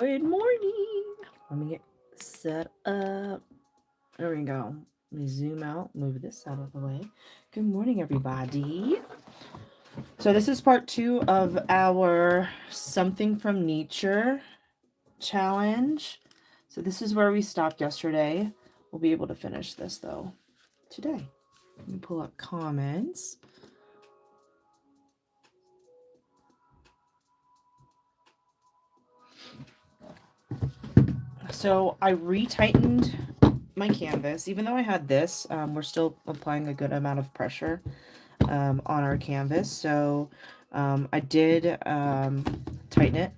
Good morning. Let me get set up. There we go. Let me zoom out, move this out of the way. Good morning, everybody. So, this is part 2 of our Something from Nature challenge. So, this is where we stopped yesterday. We'll be able to finish this though today. Let me pull up comments. So I retightened my canvas. Even though I had this, we're still applying a good amount of pressure on our canvas. So I did tighten it.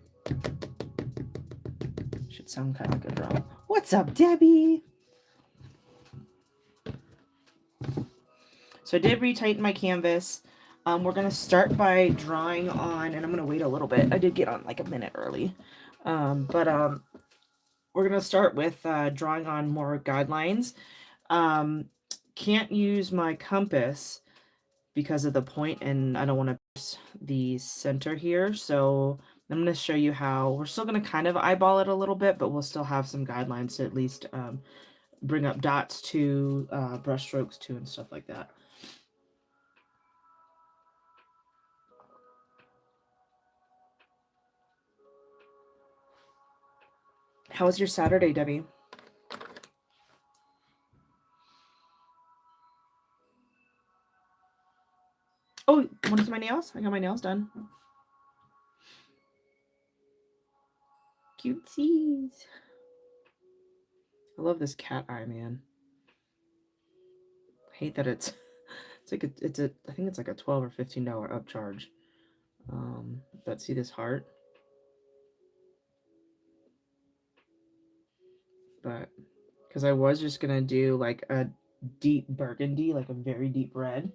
Should sound kind of like a drum. What's up, Debbie? So I did retighten my canvas. We're going to start by drawing on, and I'm going to wait a little bit. I did get on like a minute early. But we're going to start with drawing on more guidelines. Can't use my compass because of the point, and I don't want to press the center here. So I'm going to show you how we're still going to kind of eyeball it a little bit, but we'll still have some guidelines to at least bring up dots to, brush strokes to, and stuff like that. How was your Saturday, Debbie? Oh, want to see my nails? I got my nails done. Cutesies. I love this cat eye, man. I hate that it's like I think it's like a $12 or $15 upcharge. But see this heart? But because I was just gonna do like a deep burgundy, like a very deep red.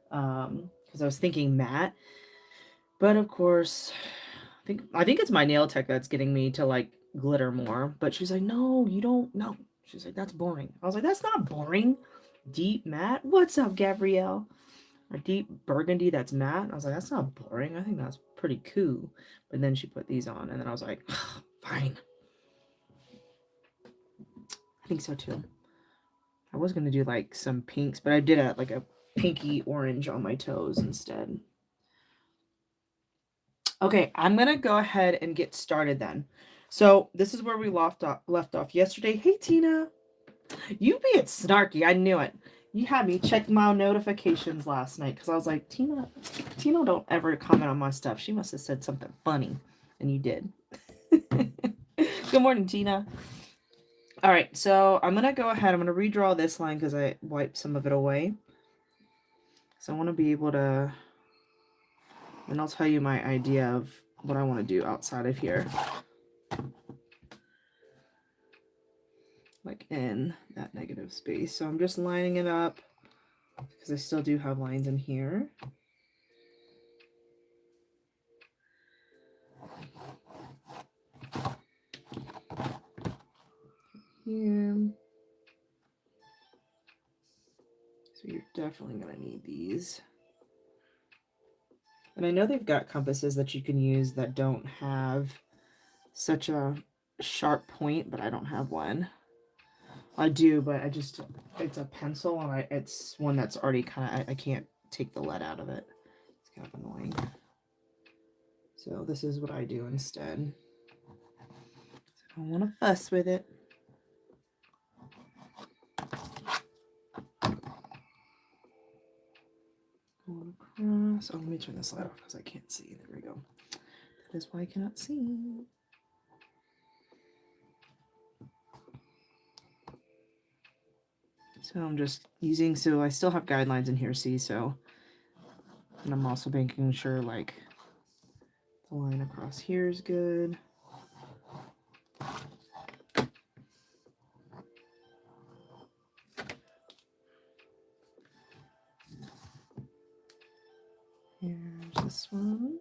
Because I was thinking matte, but of course, I think it's my nail tech that's getting me to like glitter more. But she's like, no, you don't. No, she's like, that's boring. I was like, that's not boring. Deep matte. What's up, Gabrielle? A deep burgundy that's matte. I was like, that's not boring. I think that's pretty cool. But then she put these on, and then I was like, fine. I think so too. I was gonna do like some pinks, but I did like a pinky orange on my toes instead. Okay, I'm gonna go ahead and get started then. So this is where we left off yesterday. Hey Tina, you being snarky. I knew it. You had me check my notifications last night because I was like, Tina don't ever comment on my stuff. She must have said something funny, and you did. Good morning, Tina. All right, so I'm gonna go ahead. I'm gonna redraw this line because I wiped some of it away. So I want to be able to, and I'll tell you my idea of what I want to do outside of here. Like in that negative space. So I'm just lining it up because I still do have lines in here. Here. So you're definitely going to need these. And I know they've got compasses that you can use that don't have such a sharp point, but I don't have one. I do, but it's a pencil, and it's one that's already kind of, I can't take the lead out of it. It's kind of annoying. So this is what I do instead. I don't want to fuss with it. Going across. Oh, let me turn this light off because I can't see. There we go. That is why I cannot see. So I'm just using, so I still have guidelines in here, see, so, and I'm also making sure like the line across here is good. Here's this one.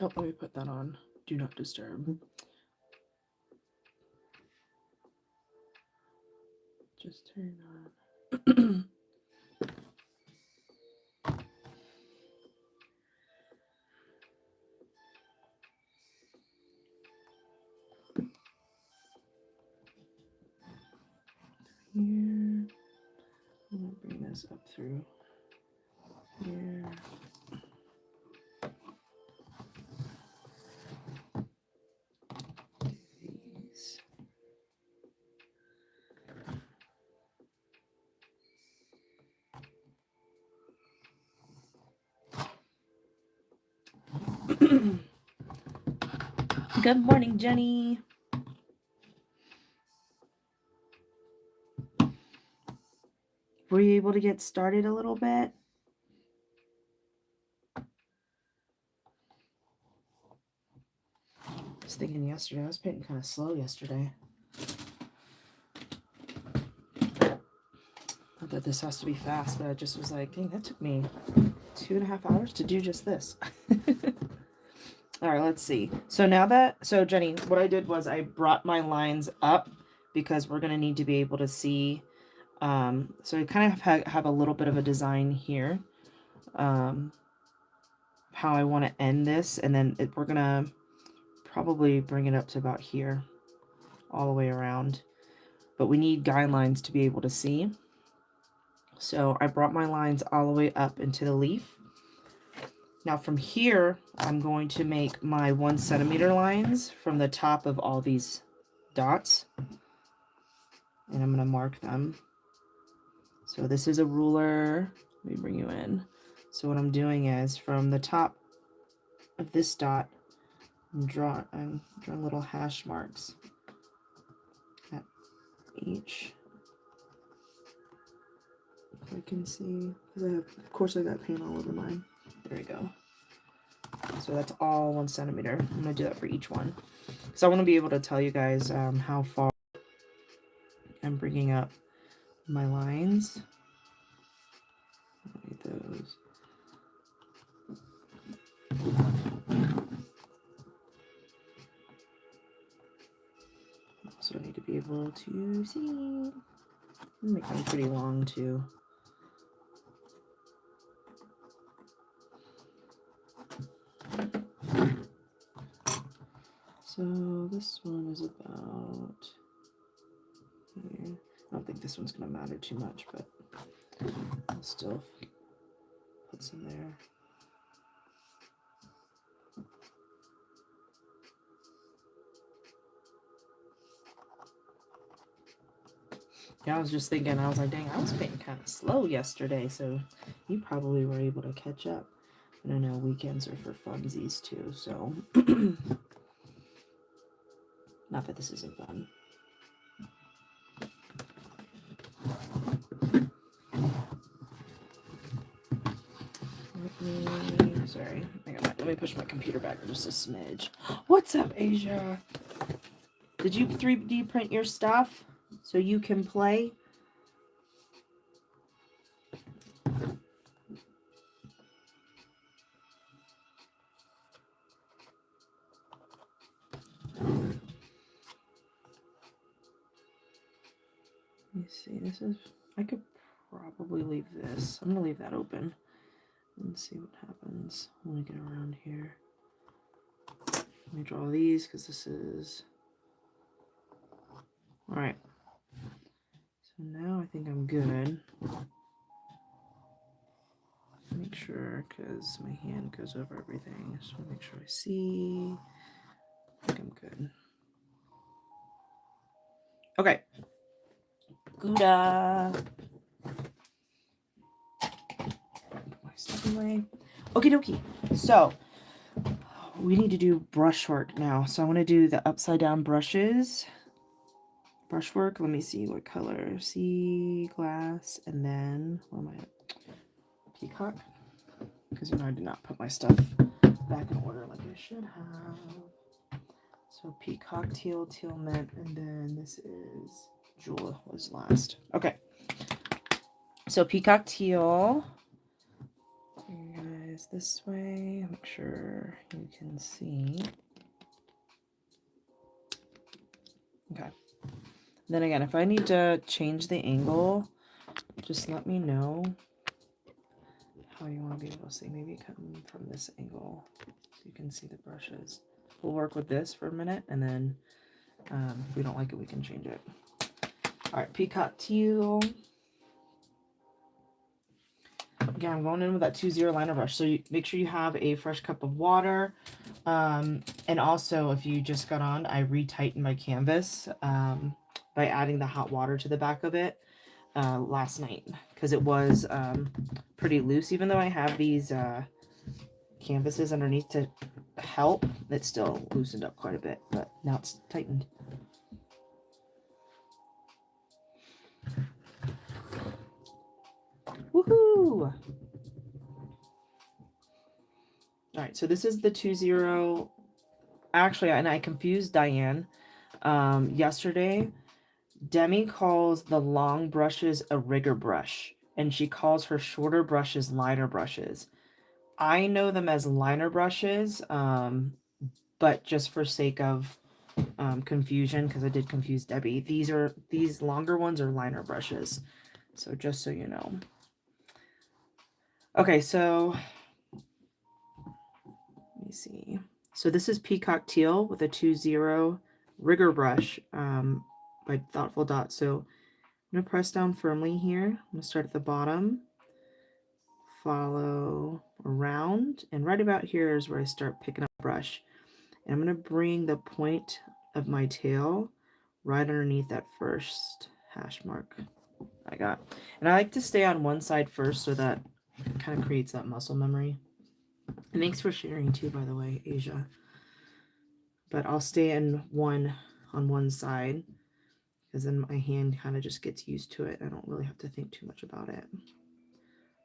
Oh, let me put that on. Do not disturb. Just turn on. Here. I'm gonna bring this up through here. These. Good morning, Jenny. Were you able to get started a little bit? I was thinking yesterday, I was painting kind of slow yesterday. Not that this has to be fast, but I just was like, dang, that took me 2.5 hours to do just this. All right, let's see. So Jenny, what I did was I brought my lines up because we're going to need to be able to see. So I kind of have a little bit of a design here. How I want to end this. And then we're going to probably bring it up to about here all the way around. But we need guidelines to be able to see. So I brought my lines all the way up into the leaf. Now from here, I'm going to make my 1 centimeter lines from the top of all these dots. And I'm going to mark them. So this is a ruler. Let me bring you in. So what I'm doing is from the top of this dot, I'm drawing little hash marks at each. If I can see, of course I got paint all over mine. There we go. So that's all 1 centimeter. I'm going to do that for each one. So I want to be able to tell you guys how far I'm bringing up my lines. Look at those. Also need to be able to see. Make them pretty long too. So this one is about here. I don't think this one's going to matter too much, but I'll still put some there. Yeah, I was just thinking, I was like, dang, I was painting kind of slow yesterday, so you probably were able to catch up. And I know weekends are for funsies too, so not that this isn't fun. Sorry, let me push my computer back just a smidge. What's up, Asia? Did you 3D print your stuff so you can play? Let me see, I could probably leave this. I'm gonna leave that open and see what happens when we get around here. Let me draw these because this is... Alright. So now I think I'm good. Make sure, because my hand goes over everything. I just want to make sure I see. I think I'm good. Okay. Gouda. Put my stuff away. Okie dokie. So we need to do brushwork now. So I want to do the upside down brushes. Brushwork. Let me see what color. Sea glass, and then where am I at? Peacock. Because I did not put my stuff back in order like I should have. So peacock, teal mint, and then this is jewel was last. Okay. So peacock teal. Guys, this way. Make sure you can see. Okay. Then again, if I need to change the angle, just let me know how you want to be able to see. Maybe come from this angle so you can see the brushes. We'll work with this for a minute, and then if we don't like it, we can change it. All right, Peacock Teal. Again, I'm going in with that 2-0 liner brush. So you make sure you have a fresh cup of water. And also, if you just got on, I retightened my canvas by adding the hot water to the back of it last night because it was pretty loose. Even though I have these canvases underneath to help, it still loosened up quite a bit, but now it's tightened. Woohoo! All right, so this is the 2-0. Actually, and I confused Diane yesterday. Demi calls the long brushes a rigger brush, and she calls her shorter brushes liner brushes. I know them as liner brushes, but just for sake of confusion, because I did confuse Debbie, these longer ones are liner brushes. So just so you know. Okay, so let me see. So this is Peacock Teal with a 2-0 rigger brush by Thoughtful Dot. So I'm going to press down firmly here. I'm going to start at the bottom, follow around, and right about here is where I start picking up brush. And I'm going to bring the point of my tail right underneath that first hash mark I got. And I like to stay on one side first so that it kind of creates that muscle memory. And thanks for sharing too, by the way, Asia. But I'll stay on one side because then my hand kind of just gets used to it. I don't really have to think too much about it.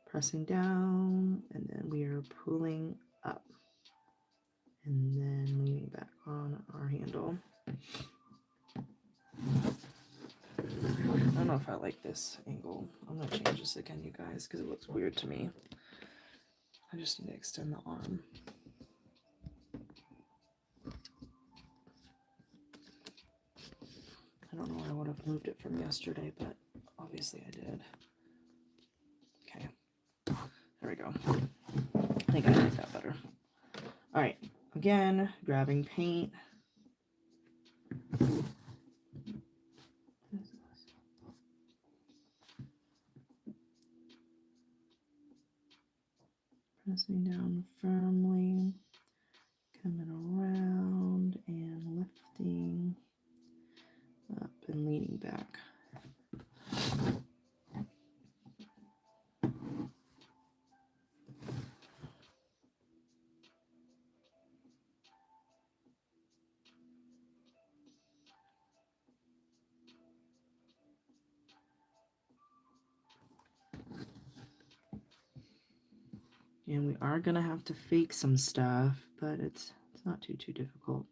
Pressing down, and then we are pulling up and then leaning back on our handle. I don't know if I like this angle. I'm going to change this again, you guys, because it looks weird to me. I just need to extend the arm. I don't know where I would have moved it from yesterday, but obviously I did. Okay. There we go. I think I like that better. All right. Again, grabbing paint. Pressing down firmly, coming around and lifting up and leaning back. And we are going to have to fake some stuff, but it's not too difficult.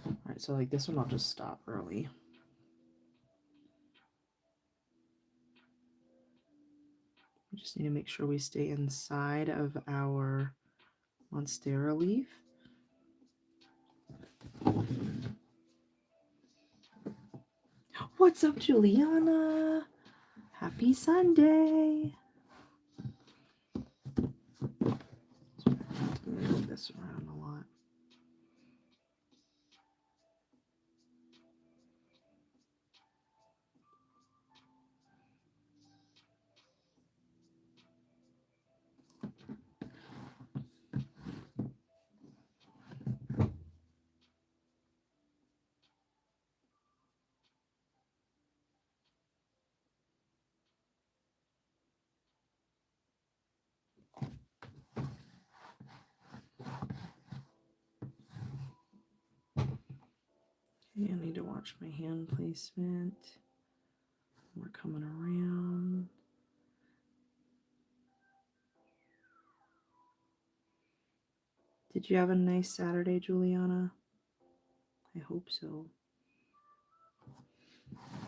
All right, so like this one, I'll just stop early. We just need to make sure we stay inside of our Monstera leaf. What's up, Juliana? Happy Sunday. Move this around a lot. Okay, I need to watch my hand placement. We're coming around. Did you have a nice Saturday, Juliana? I hope so.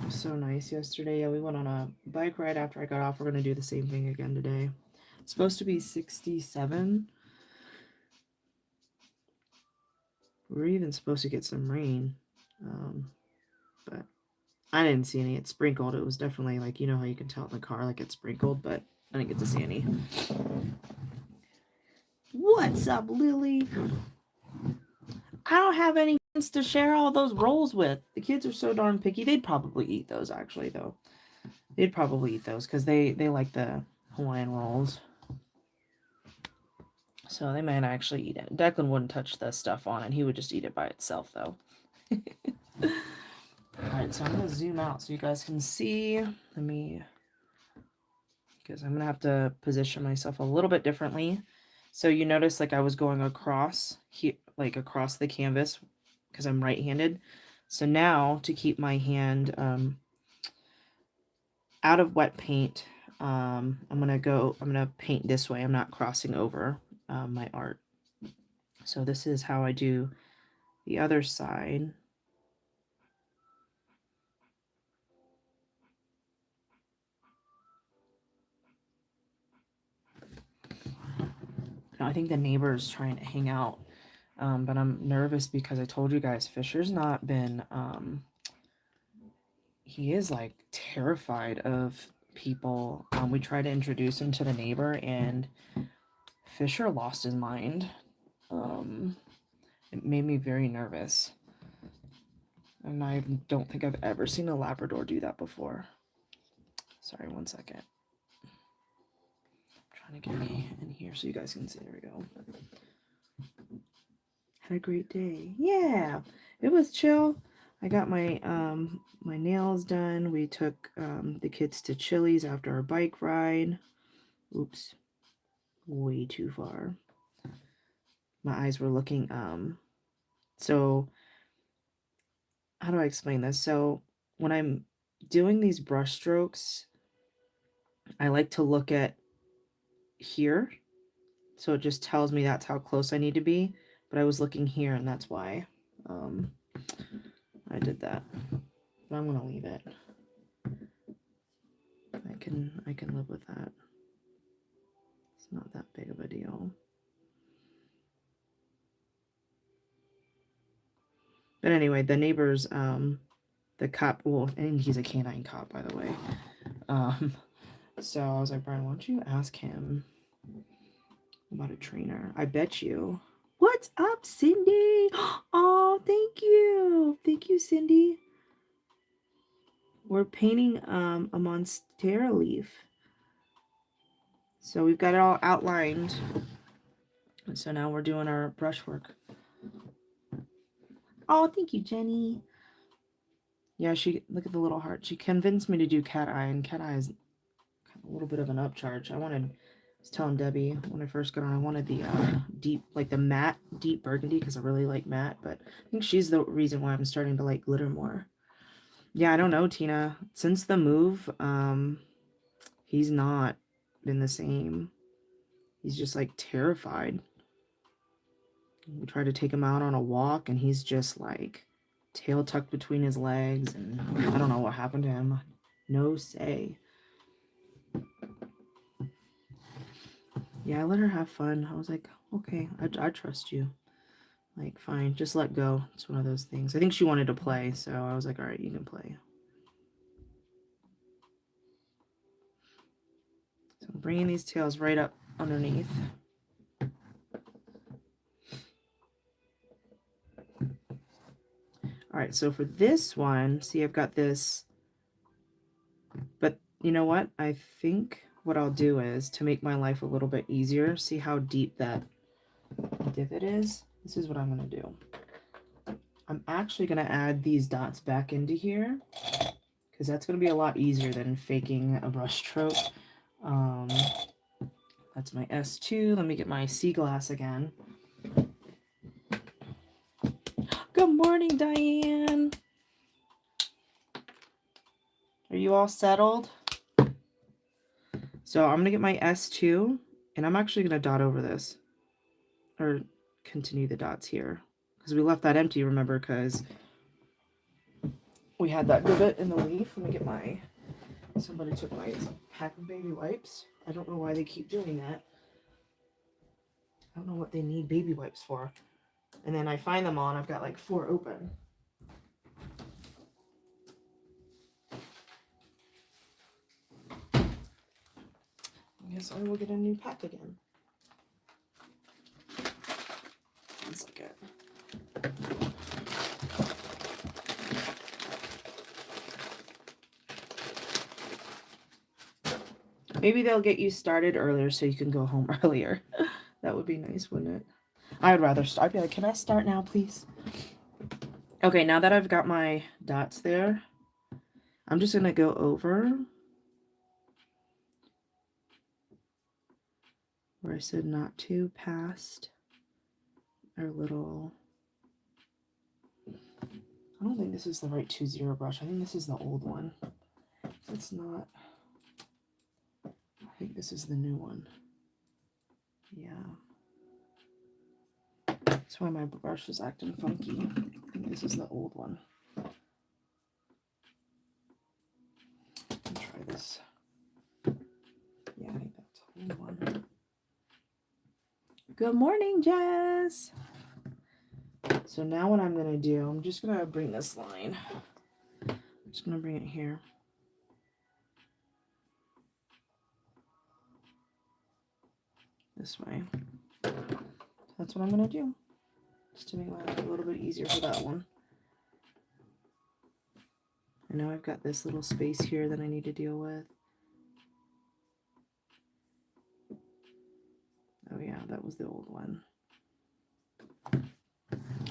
It was so nice yesterday. Yeah, we went on a bike ride after I got off. We're going to do the same thing again today. It's supposed to be 67. We're even supposed to get some rain. But I didn't see any. It sprinkled. It was definitely like, you know how you can tell in the car, like it sprinkled, but I didn't get to see any. What's up, Lily? I don't have any friends to share all those rolls with. The kids are so darn picky. They'd probably eat those, actually, though. They'd probably eat those because they like the Hawaiian rolls. So they might actually eat it. Declan wouldn't touch the stuff on it. He would just eat it by itself, though. Alright, so I'm going to zoom out so you guys can see. Because I'm going to have to position myself a little bit differently. So you notice like I was going across here, like across the canvas because I'm right-handed. So now to keep my hand out of wet paint, I'm going to paint this way. I'm not crossing over my art. So this is how I do the other side. Now, I think the neighbor's trying to hang out, but I'm nervous because I told you guys Fisher's not been, he is like terrified of people. We tried to introduce him to the neighbor and Fisher lost his mind. It made me very nervous. And I don't think I've ever seen a Labrador do that before. Sorry, one second. I'm trying to get me in here so you guys can see. There we go. Had a great day. Yeah, it was chill. I got my my nails done. We took the kids to Chili's after our bike ride. Oops, way too far. My eyes were looking so how do I explain this? So when I'm doing these brush strokes, I like to look at here. So it just tells me that's how close I need to be. But I was looking here and that's why I did that. But I'm gonna leave it. I can live with that. It's not that big of a deal. But anyway, the neighbors, the cop, well, and he's a canine cop, by the way. So I was like, Brian, why don't you ask him about a trainer? I bet you. What's up, Cindy? Oh, thank you. Thank you, Cindy. We're painting a monstera leaf. So we've got it all outlined. So now we're doing our brushwork. Oh, thank you, Jenny. Yeah, look at the little heart. She convinced me to do cat eye, and cat eye is a little bit of an upcharge. I was telling Debbie when I first got on, I wanted the deep, like the matte deep burgundy because I really like matte, but I think she's the reason why I'm starting to like glitter more. Yeah, I don't know, Tina. Since the move, he's not been the same. He's just like terrified. We tried to take him out on a walk and he's just like tail tucked between his legs and I don't know what happened to him. No say. Yeah, I let her have fun. I was like, okay, I trust you. Like, fine, just let go. It's one of those things. I think she wanted to play, so I was like, all right, you can play. So I'm bringing these tails right up underneath. All right, so for this one, see, I've got this, but you know what? I think what I'll do is to make my life a little bit easier, see how deep that divot is? This is what I'm going to do. I'm actually going to add these dots back into here because that's going to be a lot easier than faking a brush stroke. That's my S2. Let me get my sea glass again. Good morning, Diane. Are you all settled? So I'm going to get my S2 and I'm actually going to dot over this or continue the dots here because we left that empty, remember, because we had that divot in the leaf. Let me get my Somebody took my pack of baby wipes. I don't know why they keep doing that. I don't know what they need baby wipes for. And then I find them all and I've got like 4 open. I guess I will get a new pack again. One second. Maybe they'll get you started earlier so you can go home earlier. That would be nice, wouldn't it? I'd rather start. I'd be like, can I start now, please? Okay, now that I've got my dots there, I'm just going to go over where I said not to, past our little... I don't think this is the right 2-0 brush. I think this is the old one. It's not. I think this is the new one. Yeah. That's why my brush is acting funky. I think this is the old one. Let me try this. Yeah, I think that's the old one. Good morning, Jess. So now what I'm going to do, I'm just going to bring this line. I'm just going to bring it here. This way. That's what I'm going to do. Just to make my life a little bit easier for that one. I know I've got this little space here that I need to deal with. Oh yeah, that was the old one.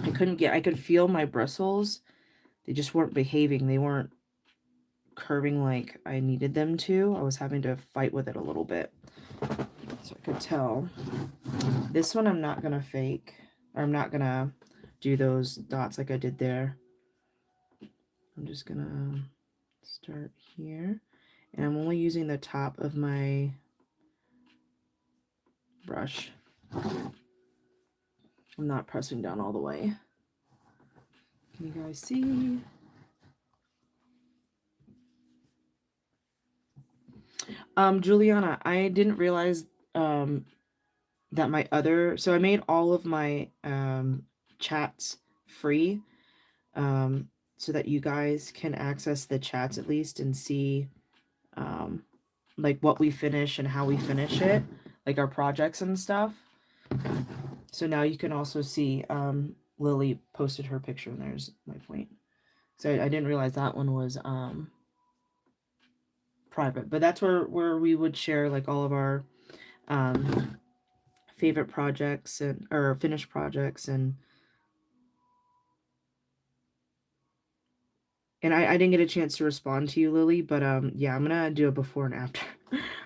I could feel my bristles. They just weren't behaving. They weren't curving like I needed them to. I was having to fight with it a little bit. So I could tell. This one I'm not going to fake. Or I'm not going to do those dots like I did there. I'm just going to start here. And I'm only using the top of my brush. I'm not pressing down all the way. Can you guys see? Juliana, I didn't realize that my other, so I made all of my chats free so that you guys can access the chats at least and see like what we finish and how we finish it, like our projects and stuff. So now you can also see Lily posted her picture, and there's my point. So I didn't realize that one was private, but that's where we would share like all of our favorite projects and or finished projects and I didn't get a chance to respond to you, Lily, but yeah, I'm gonna do a before and after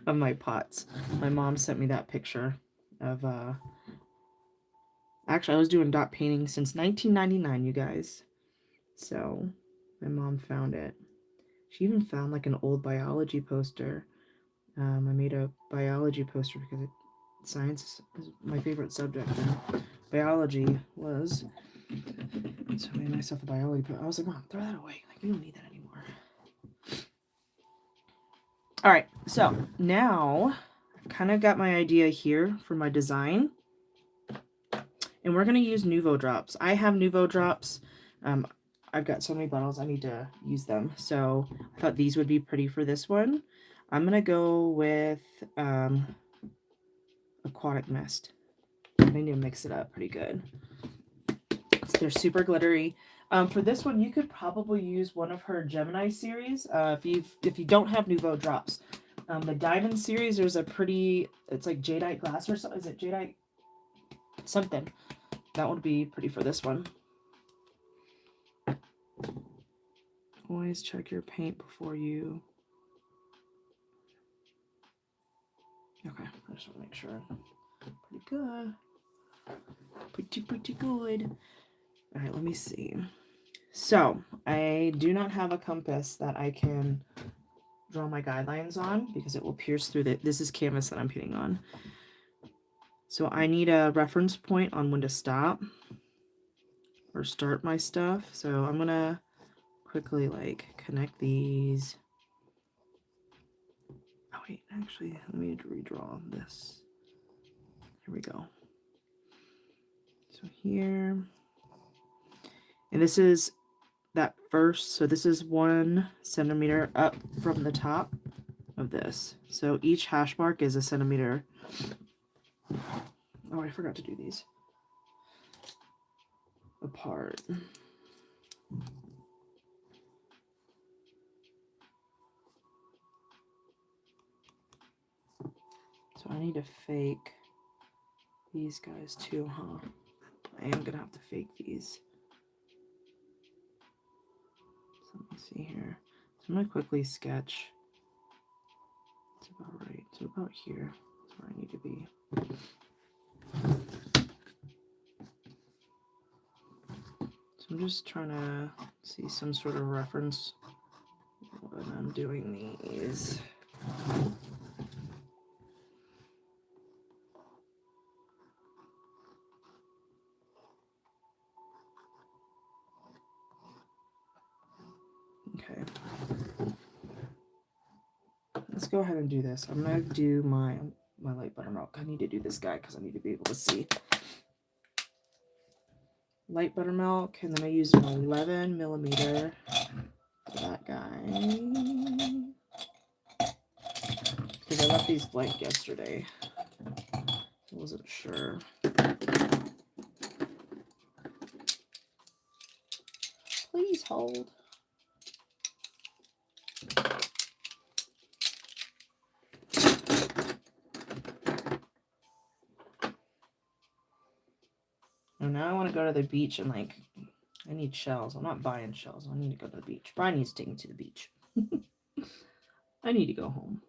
of my pots. My mom sent me that picture of actually I was doing dot painting since 1999, you guys. So my mom found it. She even found like an old biology poster. I made a biology poster because science is my favorite subject, and biology was. So I made myself a biology poster. I was like, Mom, throw that away. Like, we don't need that anymore. All right, so now I've kind of got my idea here for my design. And we're going to use Nuvo drops. I have Nuvo drops. I've got so many bottles, I need to use them. So I thought these would be pretty for this one. I'm going to go with Aquatic Mist. I need to mix it up pretty good. They're super glittery. For this one, you could probably use one of her Gemini series. If you don't have Nuvo drops, the Diamond series, there's a pretty, it's like jadeite glass or something. Is it jadeite? Something. That would be pretty for this one. Always check your paint before you. Okay, I just want to make sure. Pretty good. Pretty good. All right, let me see. So I do not have a compass that I can draw my guidelines on because it will pierce through this is canvas that I'm painting on. So I need a reference point on when to stop or start my stuff. So I'm gonna quickly like connect these wait, actually, let me redraw this. Here we go. So here, and this is that first, so this is 1 centimeter up from the top of this. So each hash mark is a centimeter. Oh, I forgot to do these apart. So I need to fake these guys too, huh? I am gonna have to fake these. So let me see here. So I'm gonna quickly sketch. It's about right. So about here is where I need to be. So I'm just trying to see some sort of reference when I'm doing these. Okay. Let's go ahead and do this. I'm gonna do my light buttermilk. I need to do this guy because I need to be able to see. Light buttermilk, and then I used an 11 millimeter for that guy. Because I left these blank yesterday. I wasn't sure. Please hold. And now I want to go to the beach and like, I need shells. I'm not buying shells. I need to go to the beach. Brian needs to take me to the beach. I need to go home.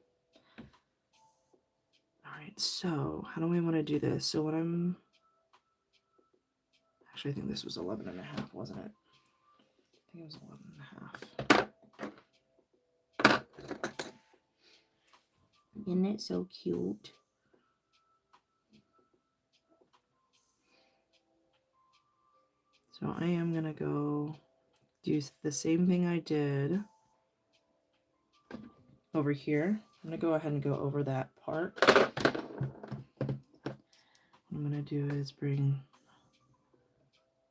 All right, so how do we want to do this? So when I'm, actually I think this was 11 and a half, wasn't it? I think it was 11 and a half. Isn't it so cute? So I am going to go do the same thing I did over here. I'm going to go ahead and go over that part. What I'm going to do is bring,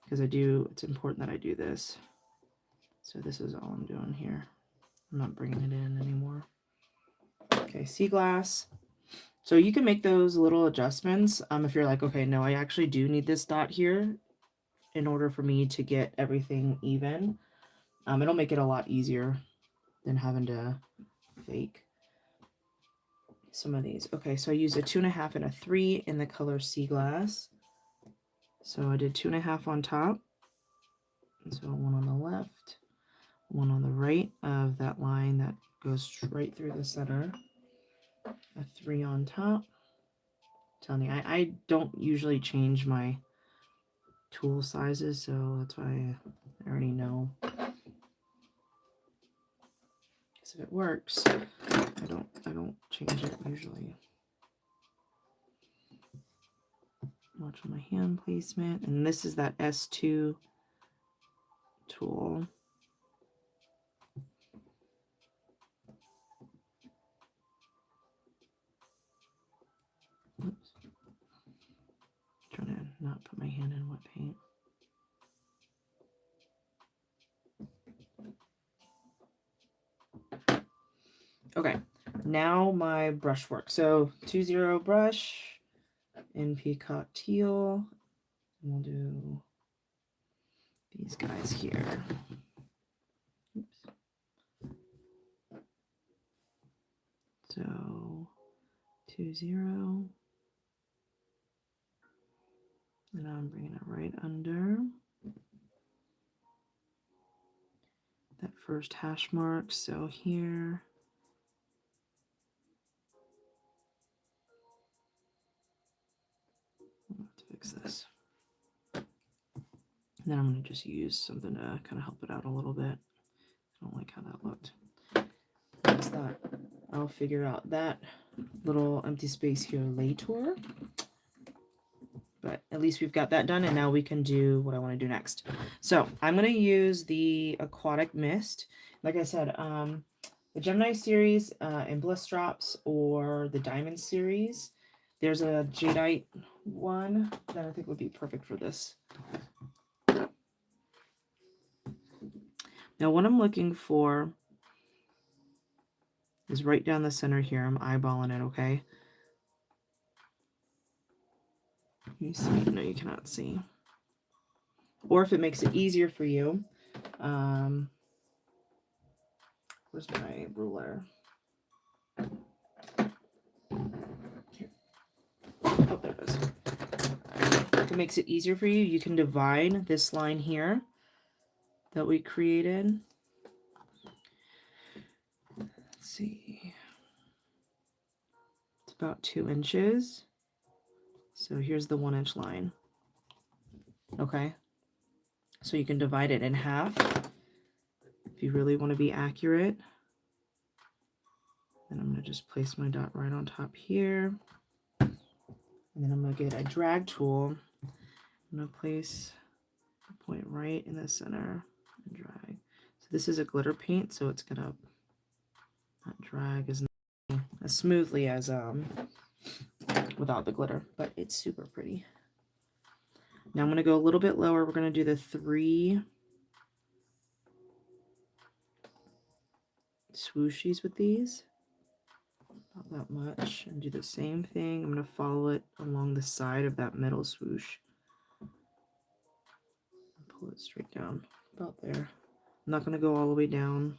because it's important that I do this. So this is all I'm doing here. I'm not bringing it in anymore. Okay, sea glass. So you can make those little adjustments if you're like, okay, no, I actually do need this dot here in order for me to get everything even. It'll make it a lot easier than having to fake some of these. Okay, so I used a 2.5 and a 3 in the color sea glass. So I did 2.5 on top. And so 1 on the left, 1 on the right of that line that goes straight through the center. A 3 on top. I'm telling you, I don't usually change my tool sizes, so that's why I already know. Because if it works, I don't change it usually. Watch my hand placement, and this is that S2 tool. Oops. Trying to not put my hand in wet paint. Okay, now my brush work. So 2-0 brush in Peacock Teal. We'll do these guys here. Oops. So 2-0. And I'm bringing it right under that first hash mark. So here, let's fix this. And then I'm going to just use something to kind of help it out a little bit. I don't like how that looked. What's that? I'll figure out that little empty space here later. But at least we've got that done, and now we can do what I want to do next. So I'm going to use the Aquatic Mist. Like I said, the Gemini series in Bliss Drops or the Diamond series. There's a Jadeite one that I think would be perfect for this. Now what I'm looking for is right down the center here. I'm eyeballing it, okay? Can you see? No, you cannot see. Or if it makes it easier for you, where's my ruler? Here. Oh, there it is. If it makes it easier for you, you can divide this line here that we created. Let's see. It's about 2 inches. So here's the 1 inch line. Okay. So you can divide it in half if you really want to be accurate. And I'm going to just place my dot right on top here. And then I'm going to get a drag tool. I'm going to place a point right in the center and drag. So this is a glitter paint, so it's going to not drag as smoothly as without the glitter, but it's super pretty. Now I'm going to go a little bit lower. We're going to do the 3 swooshies with these. Not that much. And do the same thing. I'm going to follow it along the side of that middle swoosh. Pull it straight down about there. I'm not going to go all the way down.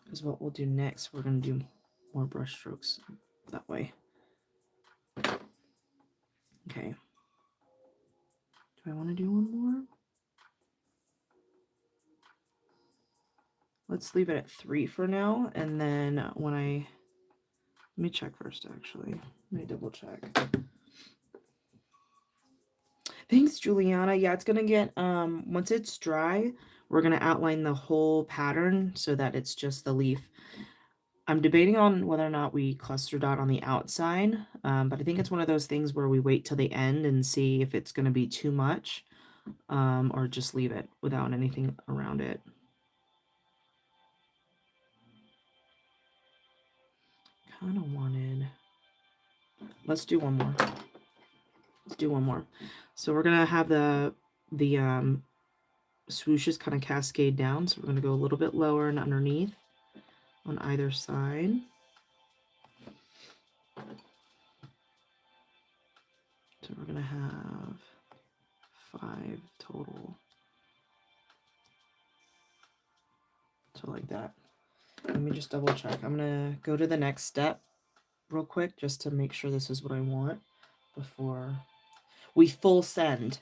Because what we'll do next, we're going to do more brush strokes that way. Okay. Do I want to do one more? Let's leave it at 3 for now. And then when let me check first, actually. Let me double check. Thanks, Juliana. Yeah, it's going to get, once it's dry, we're going to outline the whole pattern so that it's just the leaf. I'm debating on whether or not we cluster dot on the outside, but I think it's one of those things where we wait till the end and see if it's going to be too much, or just leave it without anything around it. Kind of wanted, let's do one more. Let's do one more. So we're going to have the swooshes kind of cascade down. So we're going to go a little bit lower and underneath on either side. So we're going to have 5 total. So like that. Let me just double check. I'm going to go to the next step real quick just to make sure this is what I want before we full send.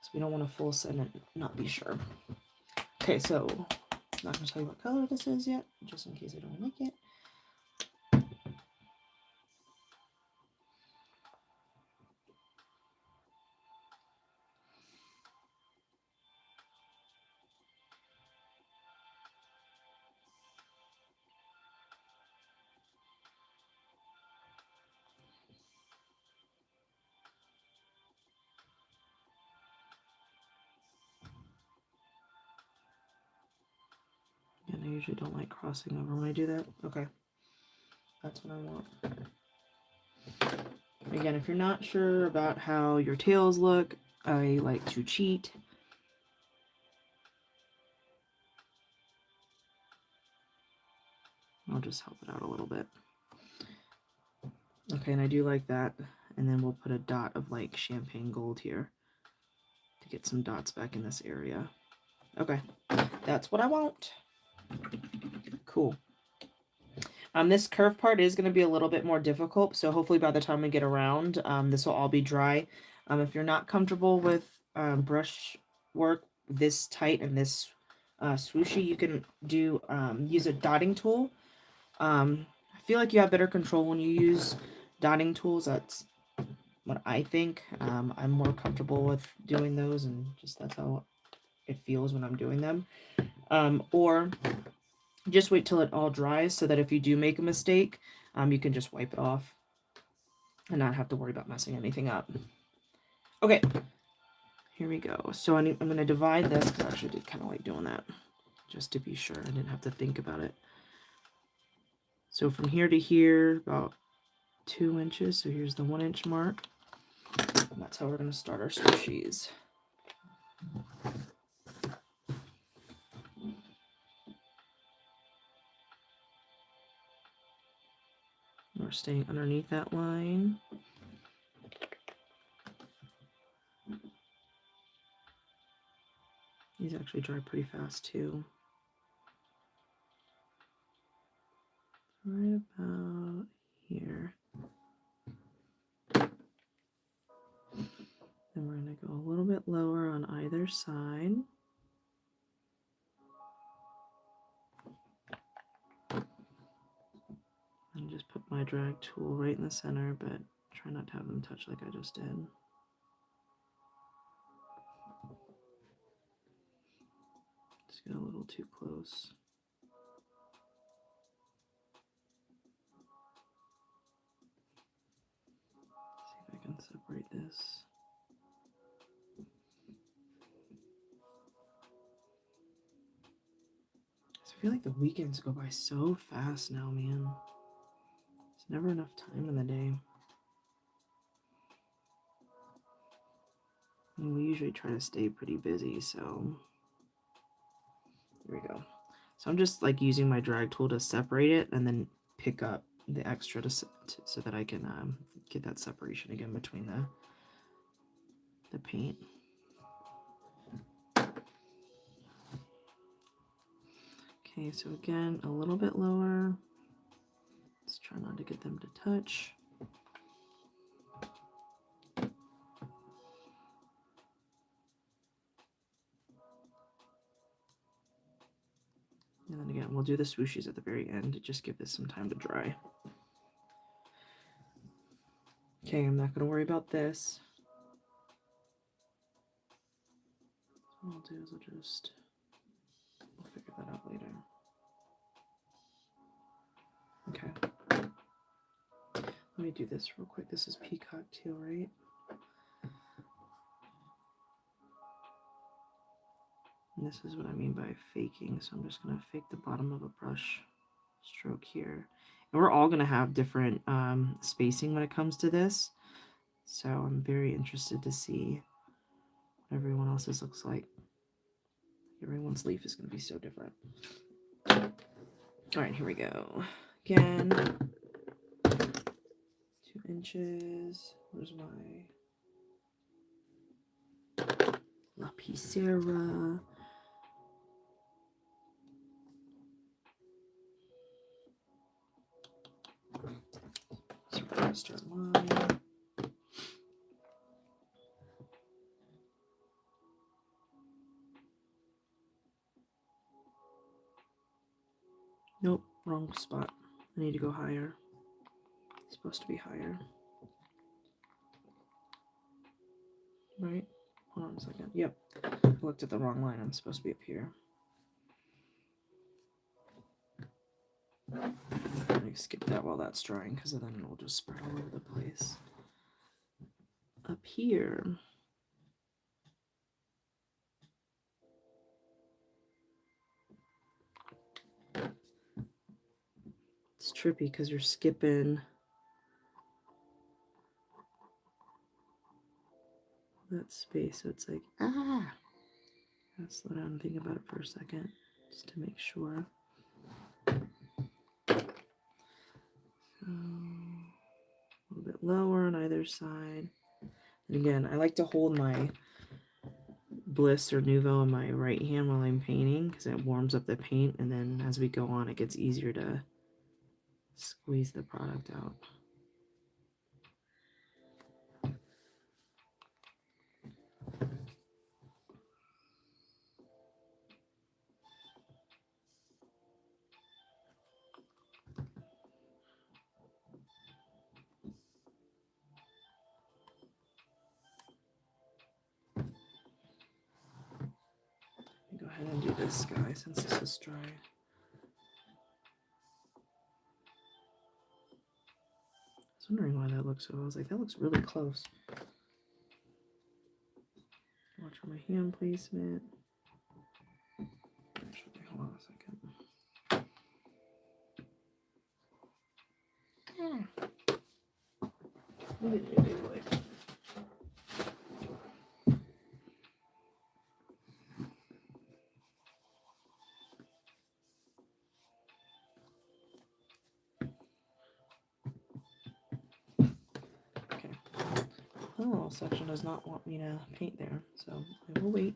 So we don't want to full send and not be sure. Okay, so I'm not going to tell you what color this is yet, just in case I don't like it. And I usually don't like crossing over when I do that. Okay. That's what I want. Again, if you're not sure about how your tails look, I like to cheat. I'll just help it out a little bit. Okay, and I do like that. And then we'll put a dot of like champagne gold here to get some dots back in this area. Okay, that's what I want. Cool. This curve part is going to be a little bit more difficult, so hopefully by the time we get around, this will all be dry. If you're not comfortable with brush work this tight and this swooshy, you can do use a dotting tool. I feel like you have better control when you use dotting tools. That's what I think. I'm more comfortable with doing those, and just that's how it feels when I'm doing them. Or just wait till it all dries so that if you do make a mistake, you can just wipe it off and not have to worry about messing anything up. Okay, here we go. So I'm going to divide this, because I actually did kind of like doing that, just to be sure I didn't have to think about it. So from here to here, about 2 inches. So here's the 1 inch mark. And that's how we're going to start our swishies. We're staying underneath that line. These actually dry pretty fast too. Right about here. Then we're going to go a little bit lower on either side. And just put my drag tool right in the center, but try not to have them touch like I just did. Just get a little too close. See if I can separate this. I feel like the weekends go by so fast now, man. There's never enough time in the day. And we usually try to stay pretty busy, so there we go. So I'm just like using my drag tool to separate it and then pick up the extra so that I can get that separation again between the paint. Okay, so again, a little bit lower. Let's try not to get them to touch. And then again, we'll do the swooshes at the very end to just give this some time to dry. Okay, I'm not going to worry about this. What I'll do is we'll figure that out later. Okay. Let me do this real quick. This is Peacock Teal, right? And this is what I mean by faking. So I'm just going to fake the bottom of a brush stroke here. And we're all going to have different spacing when it comes to this. So I'm very interested to see what everyone else's looks like. Everyone's leaf is going to be so different. All right, here we go. Again, 2 inches. Where's my lapicera? So we're going to start line. Nope, wrong spot. I need to go higher. It's supposed to be higher. Right? Hold on a second. Yep. I looked at the wrong line. I'm supposed to be up here. I'm going to skip that while that's drying because then it'll just spread all over the place. Up here. It's trippy because you're skipping that space. So it's like, ah. I'll slow down and think about it for a second just to make sure. So, a little bit lower on either side. And again, I like to hold my Bliss or Nuvo in my right hand while I'm painting because it warms up the paint, and then as we go on, it gets easier to squeeze the product out. Go ahead and do this guy since this is dry. I was wondering why that looks so. I was like, that looks really close. Watch for my hand placement. Actually, hold on a second. Okay. The little section does not want me to paint there, so I will wait.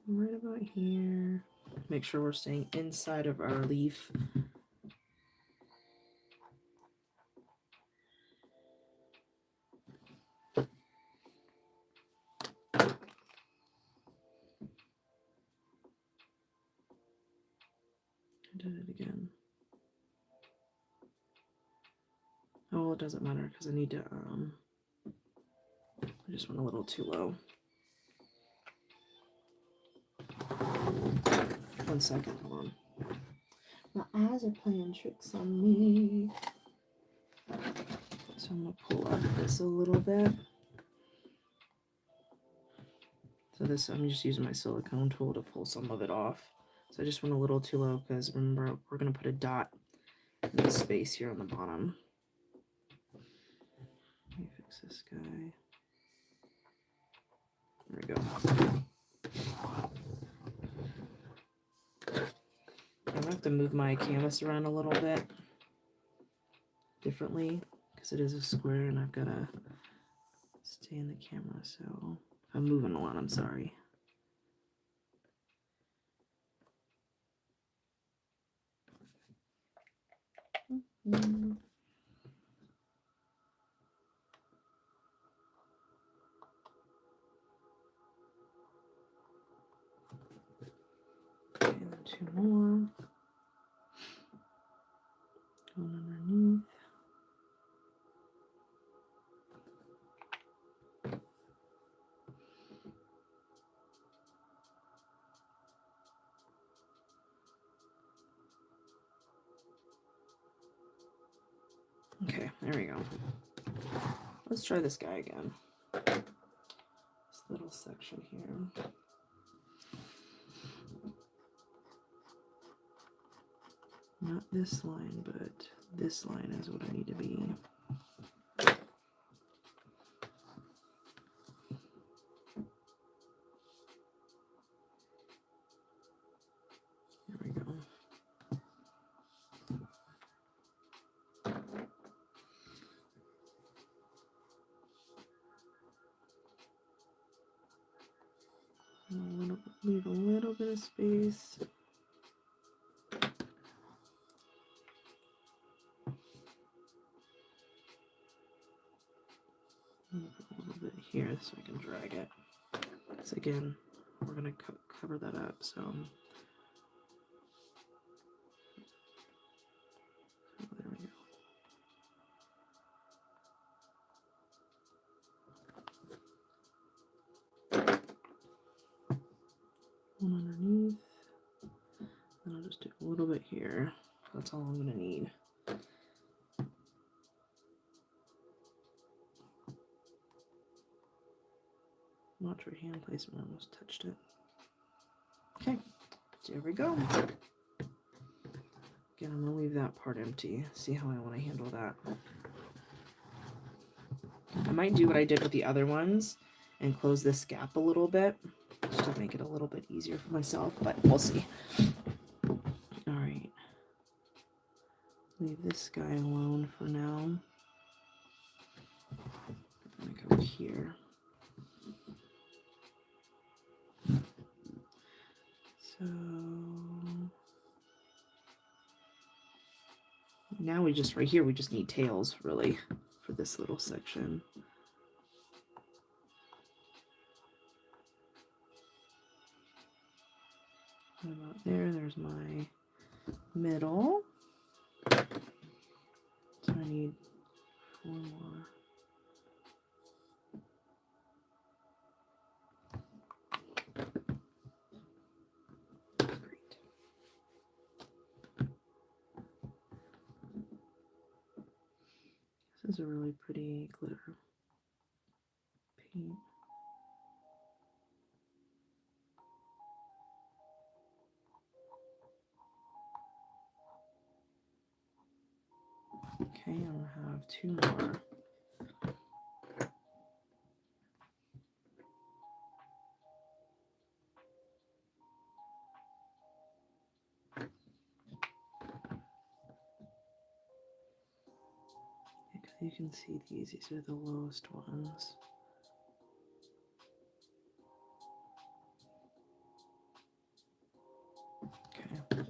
Right about here. Make sure we're staying inside of our leaf. I did it again. Oh, well, it doesn't matter because I need to, I just went a little too low. 1 second, hold on. My eyes are playing tricks on me. So I'm gonna pull up this a little bit. So this, I'm just using my silicone tool to pull some of it off. So I just went a little too low because remember, we're gonna put a dot in the space here on the bottom. Let me fix this guy. There we go. I'm gonna have to move my canvas around a little bit differently because it is a square and I've gotta stay in the camera. So I'm moving a lot, I'm sorry. Okay, and 2 more. Going underneath. Okay, there we go. Let's try this guy again. This little section here. Not this line, but this line is what I need to be. There we go. Leave a little bit of space. A little bit here so I can drag it. So again, we're gonna cover that up. So there we go. One underneath, and I'll just do a little bit here. That's all I'm gonna need. Watch your hand placement, I almost touched it. Okay, there we go. Again, I'm gonna leave that part empty. See how I want to handle that. I might do what I did with the other ones and close this gap a little bit just to make it a little bit easier for myself, but we'll see. All right. Leave this guy alone for now. I'm gonna go here. So now we just, right here, we just need tails really for this little section. What about there? There's my middle. So I need 4 more. Great. This is a really pretty glitter paint. Okay, I'm gonna have 2 more. You can see these are the lowest ones. Okay.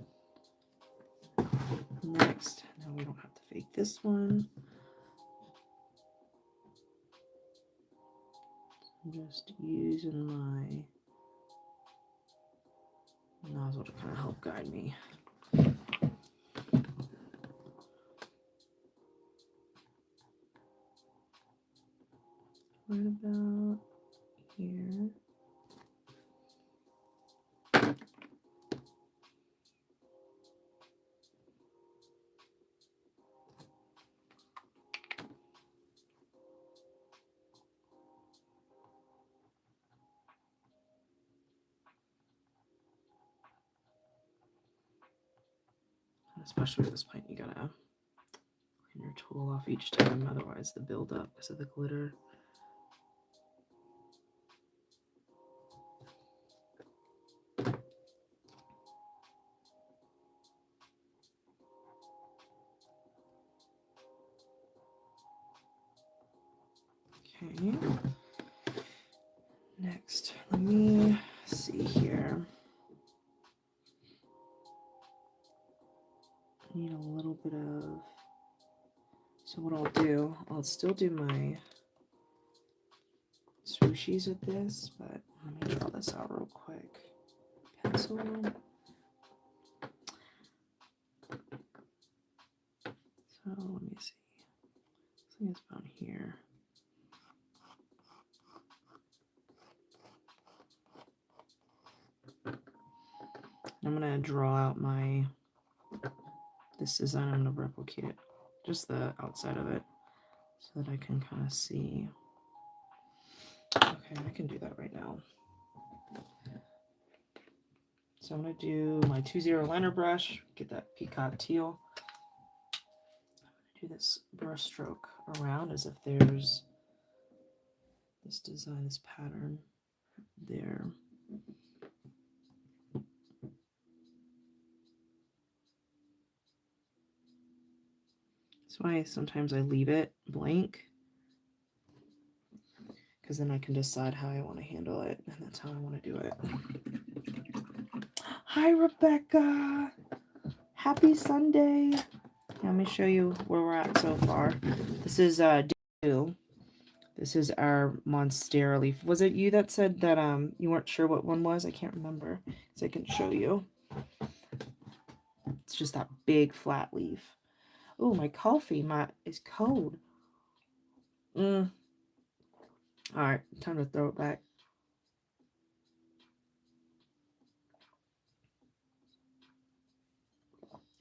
Next, now we don't have to fake this one. I'm just using my nozzle to kind of help guide me. Right about here. Especially at this point, you gotta clean your tool off each time, otherwise the buildup because of the glitter. Okay. Next, let me see here. I need a little bit of. So what I'll do, I'll still do my swooshies with this, but let me draw this out real quick. Pencil. So let me see. I think it's about here. I'm gonna draw out this design. I'm gonna replicate it, just the outside of it, so that I can kind of see. Okay, I can do that right now. So I'm gonna do my 2-0 liner brush, get that peacock teal. Do this brush stroke around as if there's this design, this pattern there. That's why sometimes I leave it blank, because then I can decide how I want to handle it, and that's how I want to do it. Hi, Rebecca. Happy Sunday. Let me show you where we're at so far. This is day 2. This is our Monstera leaf. Was it you that said that you weren't sure what one was? I can't remember, so I can show you. It's just that big flat leaf. Oh, my coffee is cold. All right, time to throw it back.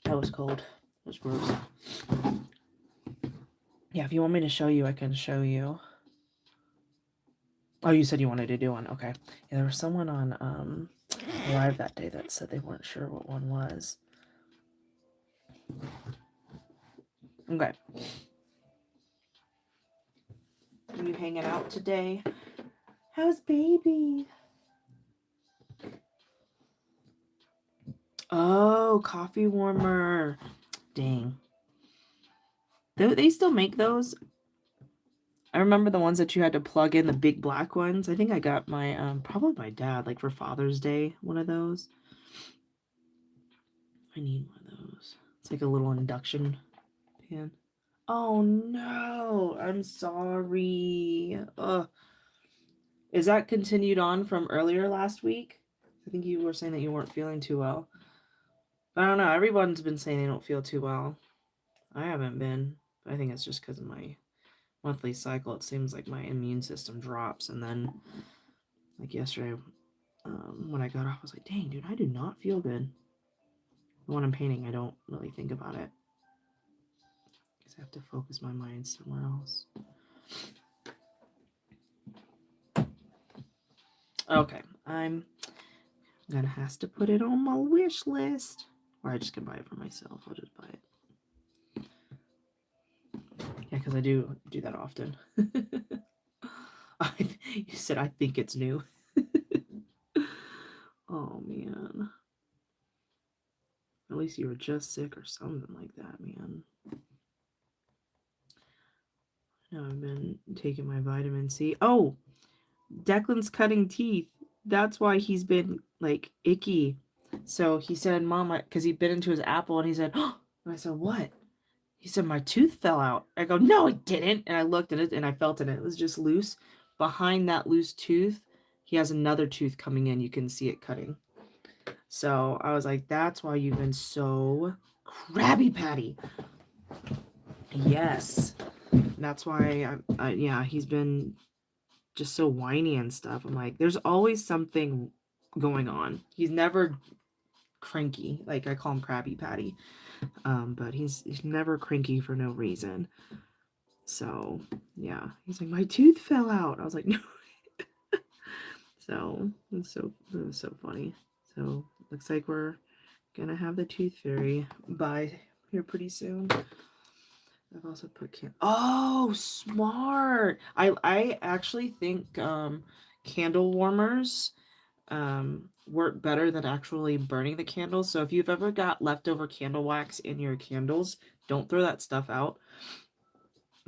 That was cold. It was gross. Yeah, if you want me to show you, I can show you. Oh, you said you wanted to do one. Okay. Yeah, there was someone on live that day that said they weren't sure what one was. Okay. Are you hanging out today? How's baby? Oh, coffee warmer. Dang. They still make those? I remember the ones that you had to plug in, the big black ones. I think I got my, probably my dad, like for Father's Day, one of those. I need one of those. It's like a little induction pan. Oh no, I'm sorry. Ugh. Is that continued on from earlier last week? I think you were saying that you weren't feeling too well. But I don't know. Everyone's been saying they don't feel too well. I haven't been. But I think it's just because of my monthly cycle. It seems like my immune system drops. And then, like yesterday, when I got off, I was like, dang, dude, I do not feel good. When I'm painting, I don't really think about it, because I have to focus my mind somewhere else. Okay, I'm gonna have to put it on my wish list. Or I just can buy it for myself. I'll just buy it. Yeah, because I do that often. You said I think it's new. Oh, man. At least you were just sick or something like that, man. No, I've been taking my vitamin C. Oh, Declan's cutting teeth. That's why he's been, like, icky. So he said, Mom, because he bit into his apple, and he said, oh, and I said, what? He said, my tooth fell out. I go, no, it didn't. And I looked at it, and I felt it. It was just loose. Behind that loose tooth, he has another tooth coming in. You can see it cutting. So I was like, that's why you've been so Krabby Patty. Yes. That's why, yeah, he's been just so whiny and stuff. I'm like, there's always something going on. He's never cranky. Like, I call him Krabby Patty. But he's never cranky for no reason. So, yeah. He's like, my tooth fell out. I was like, no. So, it was so funny. So, looks like we're gonna have the Tooth Fairy by here pretty soon. I've also put oh, smart. I actually think candle warmers work better than actually burning the candles. So if you've ever got leftover candle wax in your candles, don't throw that stuff out.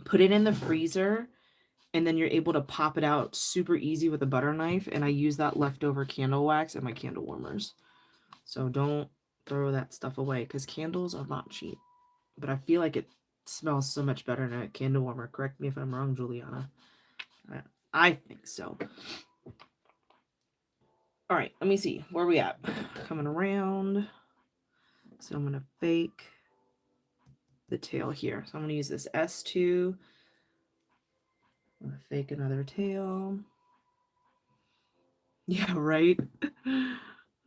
Put it in the freezer, and then you're able to pop it out super easy with a butter knife. And I use that leftover candle wax in my candle warmers. So don't throw that stuff away, because candles are not cheap. But I feel like it smells so much better in a candle warmer. Correct me if I'm wrong, Juliana. I think so. All right, let me see. Where are we at? Coming around. So I'm going to fake the tail here. So I'm going to use this S2. I'm going to fake another tail. Yeah, right?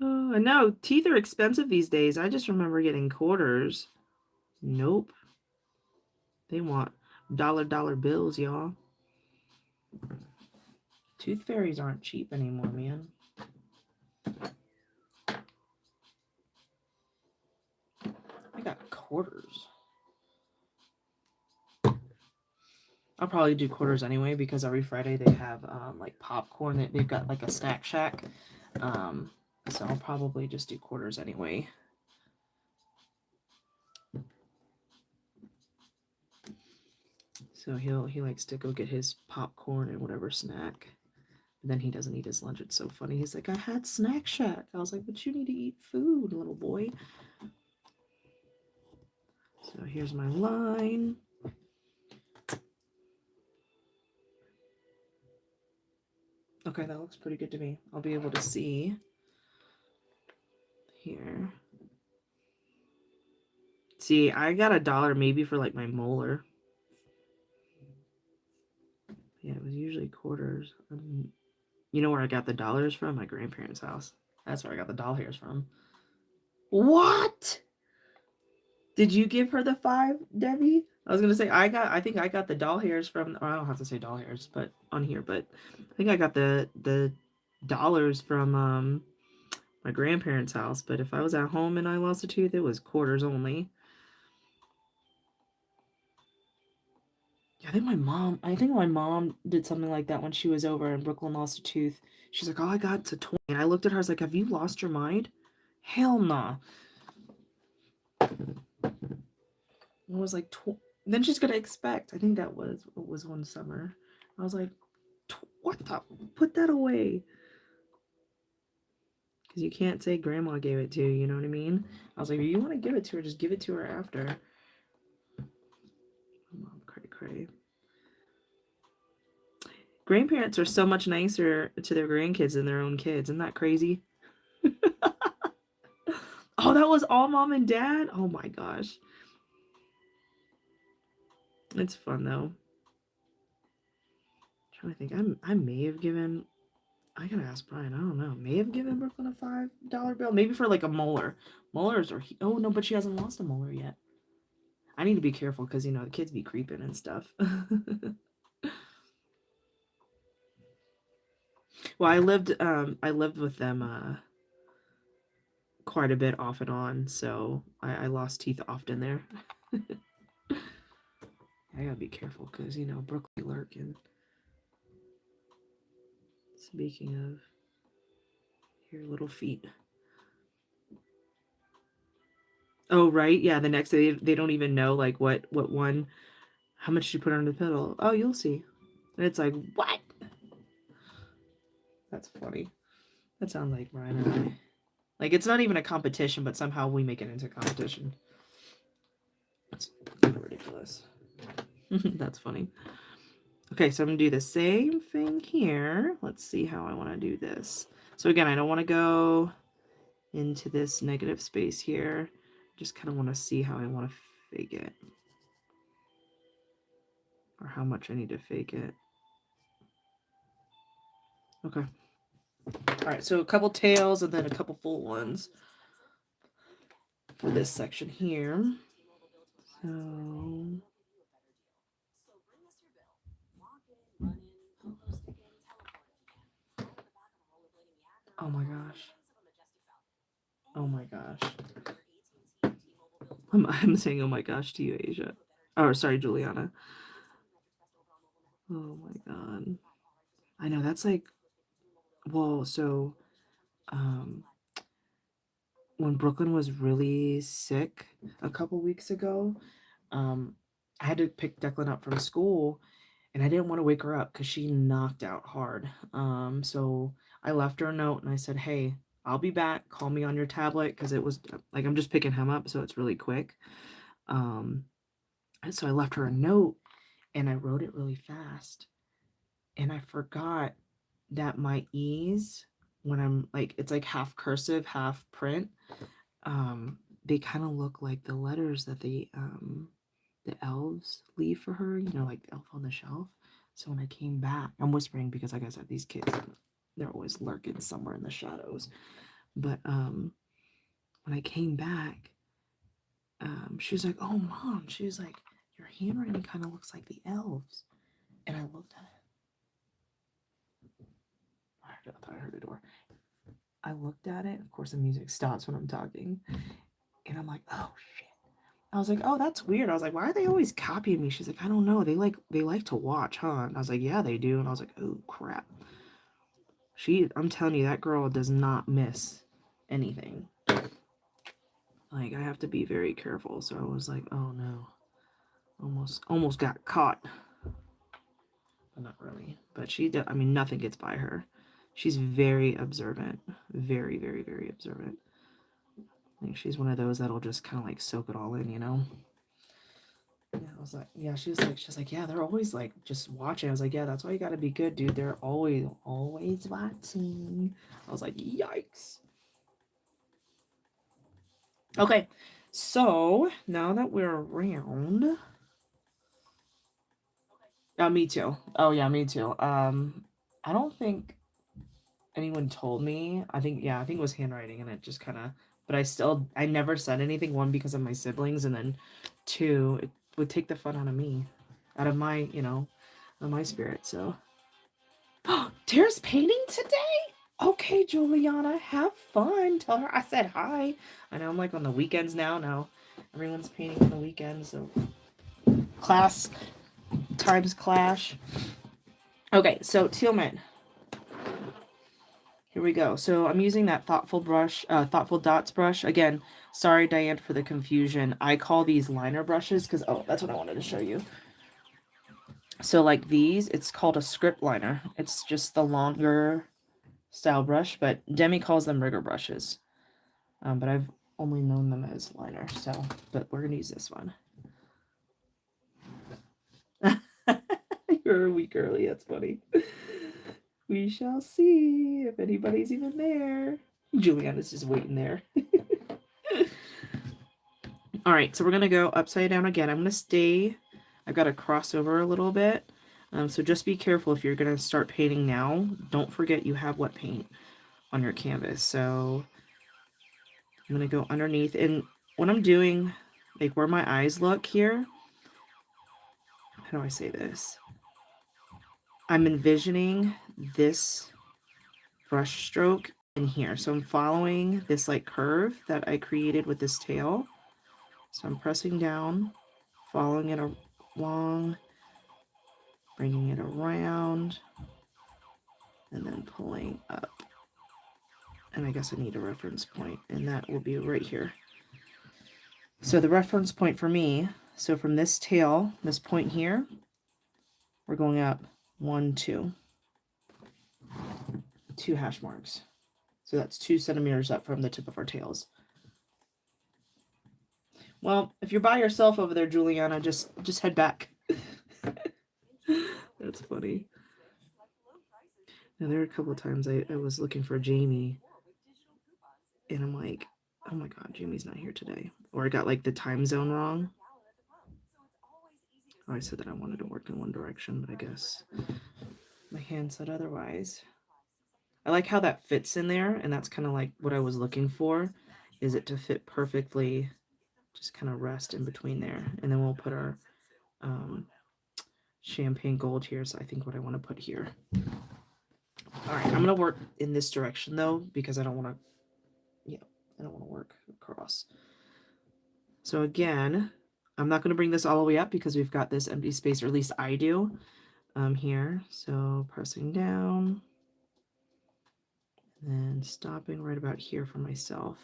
And now teeth are expensive these days. I just remember getting quarters. Nope. They want dollar bills, y'all. Tooth fairies aren't cheap anymore, man. I got quarters. I'll probably do quarters anyway, because every Friday they have like popcorn. They've got like a snack shack. So I'll probably just do quarters anyway. So he likes to go get his popcorn and whatever snack. And then he doesn't eat his lunch. It's so funny. He's like, I had snack shack. I was like, but you need to eat food, little boy. So here's my line. Okay, that looks pretty good to me. I'll be able to see here. See, I got $1 maybe for like my molar. Yeah, it was usually quarters. You know where I got the dollars from? My grandparents' house. That's where I got the doll hairs from. What? Did you give her the 5, Debbie? I was gonna say I think I got the doll hairs from, or I don't have to say doll hairs, but on here, but I think I got the dollars from my grandparents' house. But if I was at home and I lost a tooth, it was quarters only. Yeah, I think my mom did something like that when she was over and Brooklyn lost a tooth. She's like, "Oh, I got to 20." And I looked at her, I was like, "Have you lost your mind?" Hell nah. It was like, then she's gonna expect. I think that was one summer. I was like, what the? Put that away. Because you can't say grandma gave it to you, you know what I mean? I was like, if you want to give it to her, just give it to her after. Mom, cray. Grandparents are so much nicer to their grandkids than their own kids. Isn't that crazy? Oh, that was all mom and dad? Oh my gosh. It's fun though. I'm trying to think. I may have given, I gotta ask Brian. I don't know. May have given Brooklyn a $5 bill. Maybe for like a molar. Molars are, oh no, but she hasn't lost a molar yet. I need to be careful because, you know, the kids be creeping and stuff. Well, I lived with them quite a bit off and on, so I lost teeth often there. I gotta be careful because, you know, Brooklyn lurking. Speaking of, your little feet. Oh, right. Yeah, the next day they don't even know like what one, how much you put on the pillow. Oh, you'll see. And it's like, what? That's funny. That sounds like Ryan and I. Like, it's not even a competition, but somehow we make it into competition. That's kind of ridiculous. That's funny. Okay, so I'm going to do the same thing here. Let's see how I want to do this. So again, I don't want to go into this negative space here. Just kind of want to see how I want to fake it. Or how much I need to fake it. Okay. All right, so a couple tails and then a couple full ones for this section here. So, oh my gosh. Oh my gosh. I'm saying oh my gosh to you, Asia. Oh, sorry, Juliana. Oh my god. I know that's like, well, so um when Brooklyn was really sick a couple weeks ago, I had to pick Declan up from school and I didn't want to wake her up because she knocked out hard. So I left her a note and I said, hey, I'll be back. Call me on your tablet because it was like I'm just picking him up, so it's really quick. And so I left her a note and I wrote it really fast. And I forgot that my E's, when I'm like, it's like half cursive, half print, they kind of look like the letters that the elves leave for her, you know, like Elf on the Shelf. So when I came back, I'm whispering because, like I said, these kids, they're always lurking somewhere in the shadows. But when I came back, she was like, "Oh, Mom," she was like, "your handwriting kind of looks like the elves." And I looked at it. I thought I heard a door. I looked at it. Of course, the music stops when I'm talking, and I'm like, "Oh shit." I was like, "Oh, that's weird." I was like, "Why are they always copying me?" She's like, "I don't know. They like to watch, huh?" And I was like, "Yeah, they do." And I was like, "Oh crap." I'm telling you, that girl does not miss anything. Like, I have to be very careful. So I was like, "Oh no." Almost got caught. But not really. But I mean, nothing gets by her. She's very observant. Very, very, very observant. I think she's one of those that'll just kind of like soak it all in, you know? Yeah, I was like, yeah, she's like, yeah, they're always like just watching. I was like, yeah, that's why you gotta be good, dude. They're always watching. I was like, yikes. Okay, so now that we're around, me too. Oh yeah, me too. I don't think anyone told me. I think it was handwriting, and it just kind of. But I never said anything. One, because of my siblings, and then two, it would take the fun out of me, out of my, of my spirit. So, Tara's painting today. Okay, Juliana, have fun. Tell her I said hi. I know I'm like on the weekends now. Now everyone's painting on the weekends, so class times clash. Okay, so Tealman. Here we go. So I'm using that Thoughtful Dots brush. Again, sorry, Diane, for the confusion. I call these liner brushes because, oh, that's what I wanted to show you. So like these, it's called a script liner. It's just the longer style brush, but Demi calls them rigger brushes. But I've only known them as liner. So, but we're going to use this one. You're a week early. That's funny. We shall see if anybody's even there. Juliana's just waiting there. All right, so we're going to go upside down again. I'm going to stay. I've got to cross over a little bit. So just be careful if you're going to start painting now. Don't forget you have wet paint on your canvas. So I'm going to go underneath. And what I'm doing, like where my eyes look here. How do I say this? I'm envisioning this brush stroke in here. So I'm following this like curve that I created with this tail. So I'm pressing down, following it along, bringing it around, and then pulling up. And I guess I need a reference point, and that will be right here. So the reference point for me, so from this tail, this point here, we're going up 1, 2 hash marks. So that's 2 centimeters up from the tip of our tails. Well, if you're by yourself over there, Juliana, just head back. That's funny. Now, there are a couple of times I was looking for Jamie, and I'm like, oh my god, Jamie's not here today. Or I got like the time zone wrong. Oh, I said that I wanted to work in one direction, but I guess my hand said otherwise. I like how that fits in there, and that's kind of like what I was looking for, is it to fit perfectly, just kind of rest in between there. And then we'll put our champagne gold here, so I think what I want to put here. All right, I'm going to work in this direction, though, because I don't want to work across. So again, I'm not going to bring this all the way up because we've got this empty space, or at least I do, here. So pressing down, and then stopping right about here for myself.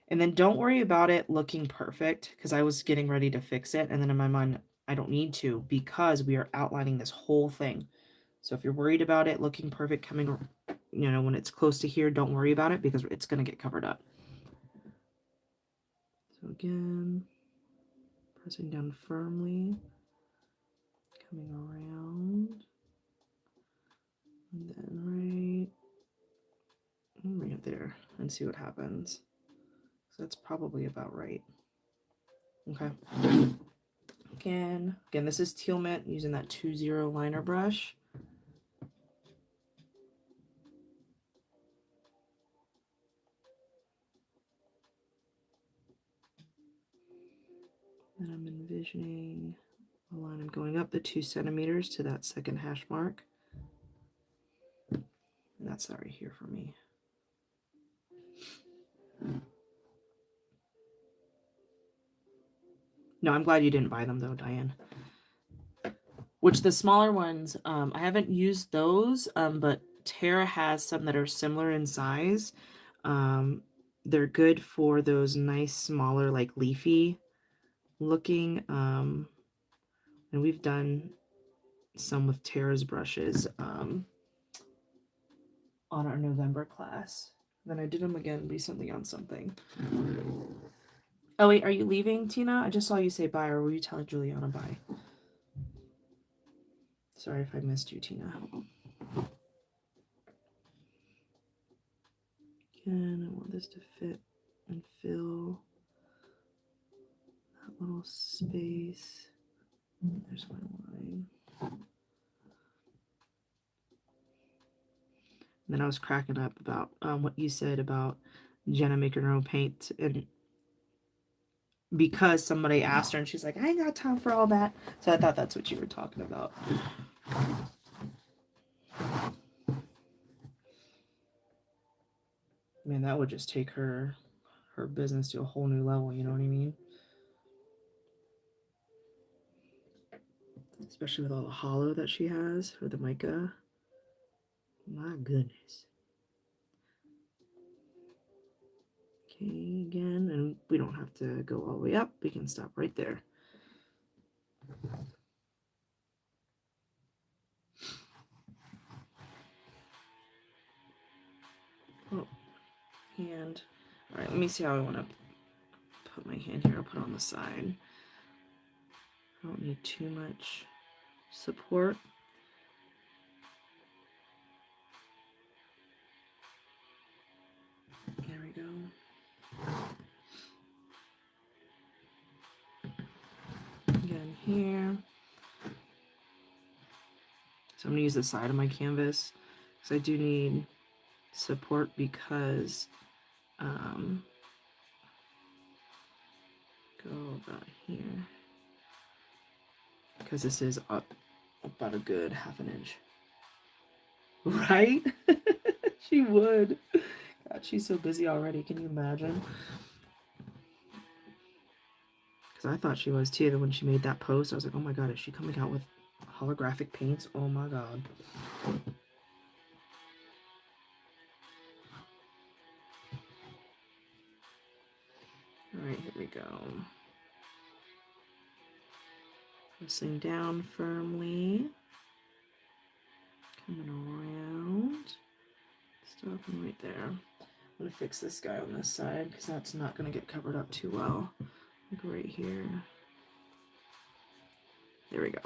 And then don't worry about it looking perfect, because I was getting ready to fix it, and then in my mind, I don't need to, because we are outlining this whole thing. So if you're worried about it looking perfect coming, when it's close to here, don't worry about it, because it's going to get covered up. So again, pressing down firmly, coming around, and then right up there, and see what happens. So that's probably about right. Okay. Again, this is Teal Mint using that 2-0 liner brush. And I'm envisioning a line. I'm going up the 2 centimeters to that second hash mark. And that's that right here for me. No, I'm glad you didn't buy them though, Diane. Which the smaller ones, I haven't used those, but Tara has some that are similar in size. They're good for those nice, smaller, like leafy looking. And we've done some with Tara's brushes on our November class. Then I did them again recently on something. Oh wait, are you leaving, Tina? I just saw you say bye, or were you telling Juliana bye? Sorry if I missed you, Tina. Again, I want this to fit and fill that little space. There's my line. And then I was cracking up about what you said about Jenna making her own paint, and because somebody asked her and she's like, I ain't got time for all that. So I thought that's what you were talking about. Man, that would just take her business to a whole new level, you know what I mean? Especially with all the hollow that she has for the mica. My goodness. Okay, again, and we don't have to go all the way up. We can stop right there. Oh, hand. All right, let me see how I want to put my hand here. I'll put it on the side. I don't need too much support. There we go. Again here. So I'm going to use the side of my canvas because I do need support, because go about here. Because this is up about a good half an inch. Right? She would. God, she's so busy already. Can you imagine? Because I thought she was too. When she made that post, I was like, oh my god, is she coming out with holographic paints? Oh my god. Alright, here we go. Pressing down firmly. Coming around. Stopping right there. I'm going to fix this guy on this side because that's not going to get covered up too well. Like right here. There we go.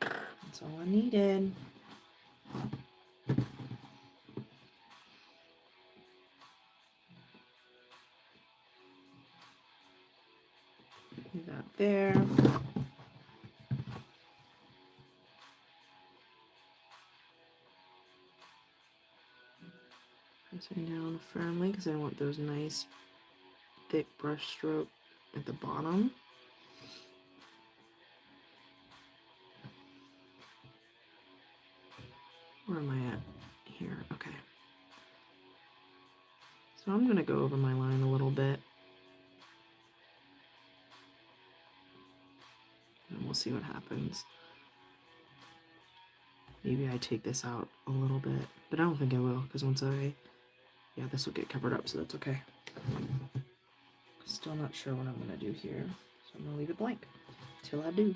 That's all I needed. Do that there. Pressing down firmly because I want those nice thick brush stroke at the bottom. Where am I at? Here, okay. So I'm going to go over my line a little bit. And we'll see what happens. Maybe I take this out a little bit, but I don't think I will because yeah, this will get covered up, so that's okay. Still not sure what I'm going to do here, so I'm going to leave it blank till I do.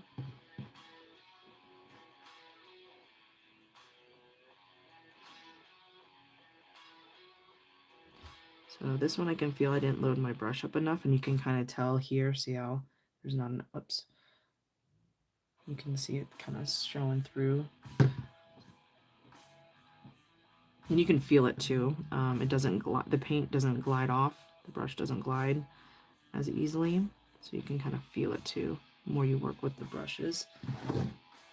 So this one I can feel I didn't load my brush up enough, and you can kind of tell here, see how there's not an, oops. You can see it kind of showing through. And you can feel it too. It doesn't the paint doesn't glide off. The brush doesn't glide as easily. So you can kind of feel it too, the more you work with the brushes.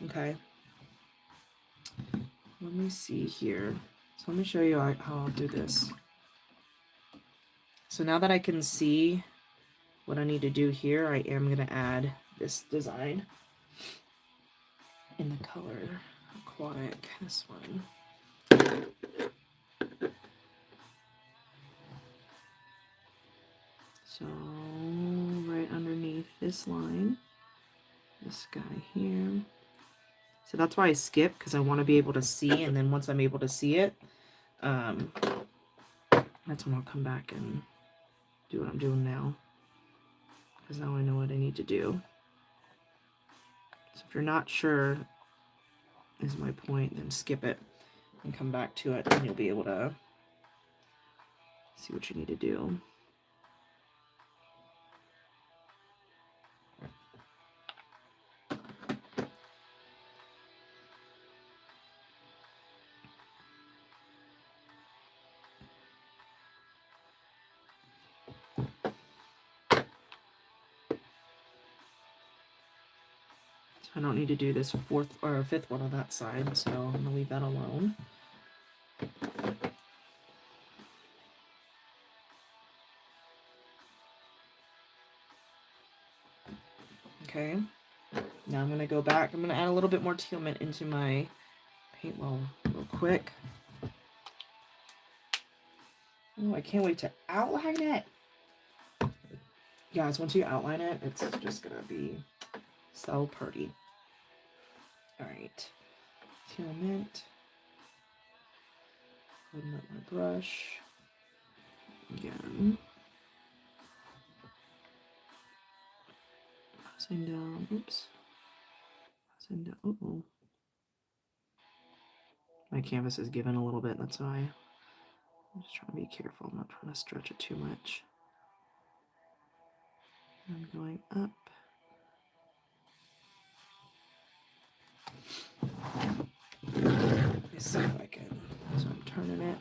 Okay. Let me see here. So let me show you how I'll do this. So now that I can see what I need to do here, I am going to add this design in the color Aquatic, this one. So right underneath this line, this guy here. So that's why I skip, because I want to be able to see, and then once I'm able to see it, that's when I'll come back and do what I'm doing now, because now I know what I need to do. So if you're not sure, is my point, then skip it and come back to it, and you'll be able to see what you need to do. I don't need to do this fourth or fifth one on that side, so I'm going to leave that alone. Okay, now I'm going to go back. I'm going to add a little bit more teal mint into my paint well real quick. Oh, I can't wait to outline it. Guys, once you outline it, it's just going to be so pretty. All right, teal mint. Holding up my brush again. Pressing down. Oops. Pressing down. Uh-oh. My canvas is giving a little bit. That's why I'm just trying to be careful. I'm not trying to stretch it too much. I'm going up. Let me see if I can. So I'm turning it.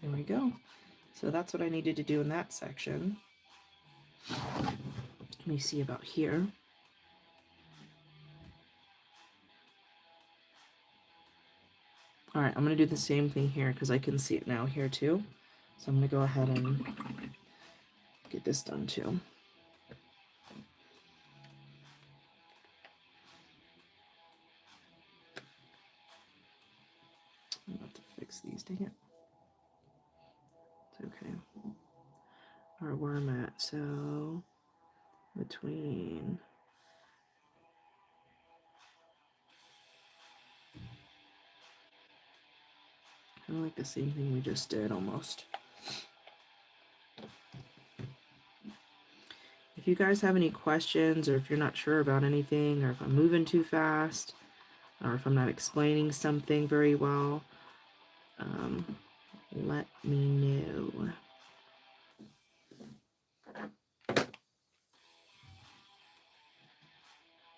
There we go. So that's what I needed to do in that section. Let me see about here. All right, I'm going to do the same thing here because I can see it now here too. So I'm going to go ahead and get this done too. I'm about to fix these, dang it. It's okay. All right, where I'm at, so between kind of like the same thing we just did almost. If you guys have any questions, or if you're not sure about anything, or if I'm moving too fast, or if I'm not explaining something very well, let me know.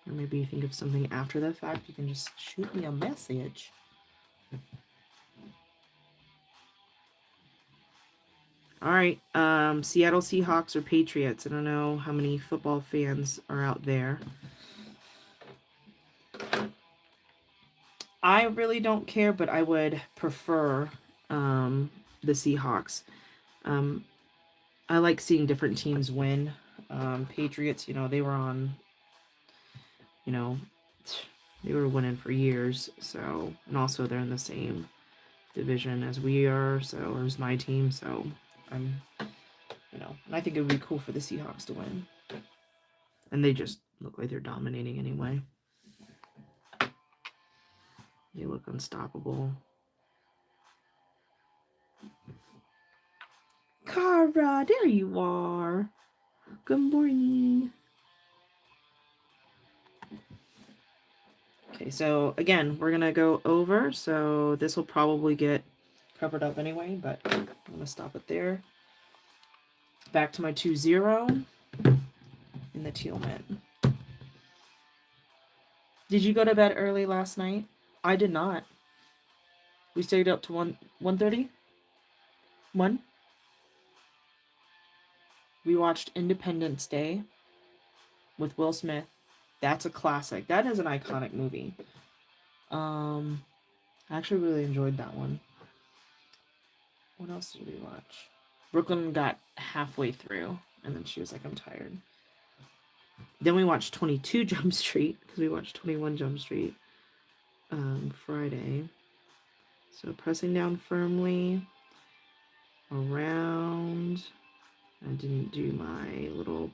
Or maybe you think of something after the fact, you can just shoot me a message. All right, Seattle Seahawks or Patriots. I don't know how many football fans are out there. I really don't care, but I would prefer the Seahawks. I like seeing different teams win. Patriots, they were on, they were winning for years. So, and also they're in the same division as we are. So, or as my team. So, and I think it would be cool for the Seahawks to win. And they just look like they're dominating anyway. They look unstoppable. Kara, there you are. Good morning. Okay, so again, we're going to go over. So this will probably get covered up anyway, but I'm going to stop it there. Back to my 2-0 in the teal mint. Did you go to bed early last night? I did not. We stayed up to 1:30? 1? We watched Independence Day with Will Smith. That's a classic. That is an iconic movie. I actually really enjoyed that one. What else did we watch? Brooklyn got halfway through, and then she was like, I'm tired. Then we watched 22 Jump Street, because we watched 21 Jump Street Friday. So pressing down firmly around. I didn't do my little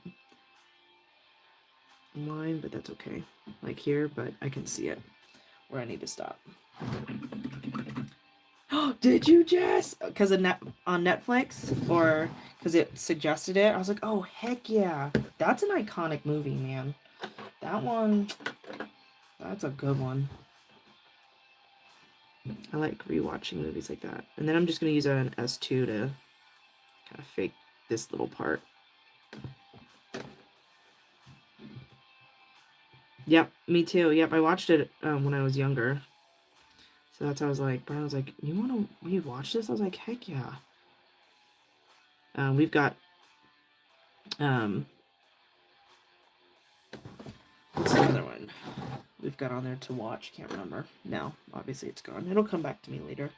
line, but that's okay. Like here, but I can see it where I need to stop. Did you, Jess? Because on Netflix, or because it suggested it, I was like, oh, heck yeah. That's an iconic movie, man. That one, that's a good one. I like rewatching movies like that. And then I'm just going to use an S2 to kind of fake this little part. Yep, me too. Yep, I watched it when I was younger. So that's how I was like, Brian was like, you want to rewatch this? I was like, heck yeah. We've got, what's the other one we've got on there to watch? Can't remember. No, obviously it's gone. It'll come back to me later.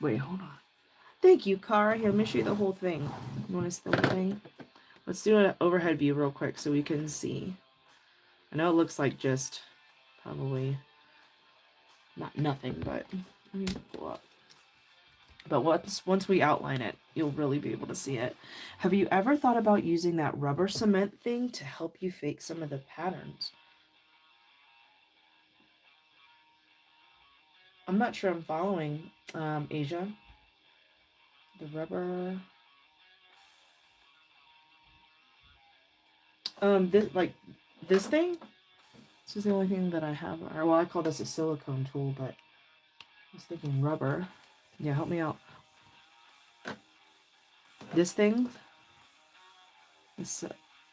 Wait, hold on. Thank you, Kara. Here, let me show you the whole thing. You want to see the whole thing? Let's do an overhead view real quick so we can see. I know it looks like just probably not nothing, but let me pull up. But once we outline it, you'll really be able to see it. Have you ever thought about using that rubber cement thing to help you fake some of the patterns? I'm not sure I'm following, Asia. The rubber... this thing? This is the only thing that I have. Or, well, I call this a silicone tool, but I was thinking rubber. Yeah, help me out. This thing, it's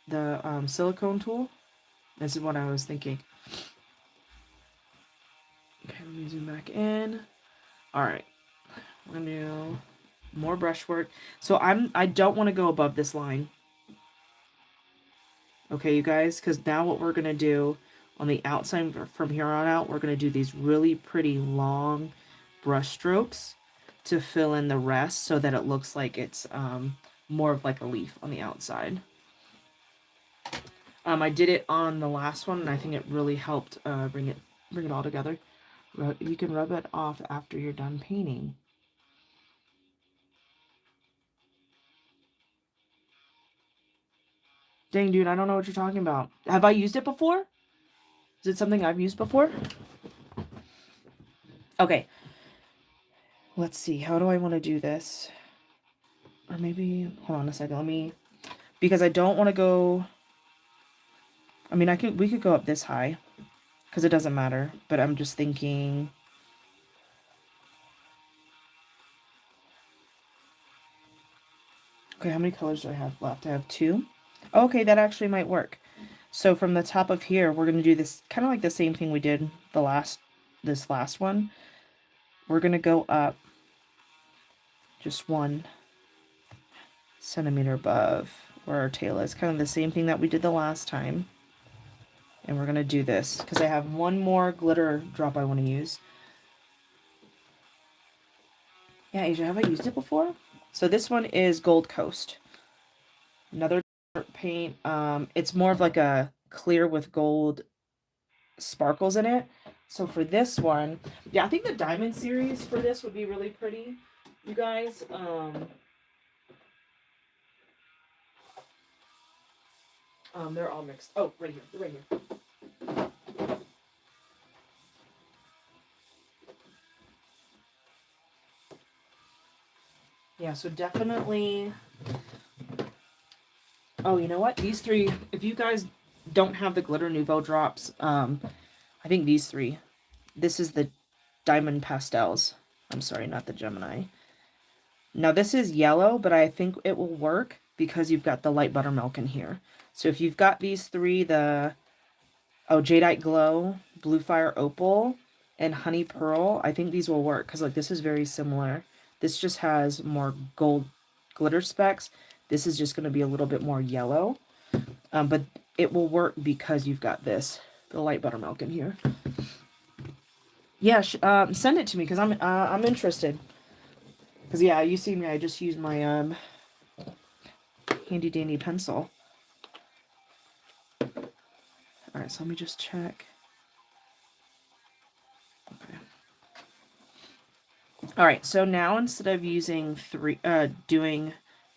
the silicone tool. This is what I was thinking. Okay, let me zoom back in. All right, we're gonna do more brushwork. So I don't want to go above this line. Okay, you guys, because now what we're going to do on the outside from here on out, we're going to do these really pretty long brush strokes to fill in the rest so that it looks like it's more of like a leaf on the outside. I did it on the last one, and I think it really helped bring it all together. You can rub it off after you're done painting. Dang, dude, I don't know what you're talking about. Have I used it before? Is it something I've used before? Okay. Let's see. How do I want to do this? Or maybe, hold on a second. Let me, because I don't want to go, I mean, we could go up this high because it doesn't matter, but I'm just thinking, okay, how many colors do I have left? I have 2. Okay, that actually might work. So from the top of here, we're going to do this kind of like the same thing we did this last one. We're going to go up just 1 centimeter above where our tail is. Kind of the same thing that we did the last time. And we're going to do this because I have one more glitter drop I want to use. Yeah, Asia, have I used it before? So this one is Gold Coast. Another paint. It's more of like a clear with gold sparkles in it. So for this one, yeah, I think the diamond series for this would be really pretty, you guys. They're all mixed. Oh, right here, right here. Yeah, so definitely. Oh, you know what? These 3, if you guys don't have the Glitter Nouveau drops, I think these 3. This is the Diamond Pastels. I'm sorry, not the Gemini. Now this is yellow, but I think it will work because you've got the light buttermilk in here. So if you've got these 3, the Jadeite Glow, Blue Fire Opal, and Honey Pearl, I think these will work because like this is very similar. This just has more gold glitter specks. This is just going to be a little bit more yellow. But it will work because you've got the light buttermilk in here. Yeah, send it to me because I'm interested. Because yeah, you see me, I just use my handy dandy pencil. All right, so let me just check. Okay. All right, so now instead of using doing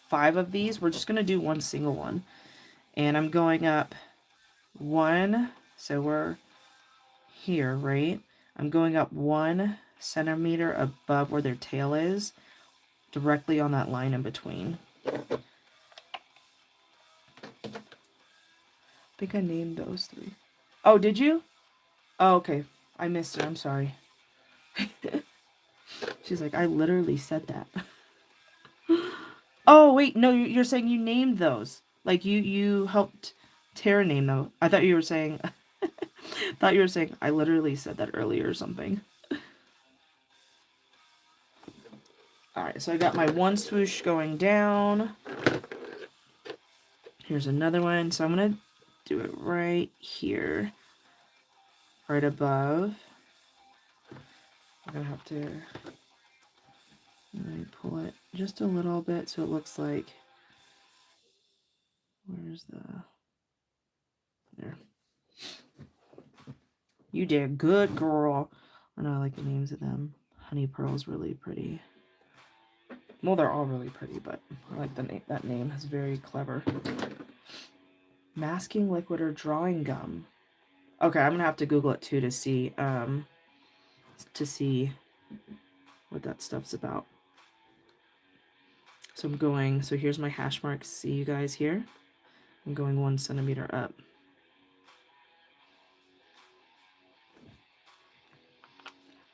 5 of these, we're just gonna do 1 single one, and I'm going up 1. So we're here, right? I'm going up 1 centimeter above where their tail is, directly on that line in between. I think I named those 3. Oh, did you? Oh, okay. I missed it. I'm sorry. She's like, I literally said that. Oh, wait. No, you're saying you named those. Like, you helped Tara name them. I thought you were saying... thought you were saying, I literally said that earlier or something. Alright, so I got my 1 swoosh going down. Here's another one. So I'm going to do it right here. Right above. I'm going to have to... Let me pull it just a little bit so it looks like... Where's the... There. You did good, girl. I know I like the names of them. Honey Pearl's really pretty. Well, they're all really pretty, but I like the name. That name is very clever. Masking liquid or drawing gum. Okay, I'm gonna have to Google it too to see what that stuff's about. So I'm going. So here's my hash marks. See you guys here. I'm going 1 centimeter up.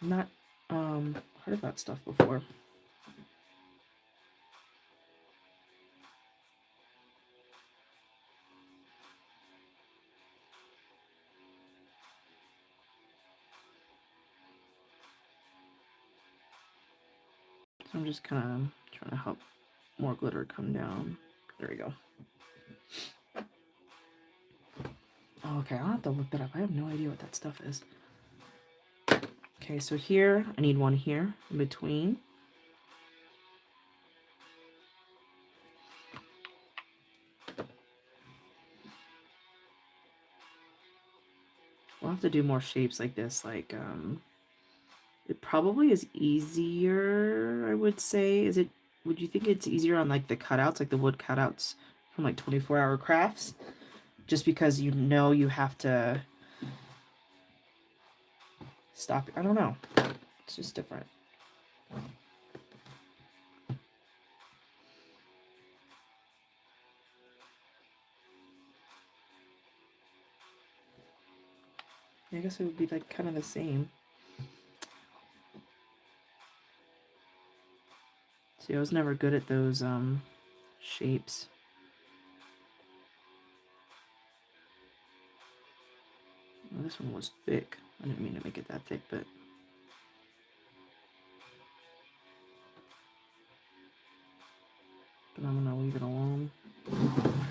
I'm not heard of that stuff before. So I'm just kind of trying to help more glitter come down. There we go. Oh, okay, I'll have to look that up. I have no idea what that stuff is. Okay, so here, I need one here in between. We'll have to do more shapes like this. Like, it probably is easier, I would say. Would you think it's easier on like the cutouts, like the wood cutouts from like 24-hour crafts? Just because you know you have to stop. I don't know. It's just different. I guess it would be like kind of the same. See, I was never good at those shapes. Well, this one was thick. I didn't mean to make it that thick, but I'm gonna leave it alone.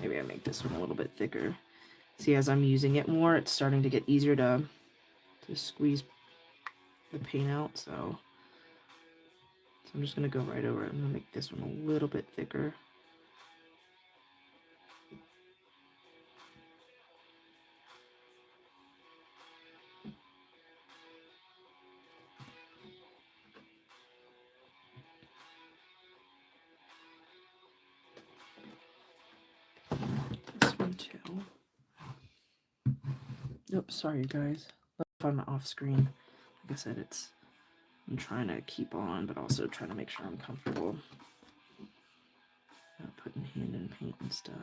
Maybe I make this one a little bit thicker. See, as I'm using it more, it's starting to get easier to squeeze the paint out. So I'm just gonna go right over it. I'm gonna make this one a little bit thicker. This one too. Oops, sorry guys. If I'm off screen, like I said, I'm trying to keep on, but also trying to make sure I'm comfortable. Not putting hand in paint and stuff.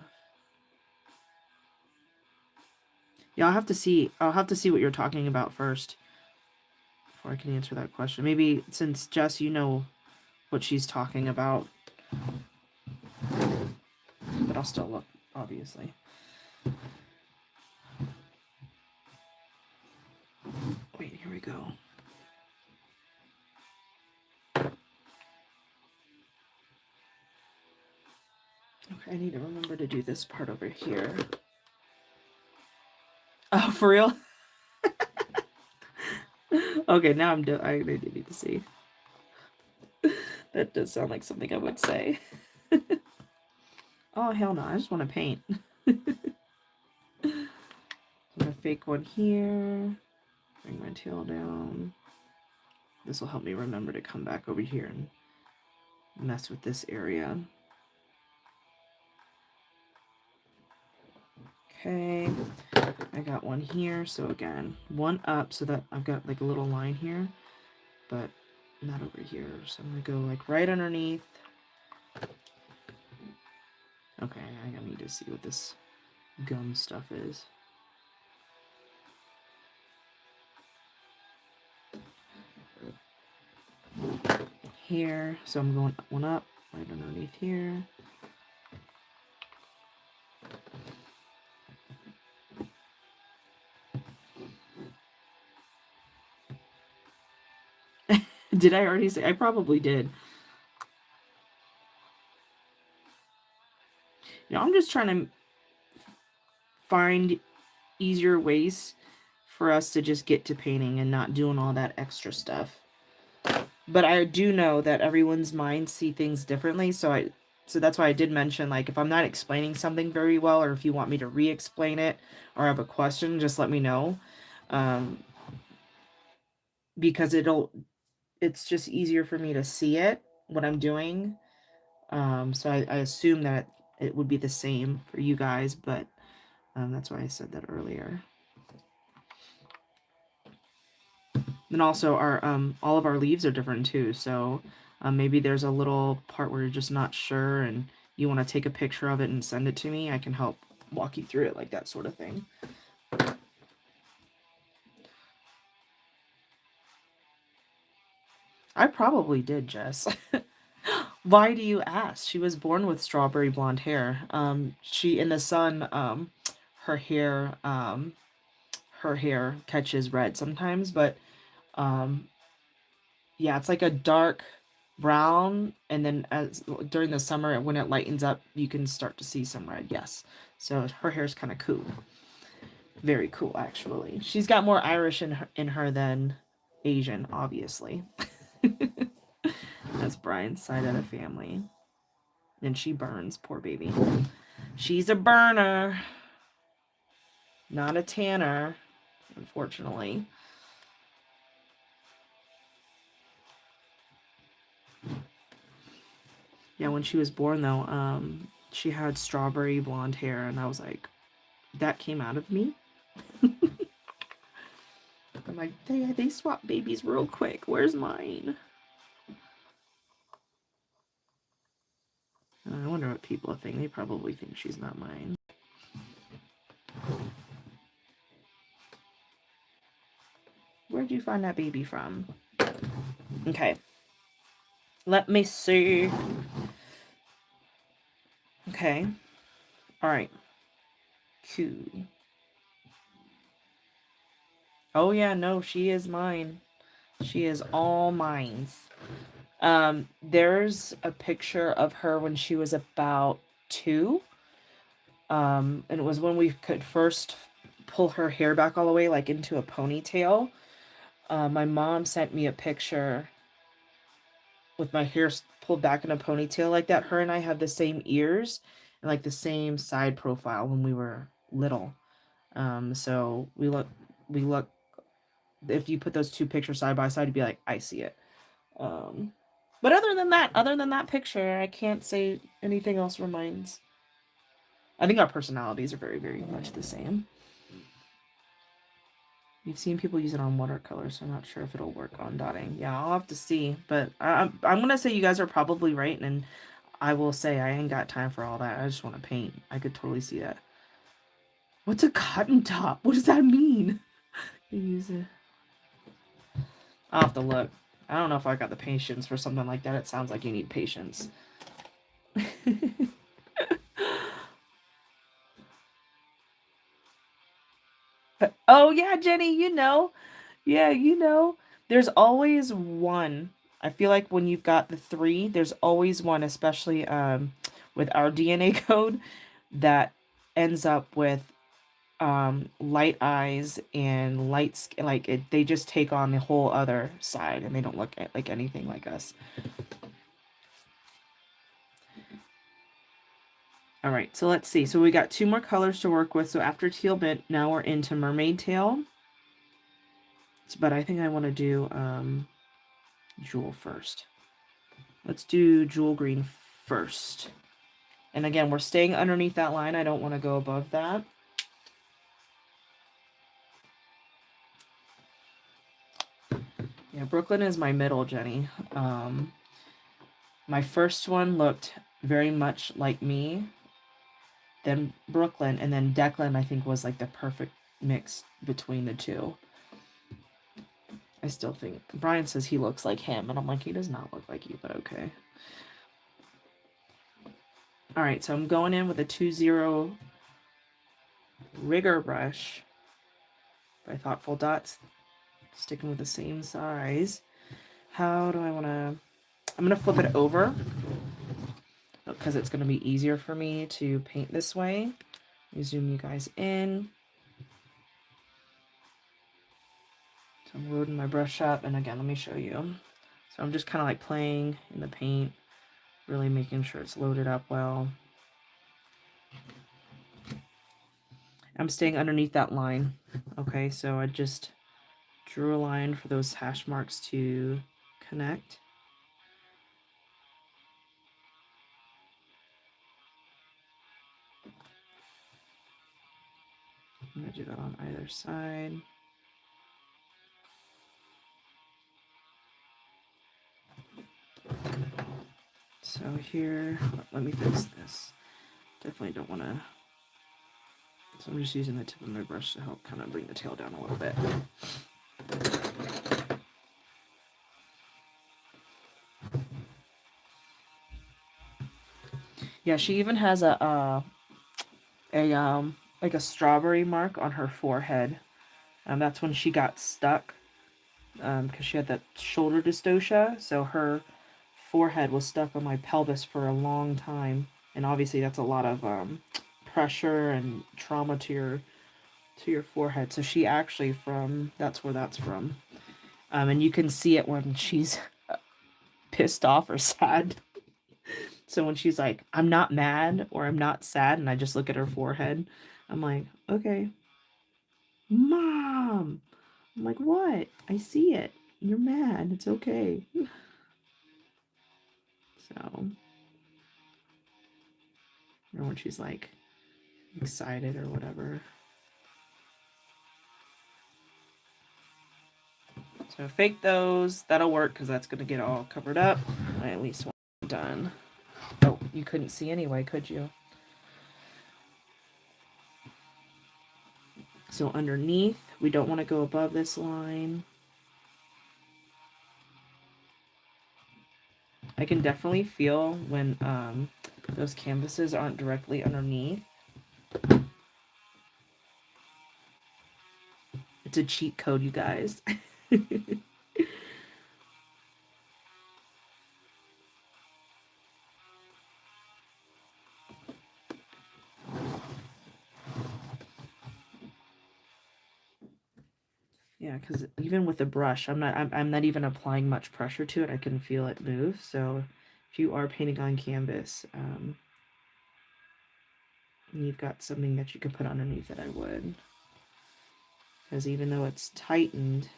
Yeah, I'll have to see what you're talking about first before I can answer that question. Maybe since Jess, you know what she's talking about, but I'll still look, obviously. Wait, here we go. Okay, I need to remember to do this part over here. Oh, for real? Okay, now I'm done. I need to see. That does sound like something I would say. Oh, hell no. I just want to paint. I'm going to fake one here. Bring my tail down. This will help me remember to come back over here and mess with this area. Okay, I got one here. So again, one up so that I've got like a little line here, but not over here. So I'm gonna go like right underneath. Okay, I need to see what this gum stuff is. Here, so I'm going one up right underneath here. Did I already say? I probably did. You know, I'm just trying to find easier ways for us to just get to painting and not doing all that extra stuff. But I do know that everyone's minds see things differently, so that's why I did mention, like, if I'm not explaining something very well, or if you want me to re-explain it or have a question, just let me know. Because it's just easier for me to see it, what I'm doing. So I assume that it would be the same for you guys, but that's why I said that earlier. And also our all of our leaves are different too, so maybe there's a little part where you're just not sure and you want to take a picture of it and send it to me. I can help walk you through it, like that sort of thing. I probably did, Jess. Why do you ask? She was born with strawberry blonde hair. She in the sun, her hair catches red sometimes, but yeah, it's like a dark brown, and then as during the summer when it lightens up, you can start to see some red. Yes, so her hair's kind of cool. Very cool, actually. She's got more Irish in her than Asian, obviously. That's Brian's side of the family. And she burns, poor baby. She's a burner, not a tanner, unfortunately. Yeah, when she was born, though, she had strawberry blonde hair, and I was like, that came out of me? I'm like, they swap babies real quick. Where's mine? I wonder what people think. They probably think she's not mine. Where'd you find that baby from? Okay. Let me see. Okay. All right. Cool. Oh, yeah, no, she is mine. She is all mines. There's a picture of her when she was about 2. And it was when we could first pull her hair back all the way, like into a ponytail. My mom sent me a picture with my hair pulled back in a ponytail like that. Her and I have the same ears and like the same side profile when we were little. So we look, if you put those two pictures side by side, you'd be like, I see it. But other than that picture, I can't say anything else reminds. I think our personalities are very, very much the same. You've seen people use it on watercolor, so I'm not sure if it'll work on dotting. Yeah, I'll have to see. But I'm going to say you guys are probably right, and I will say I ain't got time for all that. I just want to paint. I could totally see that. What's a cotton top? What does that mean? You use it. I'll have to look. I don't know if I got the patience for something like that. It sounds like you need patience. Oh, yeah, Jenny, you know. Yeah, you know. There's always one. I feel like when you've got the 3, there's always one, especially with our DNA code, that ends up with light eyes and light skin. Like they just take on the whole other side, and they don't look like anything like us. All right, so let's see. So we got 2 more colors to work with. So after teal bit, now we're into mermaid tail. But I think I want to do jewel first. Let's do jewel green first. And again, we're staying underneath that line. I don't want to go above that. Yeah, Brooklyn is my middle, Jenny. My first one looked very much like me, then Brooklyn, and then Declan, I think, was like the perfect mix between the two. I still think Brian says he looks like him, and I'm like, he does not look like you, but okay. All right, so I'm going in with a 2-0 rigger brush by Thoughtful Dots, sticking with the same size. How do I want to... I'm going to flip it over because it's going to be easier for me to paint this way. Let me zoom you guys in. So I'm loading my brush up, and again, let me show you. So I'm just kind of like playing in the paint, really making sure it's loaded up well. I'm staying underneath that line. Okay, so I just drew a line for those hash marks to connect. I'm going to do that on either side. So here, let me fix this. Definitely don't want to... So I'm just using the tip of my brush to help kind of bring the tail down a little bit. Yeah, she even has like a strawberry mark on her forehead. That's when she got stuck, because she had that shoulder dystocia. So her forehead was stuck on my pelvis for a long time, and obviously that's a lot of pressure and trauma to to your forehead. So she actually that's where that's from. And you can see it when she's pissed off or sad. So when she's like, I'm not mad or I'm not sad, and I just look at her forehead, I'm like, okay, Mom. I'm like, what? I see it. You're mad. It's okay. So, or when she's like excited or whatever. So fake those. That'll work because that's going to get all covered up. I at least want it done. Oh, you couldn't see anyway, could you? So underneath, we don't want to go above this line. I can definitely feel when those canvases aren't directly underneath. It's a cheat code, you guys. Yeah, because even with the brush, I'm not even applying much pressure to it. I can feel it move. So if you are painting on canvas, and you've got something that you can put underneath it, I would. Because even though it's tightened,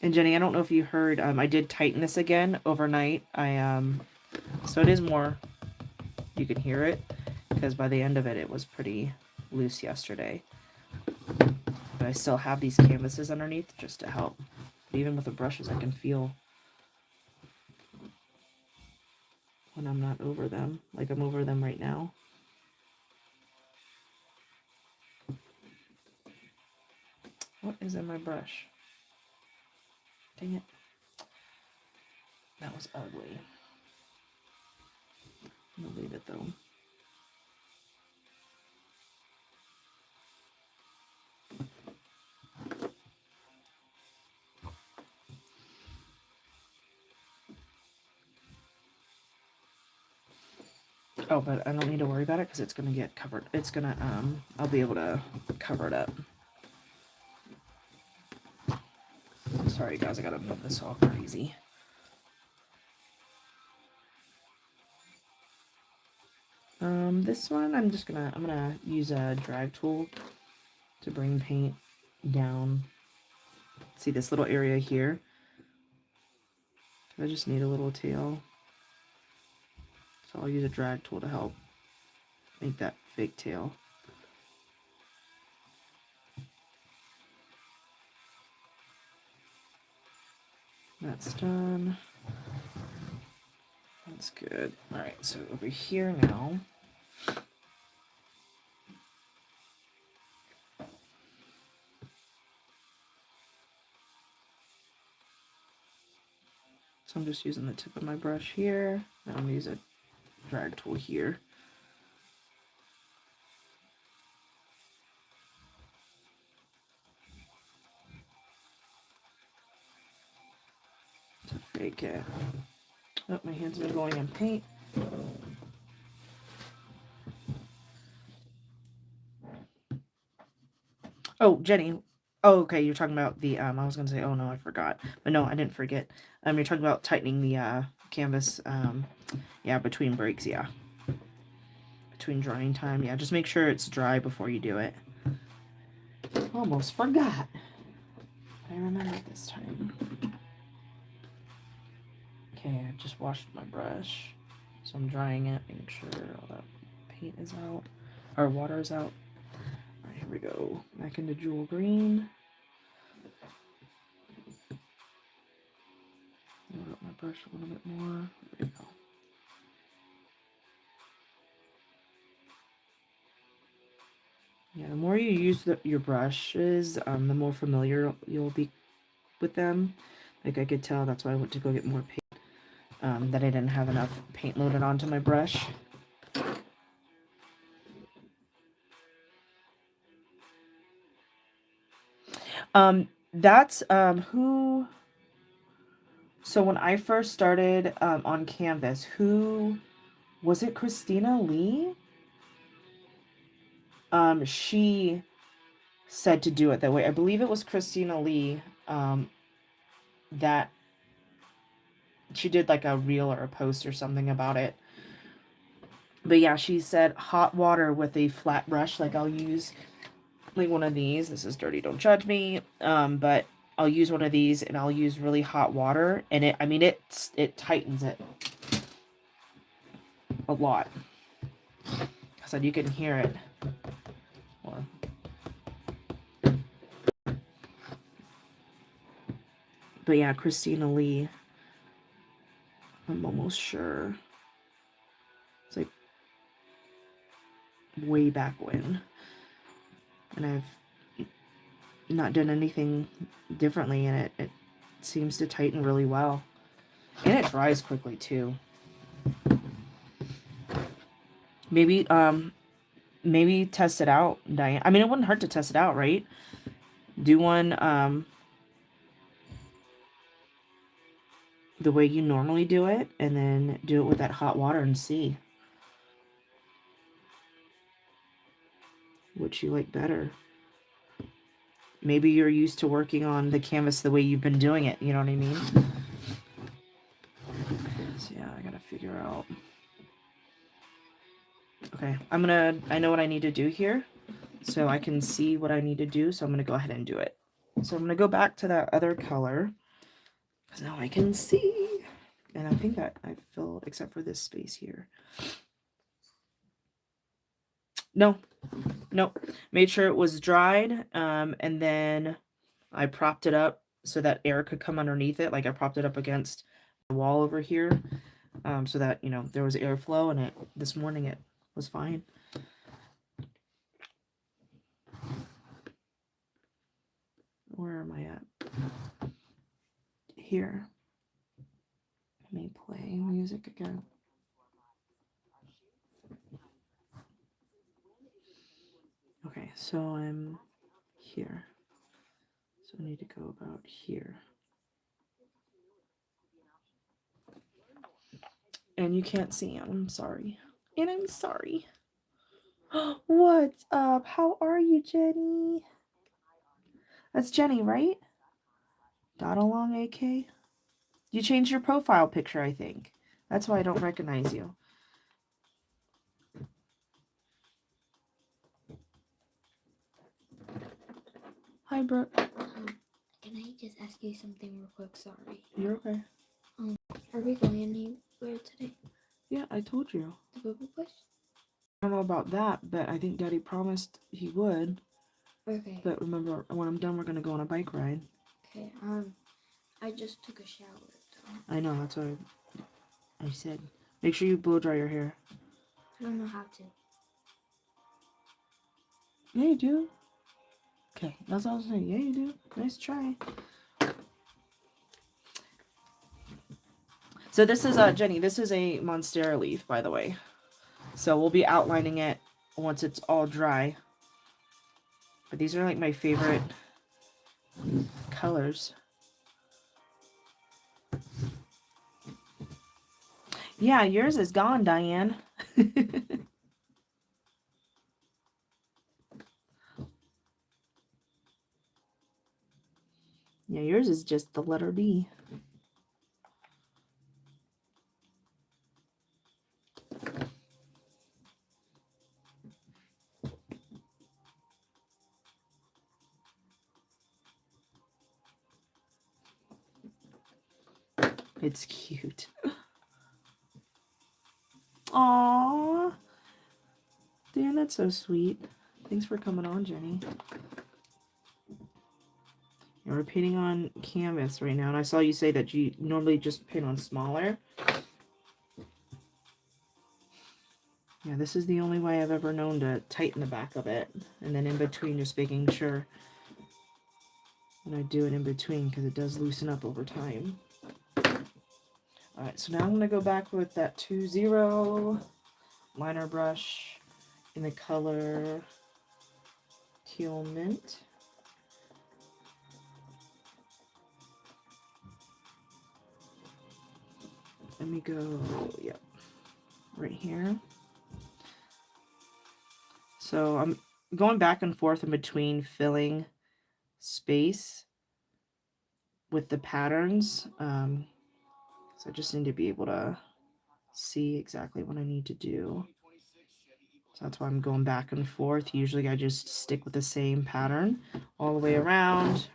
and Jenny, I don't know if you heard, I did tighten this again overnight. So it is more, you can hear it, because by the end of it, it was pretty loose yesterday. But I still have these canvases underneath just to help. But even with the brushes, I can feel when I'm not over them, like I'm over them right now. What is in my brush? Dang it. That was ugly. I'm gonna leave it though. Oh, but I don't need to worry about it because it's gonna get covered. It's gonna, I'll be able to cover it up. Sorry guys, I gotta move this all crazy. This one I'm gonna use a drag tool to bring paint down. See this little area here? I just need a little tail. So I'll use a drag tool to help make that fake tail. That's done. That's good. All right, so over here now. So I'm just using the tip of my brush here. I'm going to use a drag tool here. To fake it. Oh, my hands have been going in paint. Oh, Jenny. Oh, okay, you're talking about the, I was going to say, oh no, I forgot. But no, I didn't forget. You're talking about tightening the canvas, yeah, between breaks, yeah. Between drying time, yeah, just make sure it's dry before you do it. Almost forgot. I remember this time. Okay, I just washed my brush. So I'm drying it, making sure all that paint is out, or water is out. All right, here we go. Back into jewel green. Load up my brush a little bit more. There we go. Yeah, the more you use your brushes, the more familiar you'll be with them. Like I could tell, that's why I went to go get more paint. That I didn't have enough paint loaded onto my brush. That's who. So when I first started on Canvas, who was it? Christina Lee. she said to do it that way. I believe it was Christina Lee that she did like a reel or a post or something about it. But yeah, she said hot water with a flat brush. Like I'll use like one of these. This is dirty, don't judge me. But I'll use one of these and I'll use really hot water, and it tightens it a lot. So you can hear it. But yeah, Christina Lee. I'm almost sure. It's like way back when. And I've not done anything differently, and it seems to tighten really well. And it dries quickly too. Maybe test it out, Diane. I mean, it wouldn't hurt to test it out, right? Do one the way you normally do it, and then do it with that hot water and see what you like better. Maybe you're used to working on the canvas the way you've been doing it, you know what I mean? So yeah, I gotta figure out. Okay, I know what I need to do here, so I can see what I need to do, so I'm gonna go ahead and do it. So I'm gonna go back to that other color, because now I can see. And I think that I filled, except for this space here. No, made sure it was dried, and then I propped it up so that air could come underneath it. Like I propped it up against the wall over here, so that, you know, there was airflow, and this morning it was fine. Where am I at? Here. Let me play music again. Okay, so I'm here. So I need to go about here. And you can't see him. I'm sorry. And I'm sorry. What's up? How are you, Jenny? That's Jenny, right? Dot along AK? You changed your profile picture, I think. That's why I don't recognize you. Hi, Brooke. Can I just ask you something real quick? Sorry. You're okay. Are we going anywhere today? Yeah, I told you. The Boo-Boo Push? I don't know about that, but I think Daddy promised he would. Okay. But remember, when I'm done, we're gonna go on a bike ride. Okay. I just took a shower. I know, that's what I said. Make sure you blow dry your hair. I don't know how to. Yeah, you do. Okay, that's all I was saying. Yeah, you do. Nice try. So this is Jenny. This is a Monstera leaf, by the way. So we'll be outlining it once it's all dry. But these are like my favorite colors. Yeah, yours is gone, Diane. Yeah, yours is just the letter D. It's cute. Aww. Dan, that's so sweet. Thanks for coming on, Jenny. Yeah, we're painting on canvas right now, and I saw you say that you normally just paint on smaller. Yeah, this is the only way I've ever known to tighten the back of it. And then in between, just making sure when I do it in between, because it does loosen up over time. Alright, so now I'm going to go back with that 2-0 liner brush in the color Teal Mint. Let me go, right here. So I'm going back and forth in between filling space with the patterns. So I just need to be able to see exactly what I need to do. So that's why I'm going back and forth. Usually I just stick with the same pattern all the way around.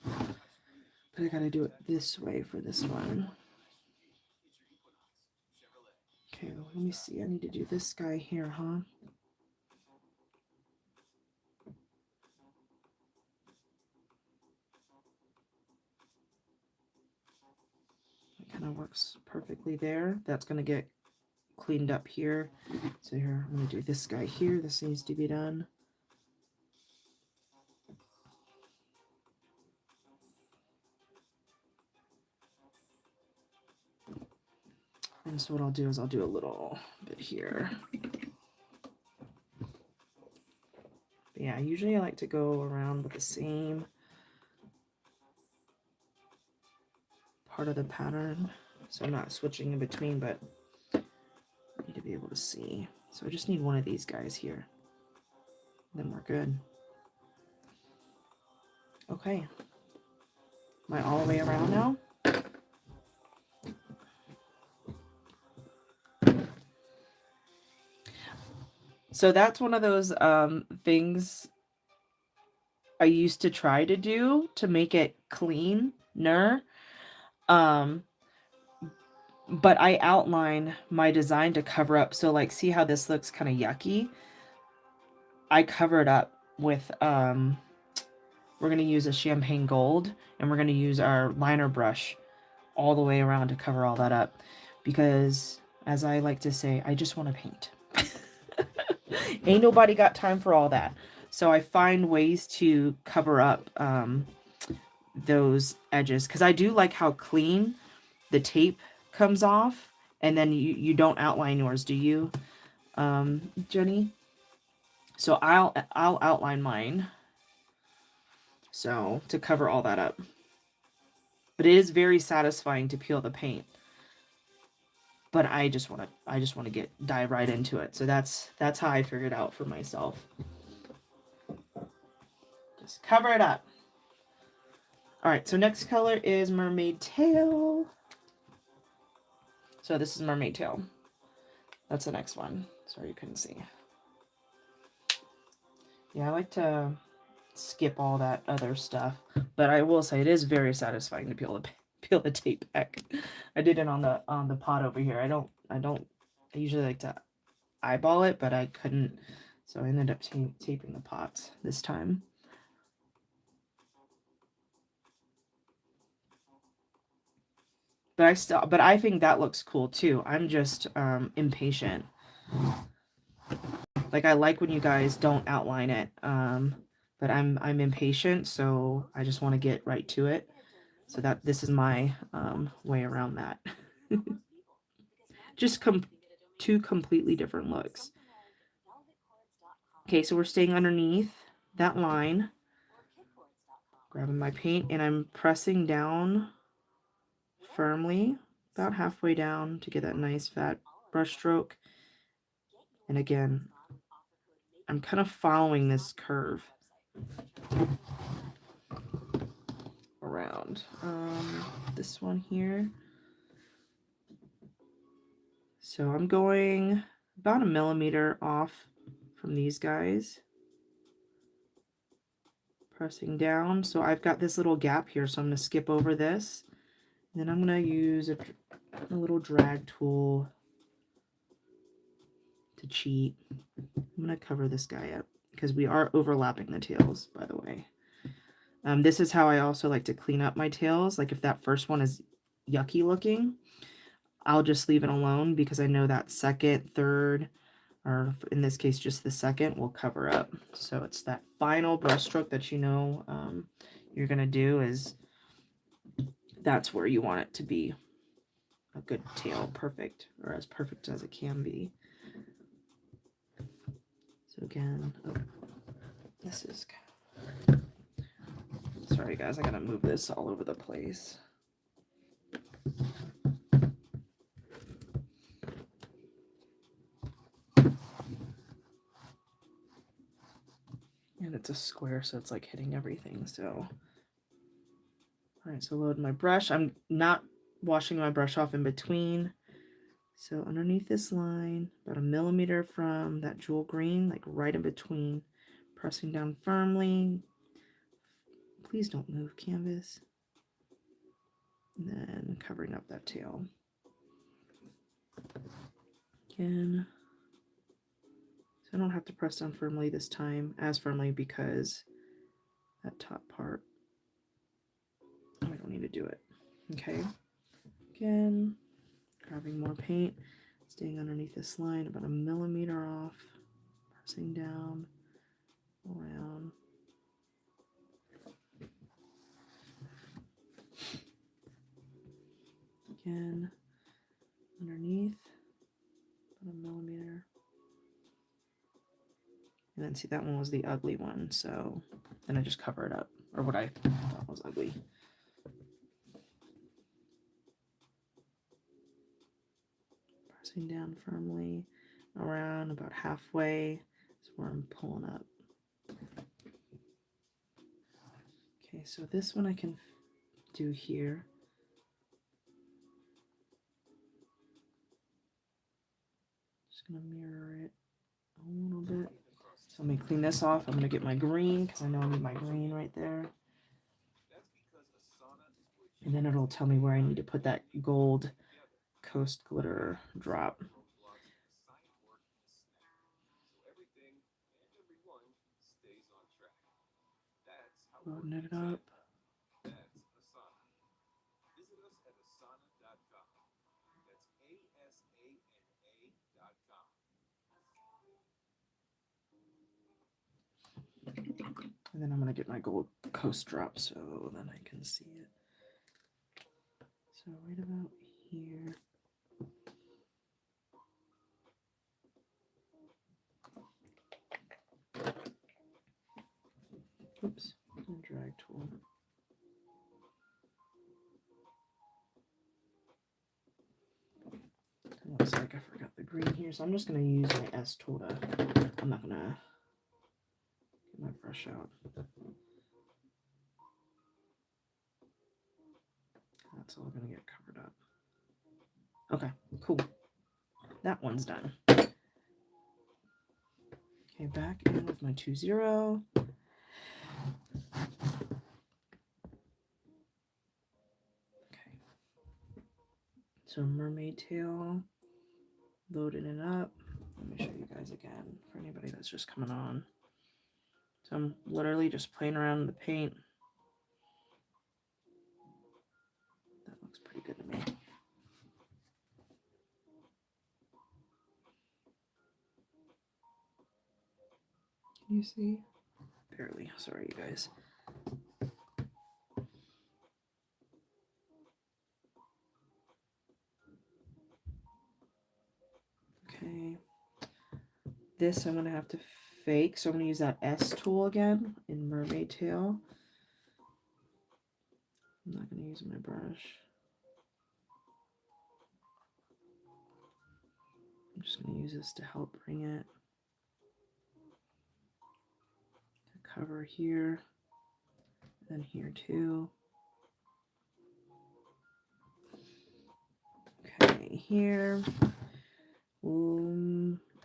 But I gotta do it this way for this one. Okay, let me see. I need to do this guy here, huh? It kind of works perfectly there. That's gonna get cleaned up here. So here, I'm gonna do this guy here. This needs to be done. And so what I'll do is I'll do a little bit here. But yeah, usually I like to go around with the same part of the pattern. So I'm not switching in between, but I need to be able to see. So I just need one of these guys here. Then we're good. Okay. Am I all the way around now? So that's one of those things I used to try to do to make it cleaner. But I outline my design to cover up. So like, see how this looks kind of yucky? I cover it up with, we're going to use a champagne gold, and we're going to use our liner brush all the way around to cover all that up. Because as I like to say, I just want to paint. Ain't nobody got time for all that. So I find ways to cover up those edges, because I do like how clean the tape comes off, and then you don't outline yours, do you, Jenny? So I'll outline mine, so to cover all that up. But it is very satisfying to peel the paint. But I just want to dive right into it. So that's how I figured out for myself. Just cover it up. All right, so next color is Mermaid Tail. So this is Mermaid Tail. That's the next one. Sorry you couldn't see. Yeah, I like to skip all that other stuff, but I will say it is very satisfying to peel the tape back. I did it on the pot over here. I usually like to eyeball it, but I couldn't, so I ended up taping the pots this time. But I think that looks cool too. I'm just impatient. Like, I like when you guys don't outline it, but I'm impatient, so I just want to get right to it. So that this is my way around that. Just two completely different looks. Okay, so we're staying underneath that line. Grabbing my paint, and I'm pressing down firmly, about halfway down, to get that nice fat brush stroke. And again, I'm kind of following this curve around this one here. So I'm going about 1 millimeter off from these guys, pressing down. So I've got this little gap here, so I'm going to skip over this. And then I'm going to use a little drag tool to cheat. I'm going to cover this guy up because we are overlapping the tails, by the way. This is how I also like to clean up my tails. Like, if that first one is yucky looking, I'll just leave it alone, because I know that second, third, or in this case just the second, will cover up. So it's that final brush stroke that you're going to do, is that's where you want it to be a good tail, perfect, or as perfect as it can be. So again, this is, sorry guys, I gotta move this all over the place. And it's a square, so it's like hitting everything. So, all right, so load my brush. I'm not washing my brush off in between. So underneath this line, about 1 millimeter from that jewel green, like right in between, pressing down firmly. Please don't move, canvas. And then covering up that tail. Again. So I don't have to press down firmly this time, as firmly, because that top part, I don't need to do it. Okay. Again, grabbing more paint, staying underneath this line, about 1 millimeter off, pressing down, around. Again, underneath, about 1 millimeter. And then see, that one was the ugly one, so then I just cover it up, or what I thought was ugly. Pressing down firmly around about halfway is where I'm pulling up. Okay, so this one I can do here. Just gonna mirror it a little bit. So let me clean this off. I'm gonna get my green because I know I need my green right there. And then it'll tell me where I need to put that gold Coast Glitter drop. Loading it up. And then I'm going to get my gold coast drop so then I can see it. So right about here. Oops, drag tool. It looks like I forgot the green here, so I'm just going to use my S tool to, I'm not going to get my brush out. That's all going to get covered up. Okay, cool. That one's done. Okay, back in with my 2-0. Okay. So mermaid tail, loading it up. Let me show you guys again for anybody that's just coming on. So I'm literally just playing around with the paint. That looks pretty good to me. Can you see? Barely. Sorry, you guys. Okay. This I'm going to have to fake. So I'm going to use that S tool again in mermaid tail. I'm not going to use my brush. I'm just going to use this to help bring it to cover here and here too. Okay, here.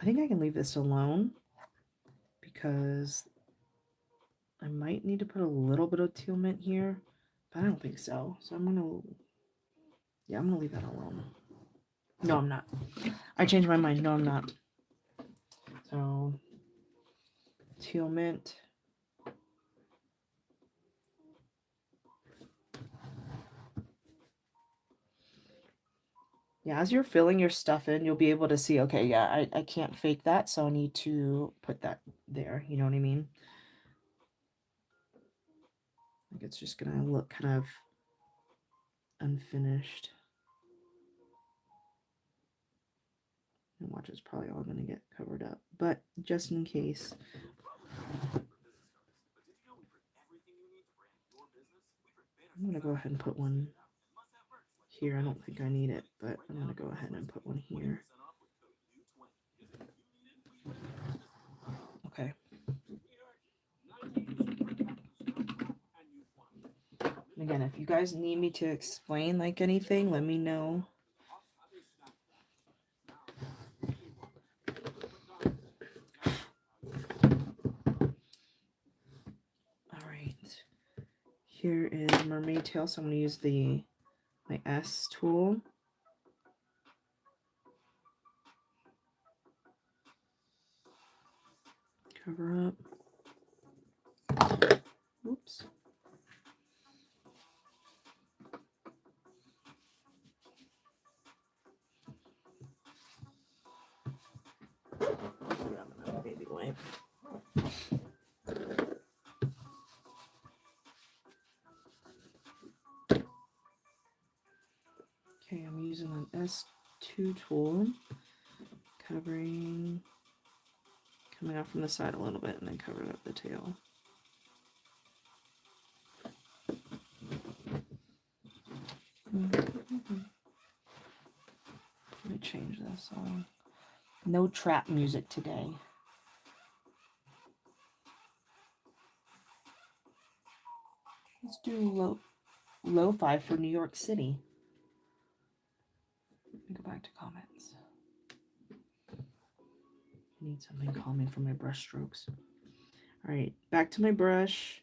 I think I can leave this alone because I might need to put a little bit of teal mint here, but I don't think so. So I'm gonna leave that alone. No, I'm not. I changed my mind. No, I'm not. So teal mint. Yeah, as you're filling your stuff in, you'll be able to see, okay, yeah, I can't fake that, so I need to put that there. You know what I mean? Like it's just gonna look kind of unfinished. And watch, it's probably all gonna get covered up. But just in case. I'm gonna go ahead and put one here. I don't think I need it, but I'm gonna go ahead and put one here. Okay. And again, if you guys need me to explain like anything, let me know. All right. Here is mermaid tail. So I'm going to use my S tool. Cover up. Oops. Baby wipe. Okay, I'm using an S2 tool, coming out from the side a little bit and then covering up the tail. Let me change this song. No trap music today. Let's do lo-fi for New York City. Let me go back to comments. I need something calming for my brush strokes. All right, back to my brush.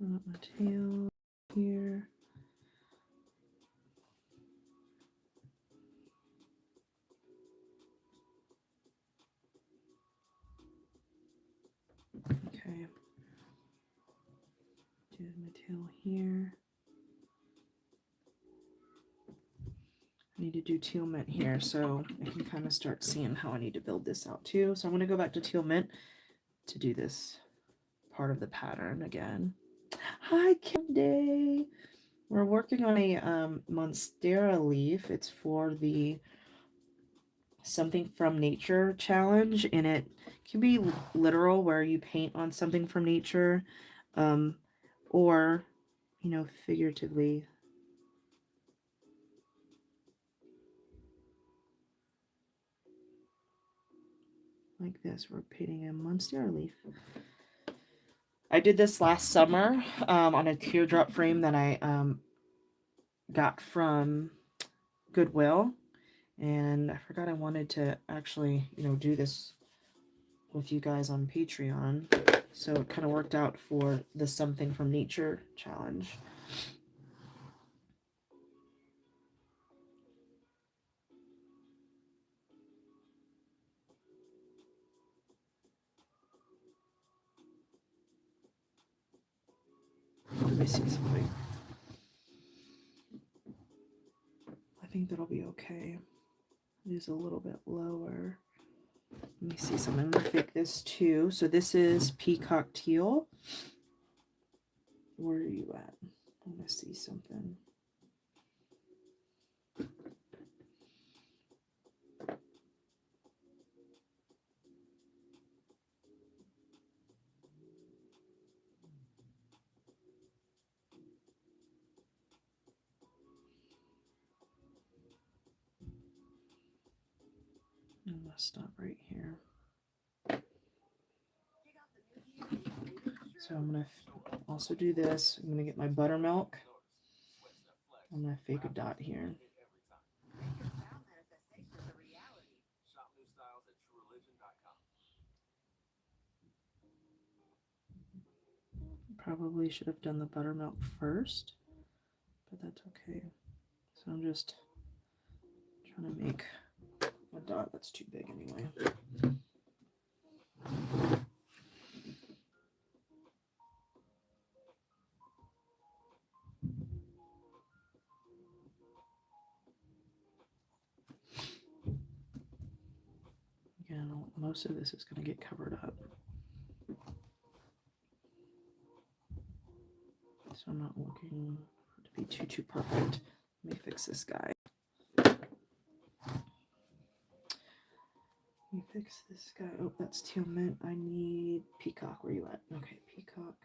Cover up my tail here. Okay. Do my tail here. I need to do teal mint here so I can kind of start seeing how I need to build this out too. So I'm going to go back to teal mint to do this part of the pattern again. Hi, Candy. We're working on a Monstera leaf. It's for the Something from Nature challenge, and it can be literal where you paint on something from nature, or, you know, figuratively. Like this, we're painting a Monstera leaf. I did this last summer on a teardrop frame that I got from Goodwill, and I forgot I wanted to actually, you know, do this with you guys on Patreon, so it kind of worked out for the Something from Nature challenge. Let me see something. I think that'll be okay. It is a little bit lower. Let me see something. I'm gonna fake this too. So this is Peacock Teal. Where are you at? I want to see something. I'm gonna stop right here. So I'm gonna also do this. I'm gonna get my buttermilk. I'm gonna fake a dot here. Probably should have done the buttermilk first, but that's okay. So I'm just trying to make a dot that's too big anyway. Again, most of this is going to get covered up. So I'm not looking for it to be too perfect. Let me fix this guy. Let me fix this guy. Oh, that's teal mint. I need Peacock. Where you at? Okay, Peacock.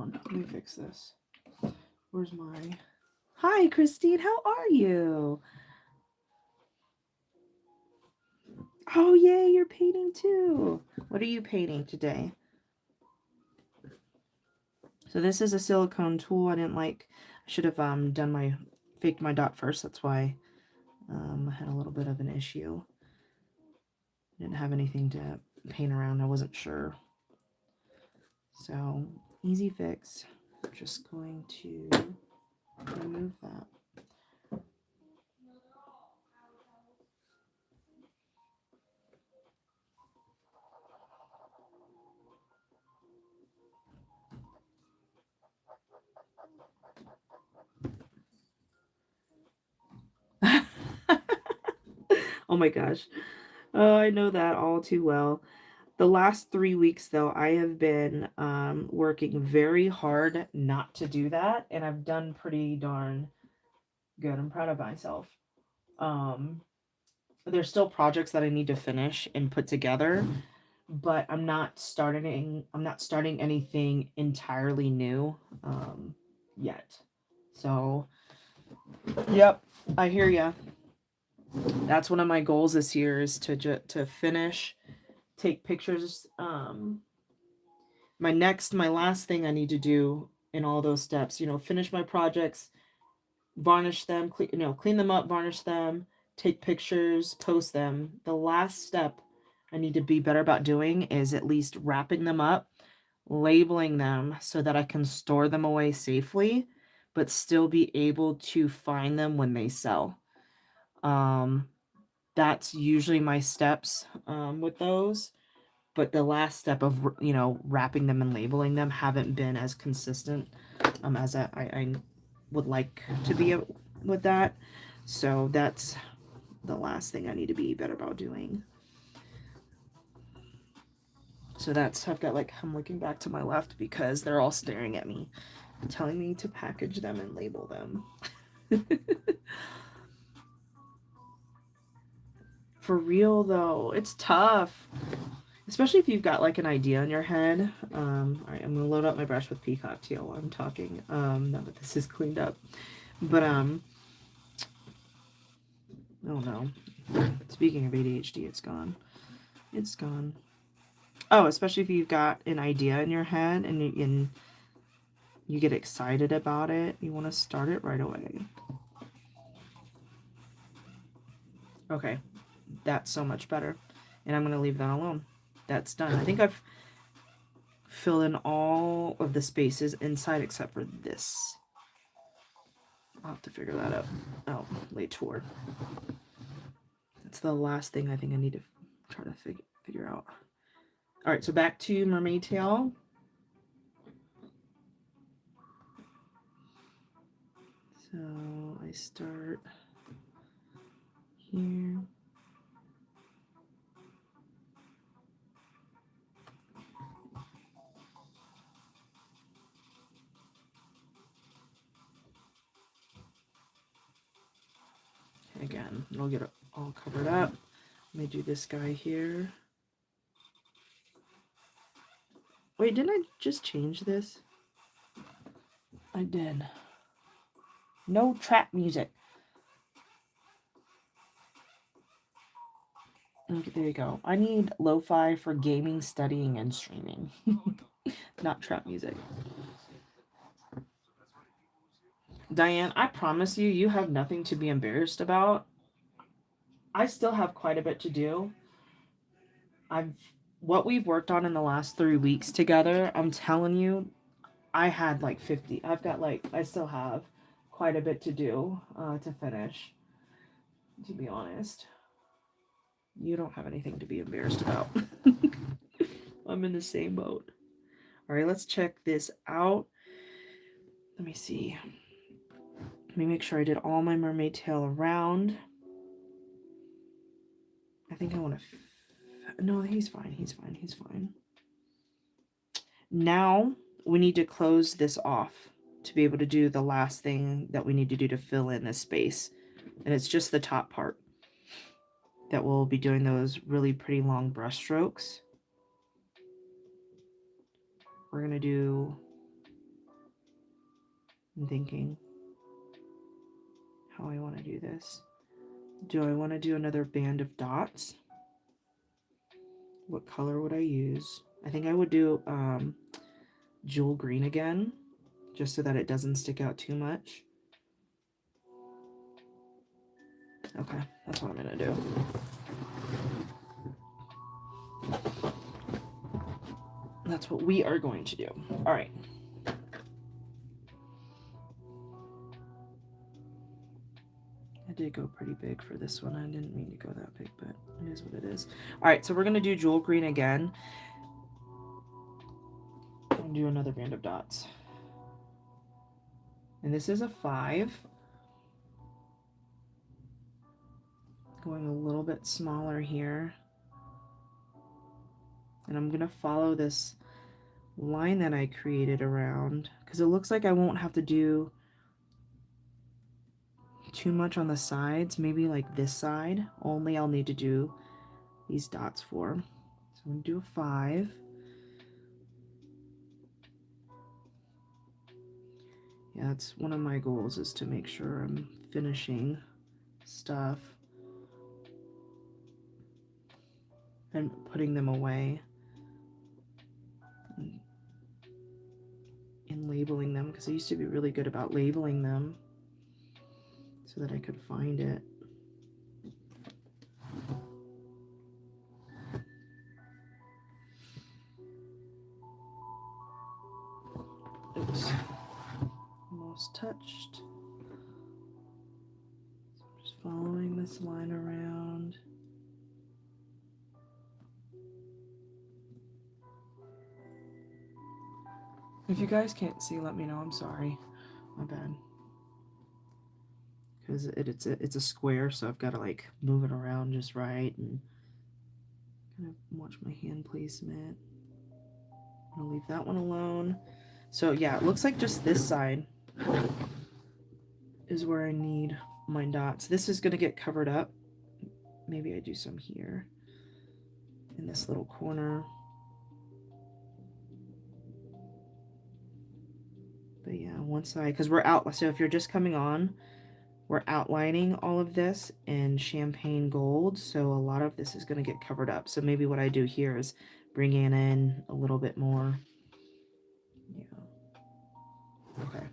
on. Let me fix this. Where's my... Hi, Christine. How are you? Oh, yay, you're painting too. What are you painting today? So this is a silicone tool. I should have faked my dot first. That's why I had a little bit of an issue. Didn't have anything to paint around. I wasn't sure. So easy fix. I'm just going to remove that. Oh my gosh. Oh, I know that all too well. The last 3 weeks, though, I have been working very hard not to do that, and I've done pretty darn good. I'm proud of myself. There's still projects that I need to finish and put together, but I'm not starting anything entirely new yet. So, yep, I hear ya. That's one of my goals this year is to finish, take pictures. My last thing I need to do in all those steps, finish my projects, varnish them, clean them up, varnish them, take pictures, post them. The last step I need to be better about doing is at least wrapping them up, labeling them so that I can store them away safely, but still be able to find them when they sell. That's usually my steps with those. But the last step of, wrapping them and labeling them haven't been as consistent as I would like to be with that. So that's the last thing I need to be better about doing. So I'm looking back to my left because they're all staring at me, telling me to package them and label them. For real though, it's tough. Especially if you've got like an idea in your head. All right, I'm gonna load up my brush with Peacock Teal while I'm talking. Now that this is cleaned up. But oh no. Speaking of ADHD, it's gone. It's gone. Oh, especially if you've got an idea in your head and you get excited about it, you want to start it right away. Okay, that's so much better. And I'm gonna leave that alone. That's done. I think I've filled in all of the spaces inside except for this. I'll have to figure that out. Oh, later. That's the last thing I think I need to try to figure out. All right, so back to mermaid tail. So I start here. Again, it'll get it all covered up. Let me do this guy here. Wait, didn't I just change this? I did. No trap music. Okay, there you go. I need lo-fi for gaming, studying, and streaming. Not trap music. Diane, I promise you, you have nothing to be embarrassed about. I still have quite a bit to do. What we've worked on in the last 3 weeks together, I'm telling you, I had like 50. I still have quite a bit to do to finish, to be honest. You don't have anything to be embarrassed about. I'm in the same boat. All right, let's check this out. Let me see. Let me make sure I did all my mermaid tail around. I think I want to... No, he's fine. He's fine. He's fine. Now we need to close this off to be able to do the last thing that we need to do to fill in this space. And it's just the top part that we'll be doing those really pretty long brush strokes. We're going to do I'm thinking how I want to do this. Do I want to do another band of dots? What color would I use? I think I would do jewel green again, just so that it doesn't stick out too much. Okay, that's what I'm gonna do. That's what we are going to do. All right. I did go pretty big for this one. I didn't mean to go that big, but it is what it is. All right, so we're gonna do jewel green again. And do another band of dots. And this is a 5. Going a little bit smaller here. And I'm going to follow this line that I created around, because it looks like I won't have to do too much on the sides. Maybe like this side only I'll need to do these dots for. So I'm going to do a 5. Yeah, that's one of my goals, is to make sure I'm finishing stuff and putting them away and labeling them, because I used to be really good about labeling them so that I could find it. Oops, almost touched. So I'm just following this line around. If you guys can't see, let me know. I'm sorry. My bad. Because it's a square, so I've got to like move it around just right and kind of watch my hand placement. I'm gonna leave that one alone. So yeah, it looks like just this side is where I need my dots. This is gonna get covered up. Maybe I do some here in this little corner. But yeah, one side, because we're out. So if you're just coming on, we're outlining all of this in champagne gold. So a lot of this is going to get covered up. So maybe what I do here is bring it in a little bit more. Yeah. Okay.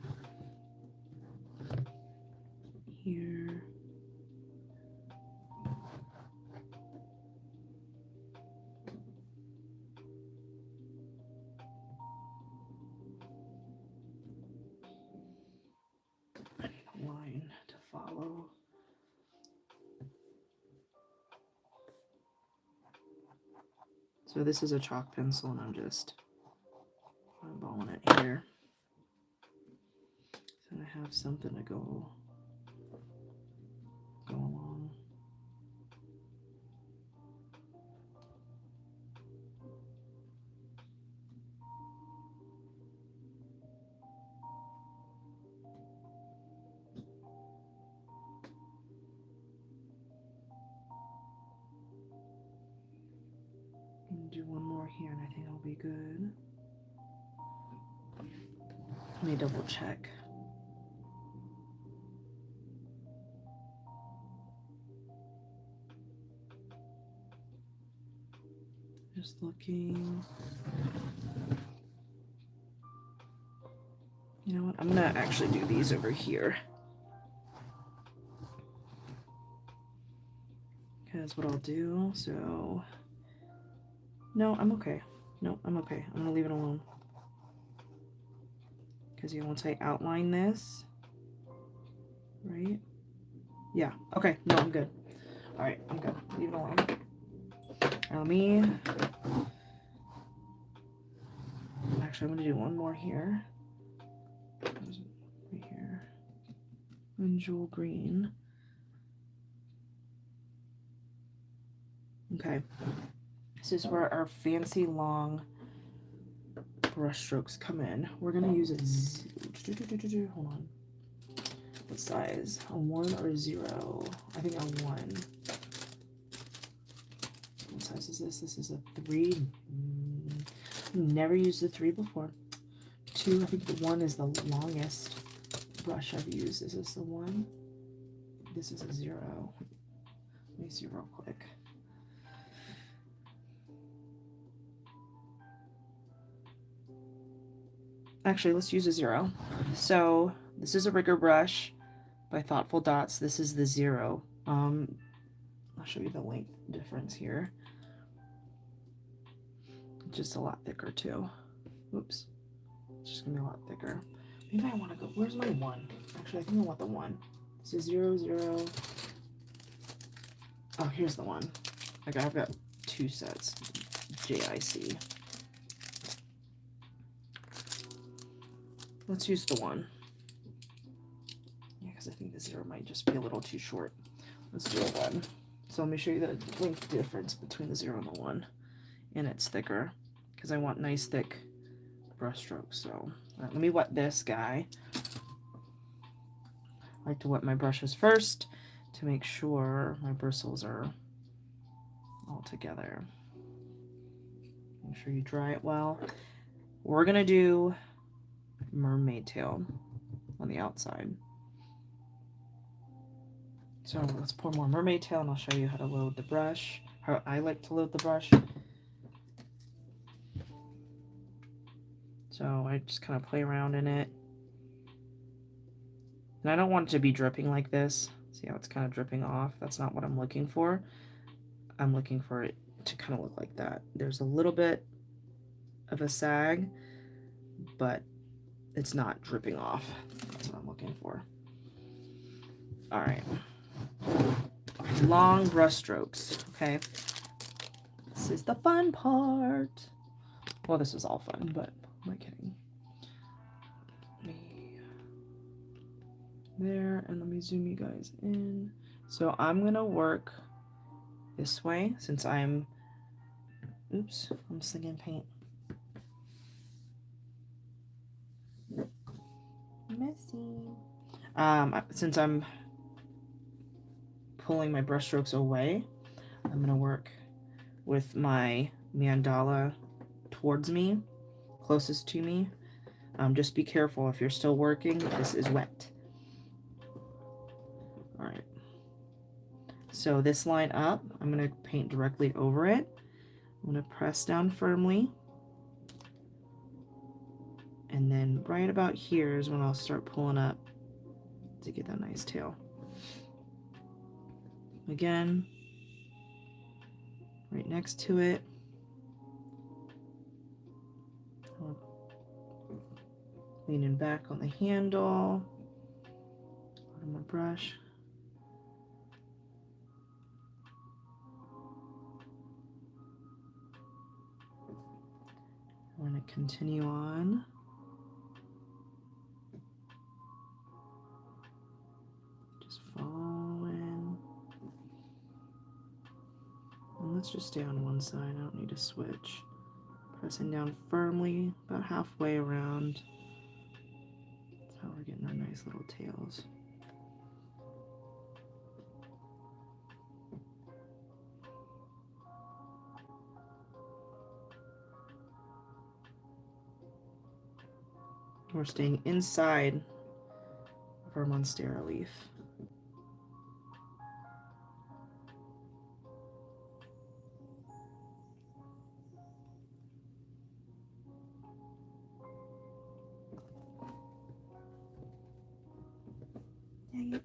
Here. I need a line to follow. So this is a chalk pencil, and I'm just eyeballing it here. So I have something to go along. And do one more here, and I think I'll be good. Let me double check. Just looking. You know what? I'm gonna actually do these over here. Because what I'll do, so. No, I'm okay. No, I'm okay. I'm gonna leave it alone. Because you know, once I outline this, right? Yeah, okay. No, I'm good. All right, I'm good. Leave it alone. Now let me. Actually, I'm gonna do one more here. Right here. And jewel green. Okay. This is where our fancy long brush strokes come in. We're gonna use a hold on. What size? A 1 or a 0? I think a 1. What size is this? This is a 3. Never used the 3 before. 2. I think the 1 is the longest. brush I've used. Is this the one? This is a 0. Let me see real quick. Actually, let's use a 0. So this is a rigger brush by Thoughtful Dots. This is the 0. I'll show you the length difference here. Just a lot thicker too. Oops. It's just gonna be a lot thicker. Maybe I want to go. Where's my 1? Actually, I think I want the 1. This is 0, 0. Oh, here's the 1. Okay, I've got 2 sets. JIC. Let's use the 1. Yeah, because I think the 0 might just be a little too short. Let's do a 1. So let me show you the length difference between the 0 and the 1. And it's thicker because I want nice thick brush strokes. So let me wet this guy. I like to wet my brushes first to make sure my bristles are all together. Make sure you dry it well. We're gonna do mermaid tail on the outside. So let's pour more mermaid tail and I'll show you how to load the brush, how I like to load the brush. So I just kind of play around in it. And I don't want it to be dripping like this. See how it's kind of dripping off? That's not what I'm looking for. I'm looking for it to kind of look like that. There's a little bit of a sag, but it's not dripping off. That's what I'm looking for. All right. Long brush strokes, okay? This is the fun part. Well, this is all fun, but am I kidding? There, and let me zoom you guys in. So I'm gonna work this way since I'm slinging paint. Messy. Since I'm pulling my brush strokes away, I'm gonna work with my mandala towards me, closest to me. Just be careful if you're still working, this is wet. All right. So this line up, I'm gonna paint directly over it. I'm gonna press down firmly. And then right about here is when I'll start pulling up to get that nice tail. Again, right next to it. Leaning back on the handle. Bottom of my brush. I'm going to continue on. Just following. And let's just stay on one side. I don't need to switch. Pressing down firmly about halfway around. That's how we're getting our nice little tails. We're staying inside of our Monstera leaf. Dang it.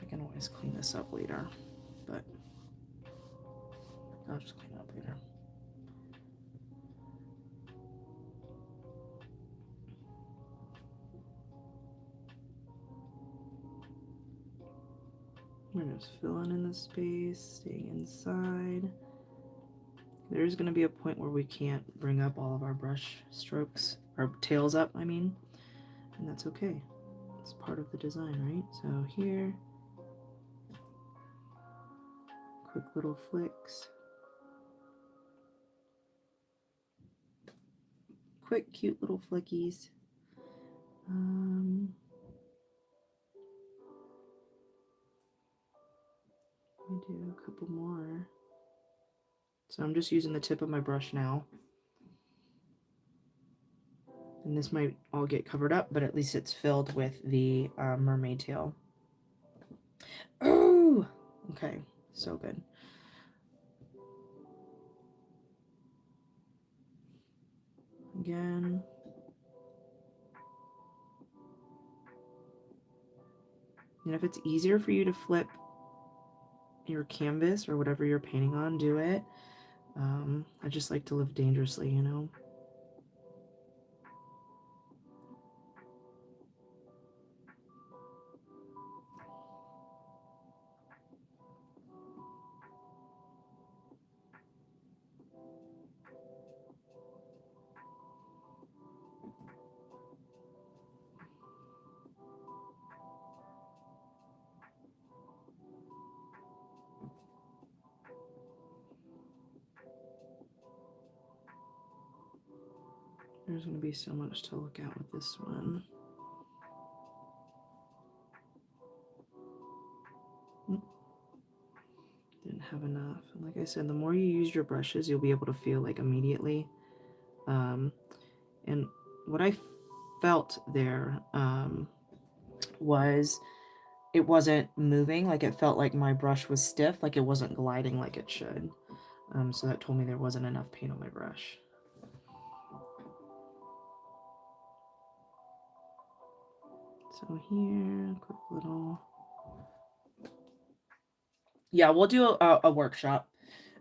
I can always clean this up later, but I'll just clean it up later. We're just filling in the space, staying inside. There's going to be a point where we can't bring up all of our brush strokes, our tails up, I mean, and that's okay. It's part of the design, right? So here, quick little flicks. Quick, cute little flickies. Let me do a couple more. So I'm just using the tip of my brush now. And this might all get covered up, but at least it's filled with the mermaid tail. Oh, okay, so good. Again. And if it's easier for you to flip your canvas or whatever you're painting on, do it. I just like to live dangerously, you know. There's going to be so much to look at with this one. Didn't have enough. And like I said, the more you use your brushes, you'll be able to feel like immediately. And what I felt there was it wasn't moving. Like it felt like my brush was stiff, like it wasn't gliding like it should. So that told me there wasn't enough paint on my brush. So here, quick little. Yeah, we'll do a workshop.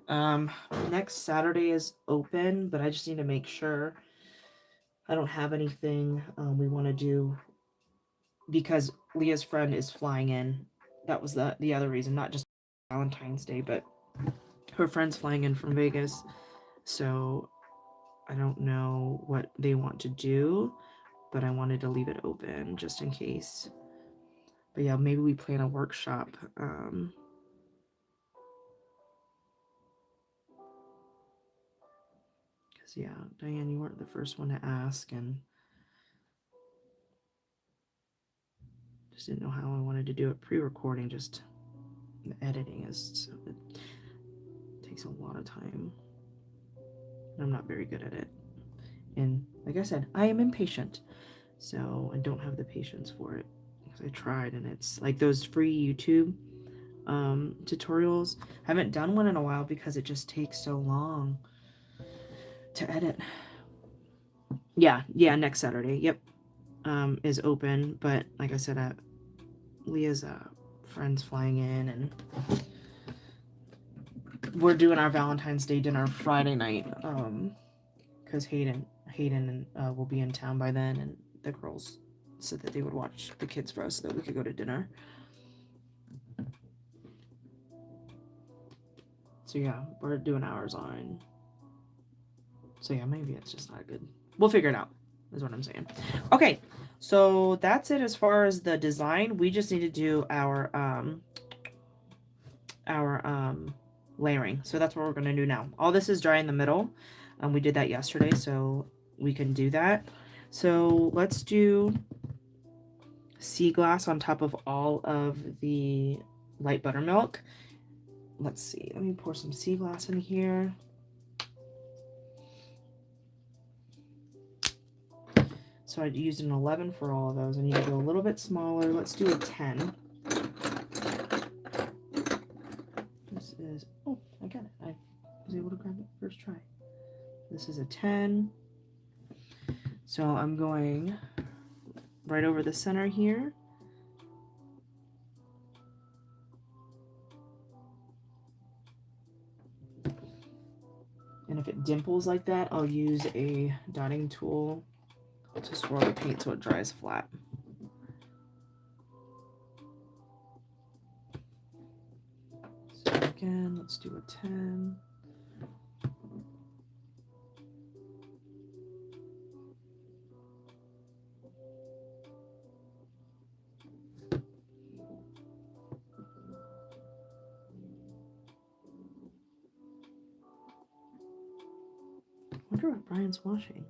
Next Saturday is open, but I just need to make sure I don't have anything we want to do because Leah's friend is flying in. That was the other reason, not just Valentine's Day, but her friend's flying in from Vegas. So I don't know what they want to do, but I wanted to leave it open just in case. But yeah, maybe we plan a workshop. Because yeah, Diane, you weren't the first one to ask, and just didn't know how I wanted to do it. Pre-recording, just the editing is it takes a lot of time. I'm not very good at it, and like I said, I am impatient, so I don't have the patience for it. Because I tried, and it's like those free YouTube tutorials. I haven't done one in a while because it just takes so long to edit. Yeah, next Saturday. Yep, is open, but like I said, Leah's friends flying in, and we're doing our Valentine's Day dinner Friday night. Because Hayden will be in town by then, and the girls said that they would watch the kids for us so that we could go to dinner. So yeah, we're doing ours on. So yeah, maybe it's just not good. We'll figure it out, is what I'm saying. Okay, so that's it as far as the design. We just need to do our layering. So that's what we're going to do now. All this is dry in the middle. We did that yesterday, so we can do that. So let's do sea glass on top of all of the light buttermilk. Let's see. Let me pour some sea glass in here. So I used an 11 for all of those. I need to go a little bit smaller. Let's do a 10. This is, oh, I got it. I was able to grab it first try. This is a 10. So I'm going right over the center here. And if it dimples like that, I'll use a dotting tool to swirl the paint so it dries flat. So again, let's do a 10. I wonder what Brian's washing.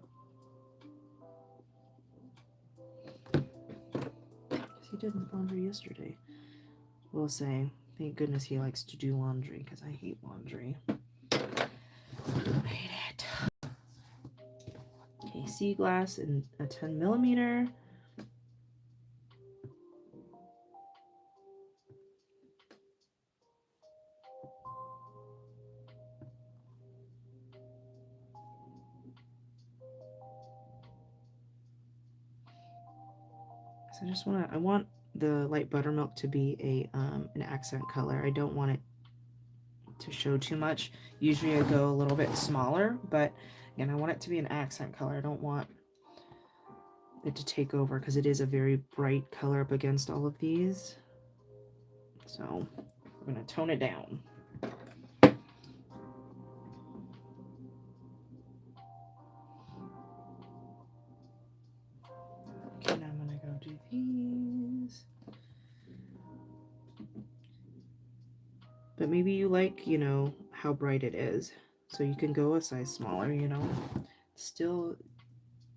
He did laundry yesterday. We'll say, thank goodness he likes to do laundry, because I hate laundry. I hate it. Okay, sea glass in a 10 millimeter. So I want the light buttermilk to be an accent color. I don't want it to show too much. Usually I go a little bit smaller, but again, I want it to be an accent color. I don't want it to take over because it is a very bright color up against all of these. So we're going to tone it down. Okay, now I'm going to go do these. But maybe you like, you know, how bright it is. So you can go a size smaller, you know. Still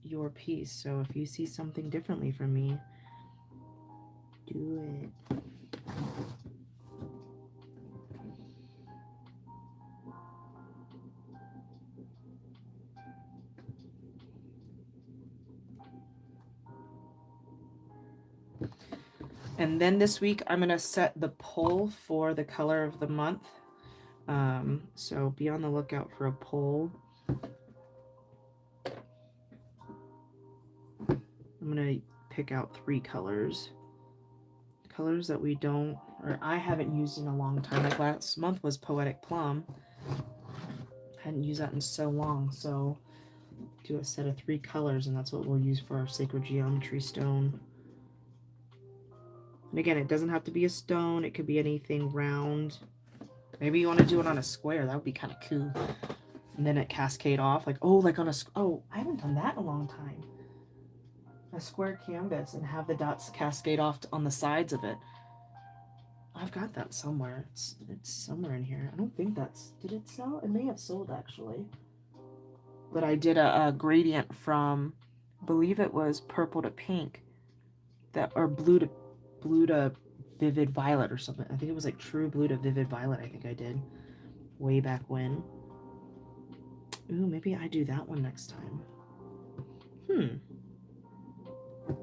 your piece. So if you see something differently from me, do it. And then this week, I'm going to set the poll for the color of the month. So be on the lookout for a poll. I'm going to pick out 3 colors. Colors that we don't, or I haven't used in a long time. Like last month was Poetic Plum. Hadn't used that in so long. So do a set of 3 colors, and that's what we'll use for our Sacred Geometry stone. And again, it doesn't have to be a stone. It could be anything round. Maybe you want to do it on a square. That would be kind of cool. And then it cascade off. Like, oh, like on a... Oh, I haven't done that in a long time. A square canvas and have the dots cascade off on the sides of it. I've got that somewhere. It's somewhere in here. I don't think that's... Did it sell? It may have sold, actually. But I did a gradient from... I believe it was purple to pink. Or blue to vivid violet or something. I think it was like true blue to vivid violet. I think I did way back when. Ooh, maybe I do that one next time.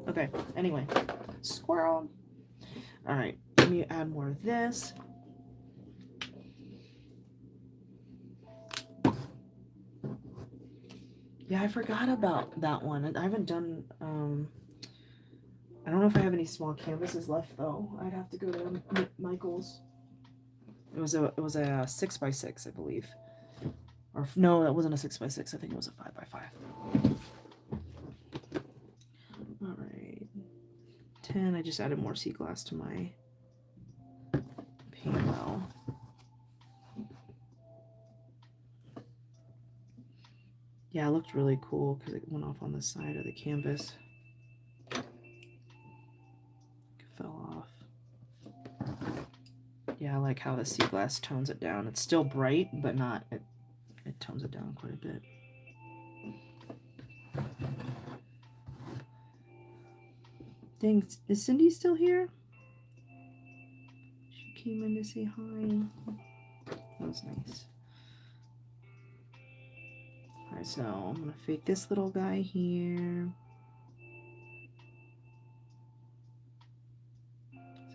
Okay, anyway, squirrel. All right, let me add more of this. Yeah, I forgot about that one. I haven't done I don't know if I have any small canvases left though. I'd have to go to Michael's. It was a 6x6, I believe. Or no, that wasn't a 6x6. I think it was a 5x5. All right, 10. I just added more sea glass to my paint well. Yeah, it looked really cool because it went off on the side of the canvas. Fell off. Yeah, I like how the sea glass tones it down. It's still bright, but not, it tones it down quite a bit. Dang, is Cindy still here? She came in to say hi. That was nice. Alright, so I'm gonna fake this little guy here.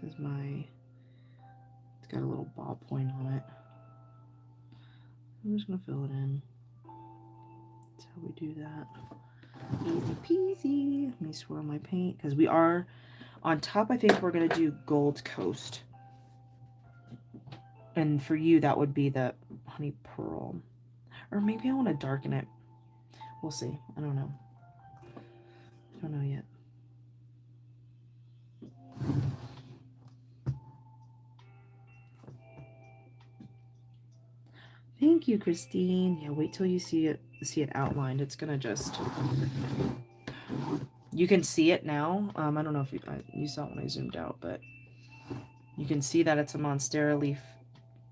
This is it's got a little ballpoint on it. I'm just gonna fill it in. That's how we do that. Easy peasy. Let me swirl my paint because we are on top. I think we're gonna do Gold Coast, and for you that would be the Honey Pearl, or maybe I want to darken it. We'll see. I don't know. I don't know yet. Thank you, Christine. Yeah, wait till you see it outlined. It's gonna just... You can see it now. I don't know if you saw it when I zoomed out, but you can see that it's a Monstera leaf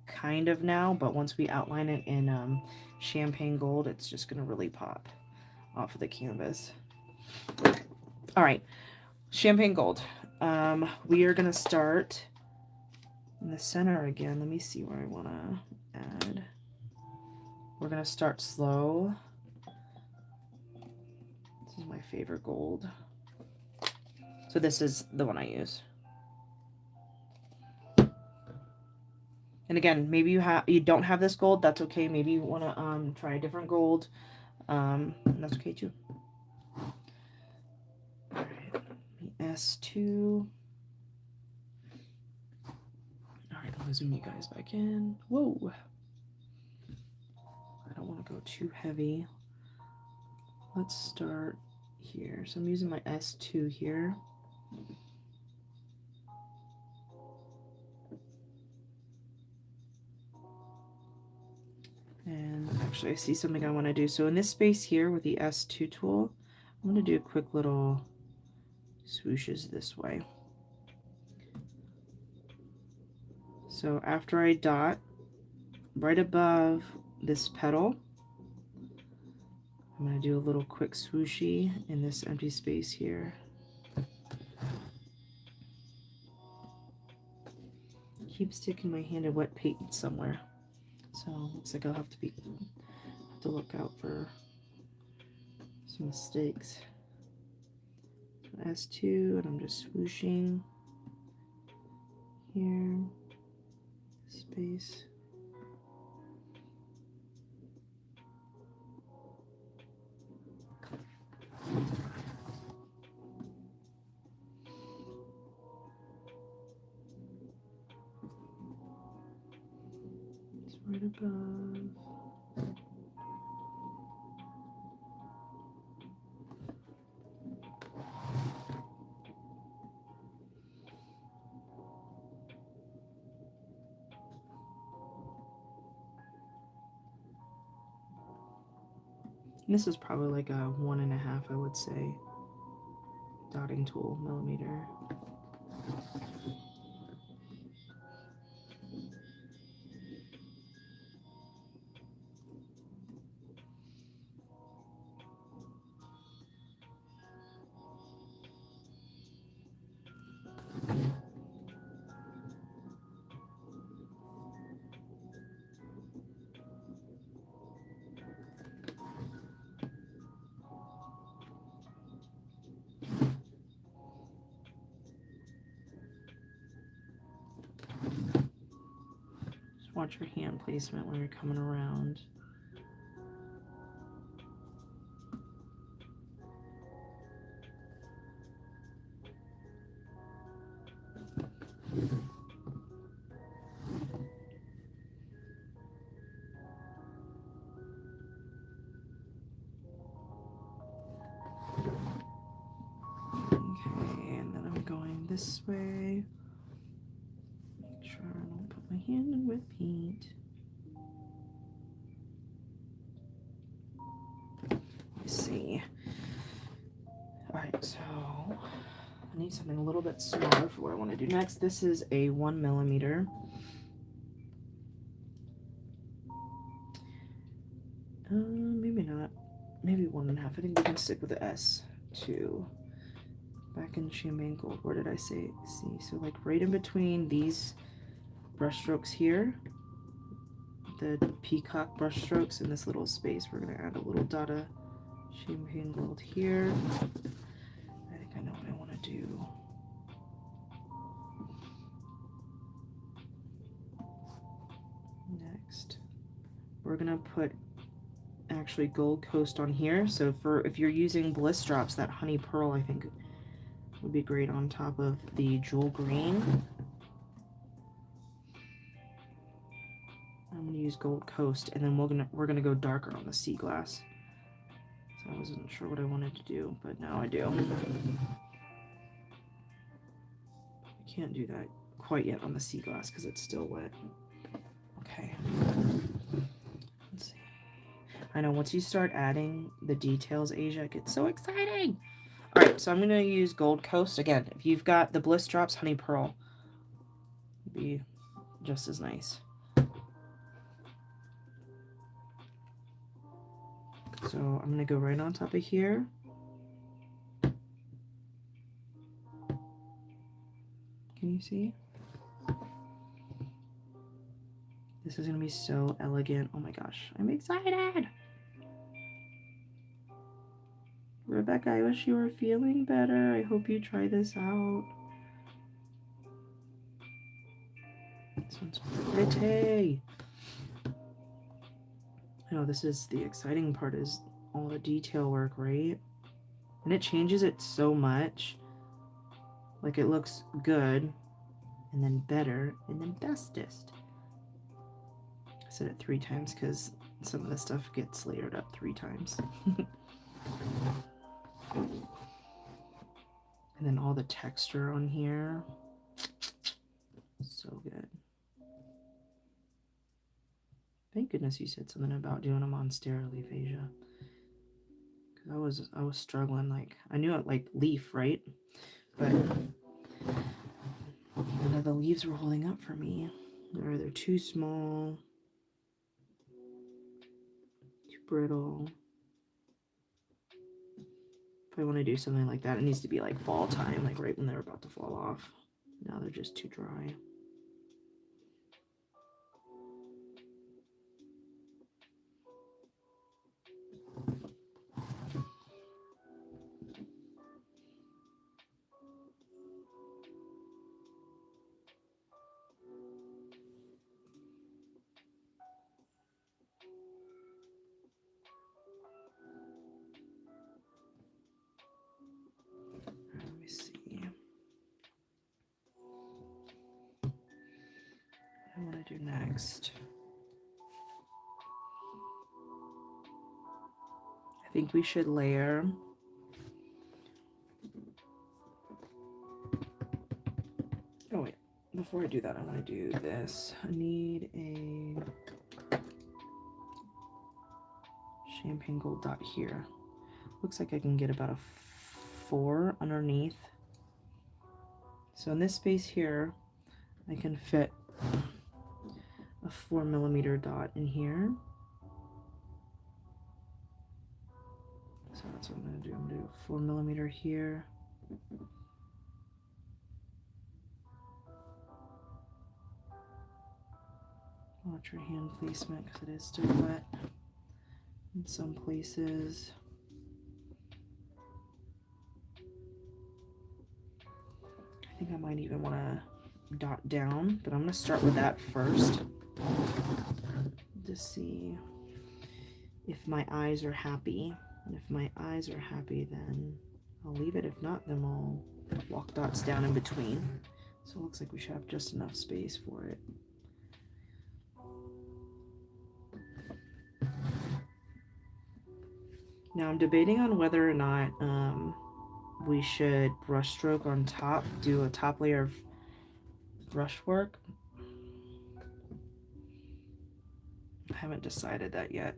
kind of now, but once we outline it in champagne gold, it's just gonna really pop off of the canvas. All right, champagne gold. We are gonna start in the center again. Let me see where I wanna add. We're gonna start slow. favorite gold. So this is the one I use. And again, maybe you don't have this gold. That's okay. Maybe you want to try a different gold. That's okay too. All right, S2. All right, I'll zoom you guys back in. Whoa. I don't want to go too heavy. Let's start here. So I'm using my S2 here. And actually I see something I want to do. So in this space here with the S2 tool, I'm going to do a quick little swooshes this way. So after I dot right above this petal, I'm going to do a little quick swooshy in this empty space here. Keep sticking my hand in wet paint somewhere. So looks like I'll have to look out for some mistakes. S2, and I'm just swooshing here. Space. It's right above. And this is probably like a 1.5, I would say, dotting tool millimeter. Watch your hand placement when you're coming around. Okay, and then I'm going this way. Make sure I don't put my hand in wet paint. Let's see. Alright, so I need something a little bit smaller for what I want to do next. This is a 1 millimeter. Maybe not. Maybe 1.5. I think we can stick with the S2. Back in Champagne Gold, where did I say? See, so like right in between these brush strokes here, the peacock brush strokes in this little space, we're gonna add a little dot of Champagne Gold here. I think I know what I want to do. Next, we're gonna put actually Gold Coast on here. So if you're using Bliss Drops, that Honey Pearl I think would be great on top of the Jewel Green. I'm gonna use Gold Coast, and then we're gonna go darker on the sea glass. So I wasn't sure what I wanted to do, but now I do. I can't do that quite yet on the sea glass because it's still wet. Okay. Let's see. I know once you start adding the details, Asia, it gets so exciting. All right, so I'm gonna use Gold Coast again. If you've got the Bliss Drops Honey Pearl, it'd be just as nice. So I'm going to go right on top of here. Can you see? This is going to be so elegant. Oh my gosh, I'm excited. Rebecca, I wish you were feeling better. I hope you try this out. This one's pretty. I know this is the exciting part, is all the detail work, right? And it changes it so much. Like, it looks good, and then better, and then bestest. I said it 3 times because some of the stuff gets layered up 3 times. And then all the texture on here. So good. Thank goodness you said something about doing them on sterile leaf, Asia. Because I was struggling. Like, I knew it, like leaf, right? But none of the leaves were holding up for me. Or they're too small, too brittle. If I want to do something like that, it needs to be like fall time, like right when they're about to fall off. Now they're just too dry. Let me see. What I want to do next. I think we should layer. Oh wait, before I do that, I want to do this. I need a champagne gold dot here. Looks like I can get about a 4 underneath. So in this space here, I can fit a 4mm dot in here. So that's what I'm going to do. I'm going to do a 4mm here. Watch your hand placement because it is still wet in some places. I think I might even want to dot down, but I'm going to start with that first to see if my eyes are happy. And if my eyes are happy, then I'll leave it. If not, then I'll walk dots down in between. So it looks like we should have just enough space for it. Now I'm debating on whether or not we should brush stroke on top, do a top layer of brushwork. I haven't decided that yet.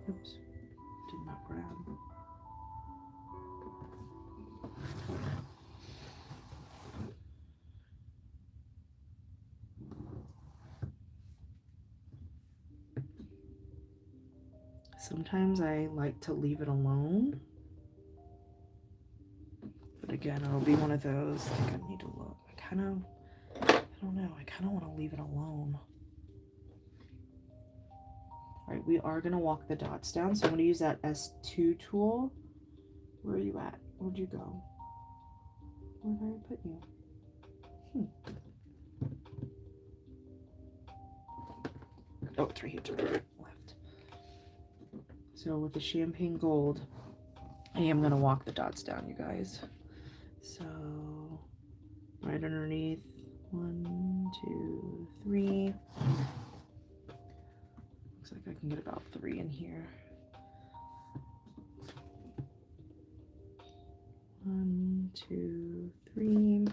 Oops, did not grab. Sometimes I like to leave it alone. But again, it'll be one of those. I think I need to look. I don't know. I kind of want to leave it alone. All right, we are going to walk the dots down. So I'm going to use that S2 tool. Where are you at? Where'd you go? Where did I put you? Oh, it's right here to the left. So with the champagne gold, I am going to walk the dots down, you guys. So right underneath, 1, 2, 3. Looks like I can get about 3 in here. 1, 2, 3.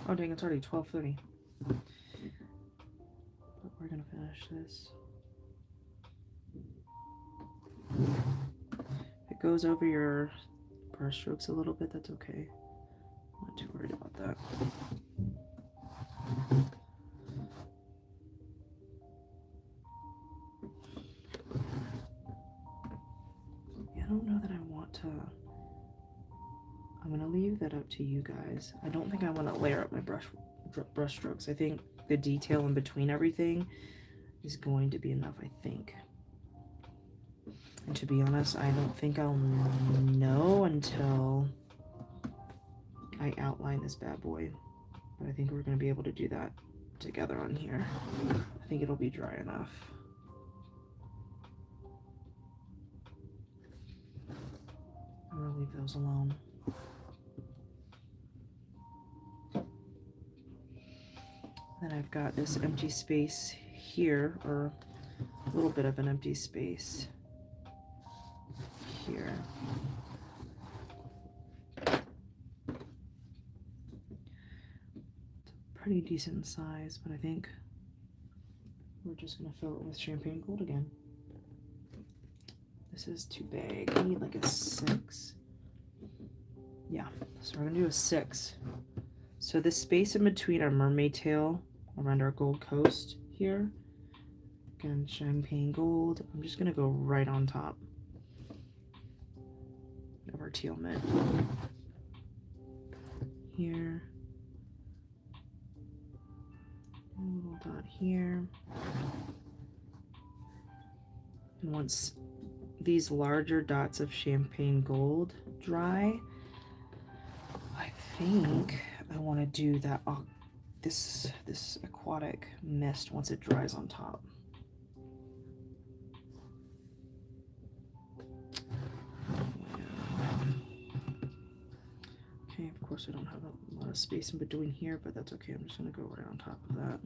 Oh dang, it's already 12:30. But we're gonna finish this. If it goes over your brush strokes a little bit, that's okay. I'm not too worried about that. don't know that I want to. I'm gonna leave that up to you guys. I don't think I want to layer up my brush strokes. I think the detail in between everything is going to be enough, I think. And to be honest, I don't think I'll know until I outline this bad boy. But I think we're going to be able to do that together on here. I think it'll be dry enough. I'm going to leave those alone. Then I've got this empty space here, or a little bit of an empty space here. Pretty decent size, but I think we're just going to fill it with champagne gold again. This is too big. I need like a 6. Yeah, so we're going to do a 6. So this space in between our mermaid tail around our Gold Coast here, again, champagne gold. I'm just going to go right on top of our teal mint. Here. A little dot here. And once these larger dots of champagne gold dry, I think I want to do that this aquatic mist once it dries on top. Okay, of course I don't have a lot of space in between here, but that's okay. I'm just going to go right on top of that.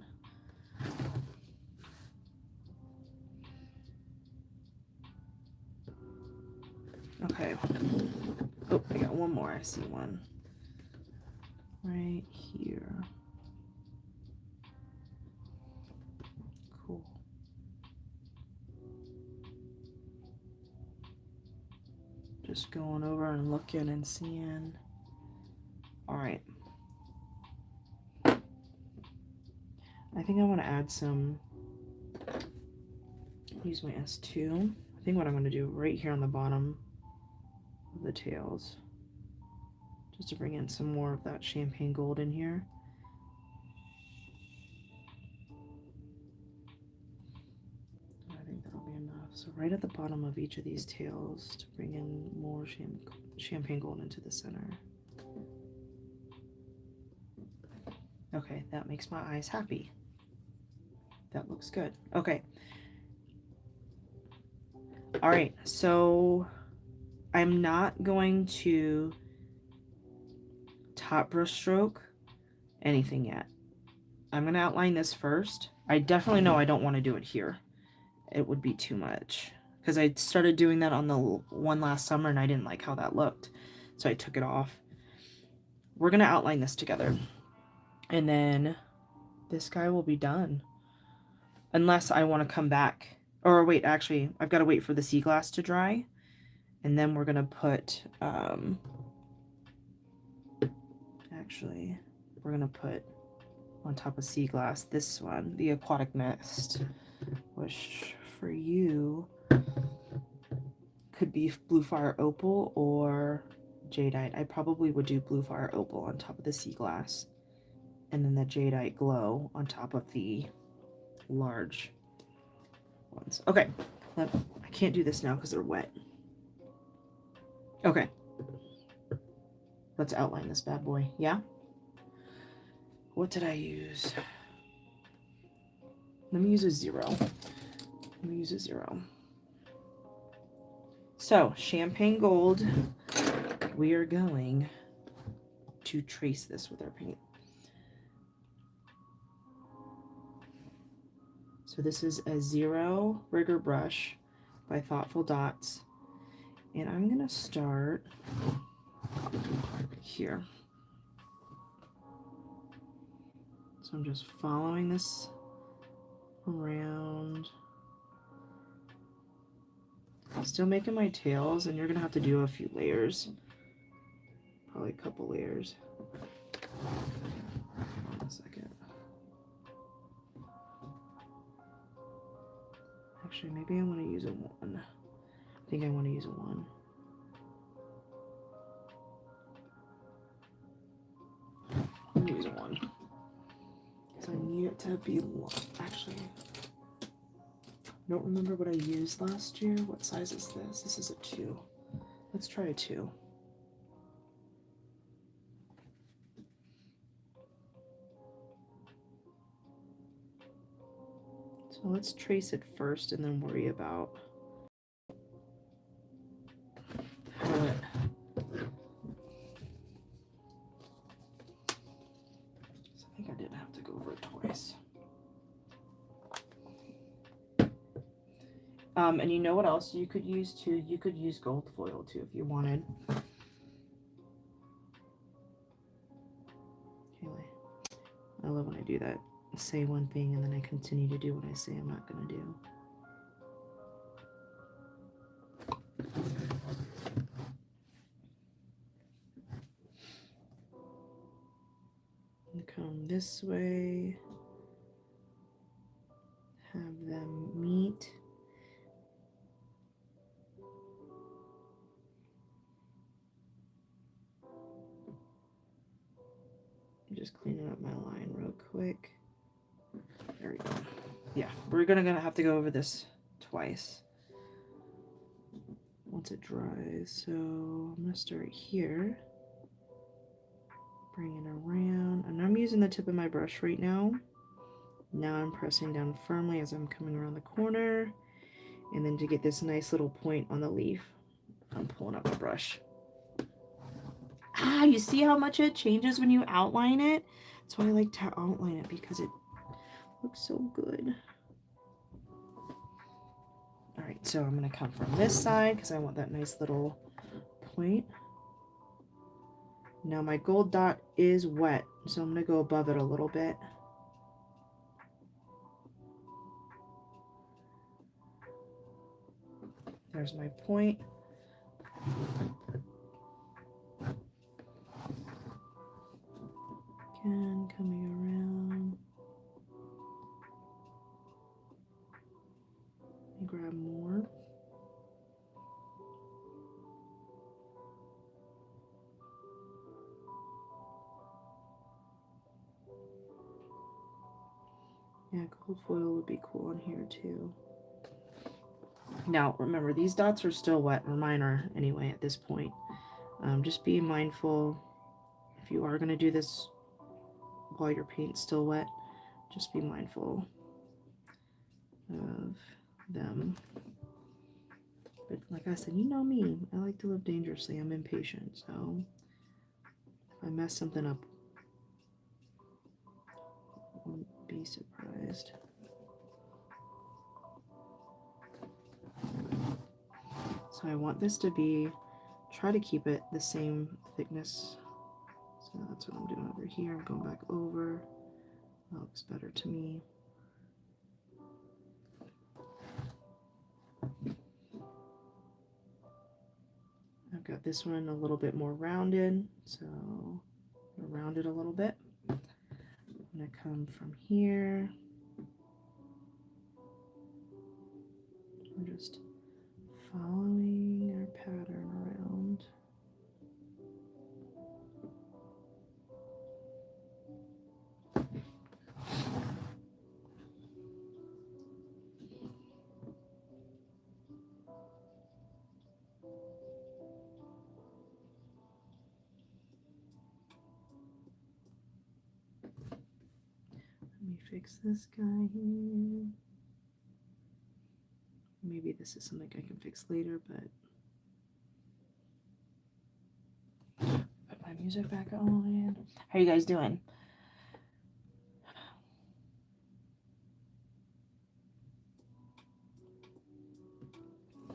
Okay. Oh, I got one more. I see one. Right here. Cool. Just going over and looking and seeing. All right. I think I want to add some, use my S2. I think what I'm going to do right here on the bottom of the tails, just to bring in some more of that champagne gold in here. I think that'll be enough. So right at the bottom of each of these tails to bring in more champagne gold into the center. Okay, that makes my eyes happy. That looks good. Okay. All right, so I'm not going to top brush stroke anything yet. I'm going to outline this first. I definitely know I don't want to do it here. It would be too much because I started doing that on the one last summer and I didn't like how that looked. So I took it off. We're going to outline this together. And then this guy will be done. Unless I want to come back. Or wait, actually, I've got to wait for the sea glass to dry. And then we're going to put, actually, we're going to put on top of sea glass this one, the aquatic mist, which for you could be blue fire opal or jadeite. I probably would do blue fire opal on top of the sea glass, and then the jadeite glow on top of the large ones. Okay, I can't do this now because they're wet. Okay, let's outline this bad boy. Yeah. What did I use? Let me use a 0. Let me use a 0. So, champagne gold. We are going to trace this with our paint. So this is a 0 rigger brush by Thoughtful Dots. And I'm going to start here. So I'm just following this around. Still making my tails, and you're going to have to do a few layers. Probably a couple layers. Hold on a second. Actually, maybe I want to use a 1. I think I want to use a 1. it to be long. Actually, I don't remember what I used last year. What size is this? This is a 2. Let's try a 2. So let's trace it first and then worry about how it. I think I didn't have to go over it twice. And you know what else you could use too? You could use gold foil too if you wanted. Anyway, I love when I do that. Say one thing and then I continue to do what I say I'm not going to do. And come this way. Have them meet. Just cleaning up my line real quick. There we go. Yeah, we're gonna have to go over this twice once it dries. So I'm gonna start here, bring it around, and I'm using the tip of my brush right now. Now I'm pressing down firmly as I'm coming around the corner, and then to get this nice little point on the leaf, I'm pulling up a brush. Ah, you see how much it changes when you outline it? That's why I like to outline it, because it looks so good. All right, so I'm going to come from this side because I want that nice little point. Now my gold dot is wet, so I'm going to go above it a little bit. There's my point. Again, coming around. Let me grab more. Yeah, gold foil would be cool on here too. Now, remember, these dots are still wet, or mine are anyway at this point. Just be mindful, if you are going to do this while your paint's still wet, just be mindful of them. But like I said, you know me, I like to live dangerously. I'm impatient, so if I mess something up, I won't be surprised. So I want this to be, try to keep it the same thickness. So that's what I'm doing over here. I'm going back over. That looks better to me. I've got this one a little bit more rounded, so I'm gonna round it a little bit. I'm gonna come from here. We're just following our pattern around. Let me fix this guy here. Maybe this is something I can fix later, but put my music back on. How you guys doing?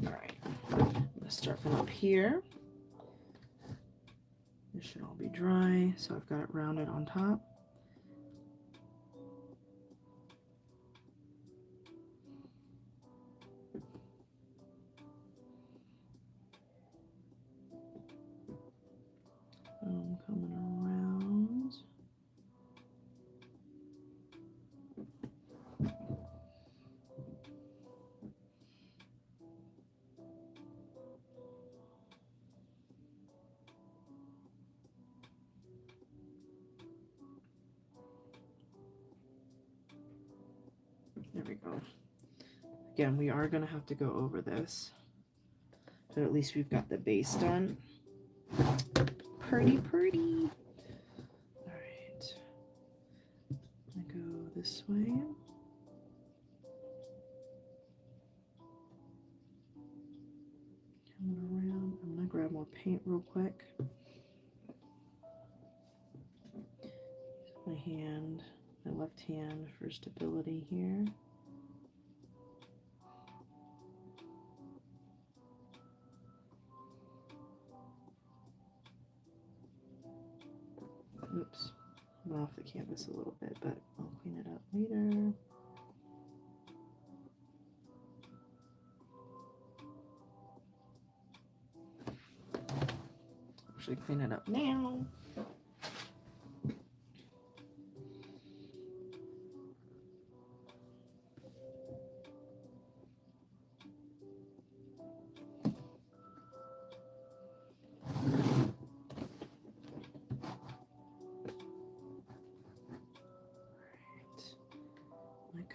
All right, I'm gonna start from up here. This should all be dry, so I've got it rounded on top. I'm coming around. we go. Again, we are going to have to go over this. But at least we've got the base done. Pretty. Alright. I'm going to go this way. Coming around. I'm going to grab more paint real quick. Use my hand, my left hand for stability here. Oops, I'm off the canvas a little bit, but I'll clean it up later. Actually, clean it up now.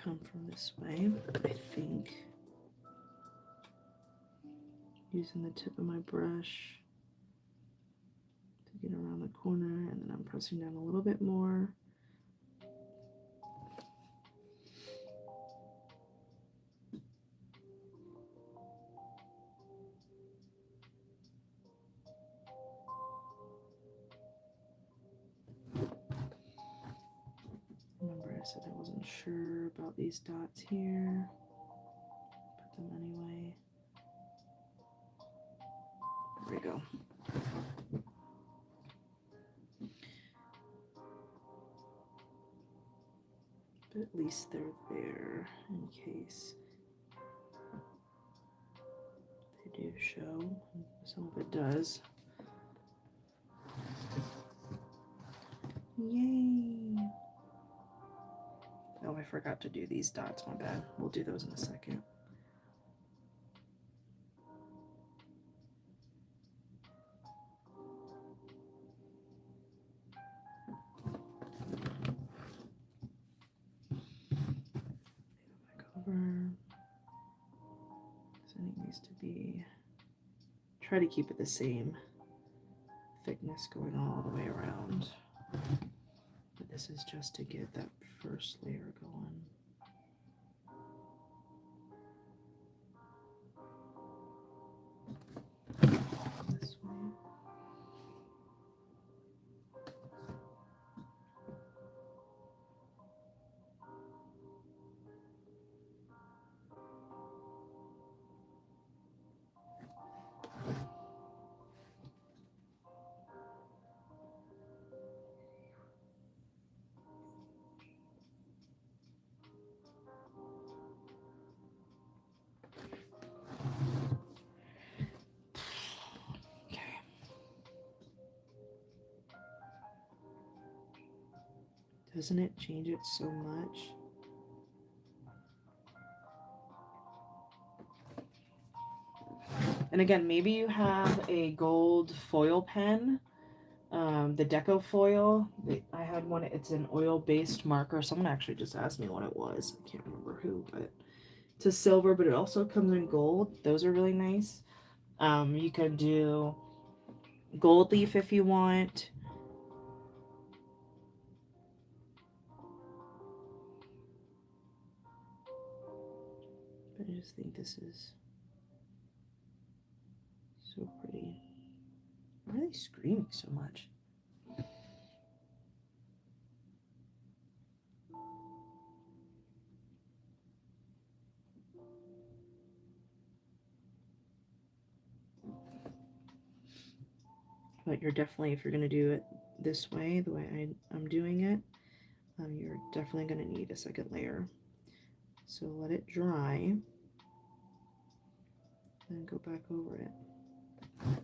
Come from this way, I think, using the tip of my brush to get around the corner, and then I'm pressing down a little bit more. Remember, I said I wasn't sure about these dots here. Put them anyway. There we go. But at least they're there in case they do show. Some of it does. Yay! Oh, I forgot to do these dots, my bad. We'll do those in a second. Back over. So it needs to be, try to keep it the same thickness going all the way around. But this is just to get that first layer going. This way. Doesn't it change it so much? And again, maybe you have a gold foil pen, the Deco foil. I had one, it's an oil-based marker. Someone actually just asked me what it was. I can't remember who, but it's a silver, but it also comes in gold. Those are really nice. You can do gold leaf if you want. But I just think this is so pretty. Why are they screaming so much? But you're definitely, if you're going to do it this way, the way I'm doing it, you're definitely going to need a second layer. So let it dry and go back over it. I'm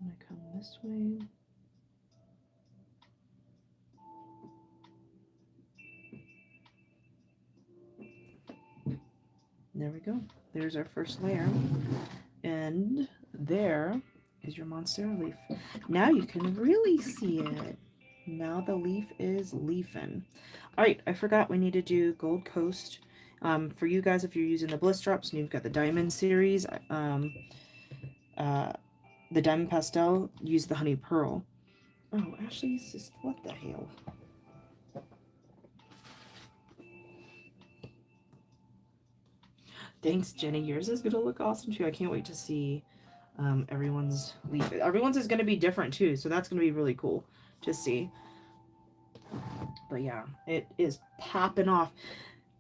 going to come this way. There we go. There's our first layer. And there is your Monstera leaf. Now you can really see it. Now the leaf is leafing. All right, I forgot we need to do Gold Coast. For you guys, if you're using the Bliss Drops and you've got the Diamond series, uh, the Diamond Pastel, use the Honey Pearl. Oh, Ashley's just, what the hell? Thanks, Jenny. Yours is gonna look awesome too. I can't wait to see everyone's leaf. Everyone's is gonna be different too, so that's gonna be really cool to see. But yeah, it is popping off.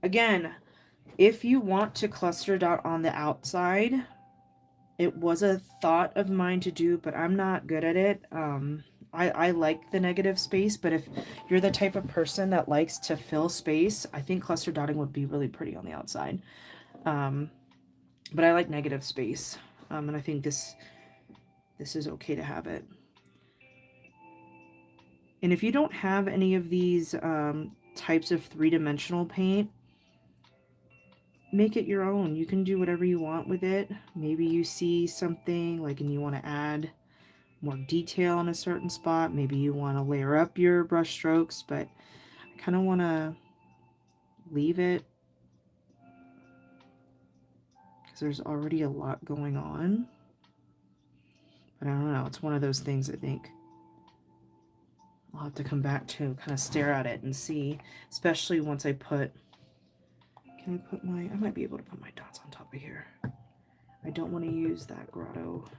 Again, if you want to cluster dot on the outside, it was a thought of mine to do, but I'm not good at it. I like the negative space, but if you're the type of person that likes to fill space, I think cluster dotting would be really pretty on the outside. But I like negative space, and I think this is okay to have it. And if you don't have any of these types of three-dimensional paint, make it your own. You can do whatever you want with it. Maybe you see something like and you want to add more detail in a certain spot. Maybe you want to layer up your brush strokes, but I kind of want to leave it because there's already a lot going on. But I don't know. It's one of those things I think I'll have to come back to, kind of stare at it and see, especially once I put, can I put my, I might be able to put my dots on top of here. I don't want to use that grotto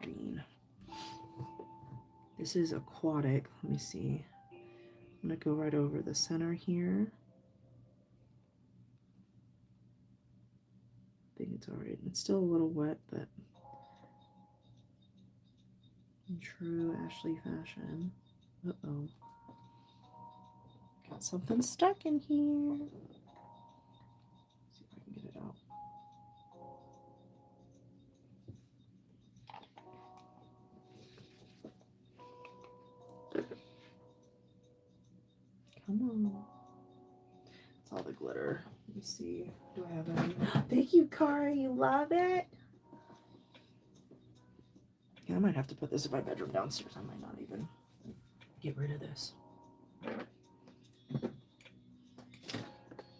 green. This is aquatic. Let me see. I'm going to go right over the center here. I think it's alright. It's still a little wet, but in true Ashley fashion. Uh-oh. Got something stuck in here. Let's see if I can get it out. Come on. It's all the glitter. Let me see. Do I have any? Thank you, Cara. You love it? Yeah, I might have to put this in my bedroom downstairs. I might not even get rid of this.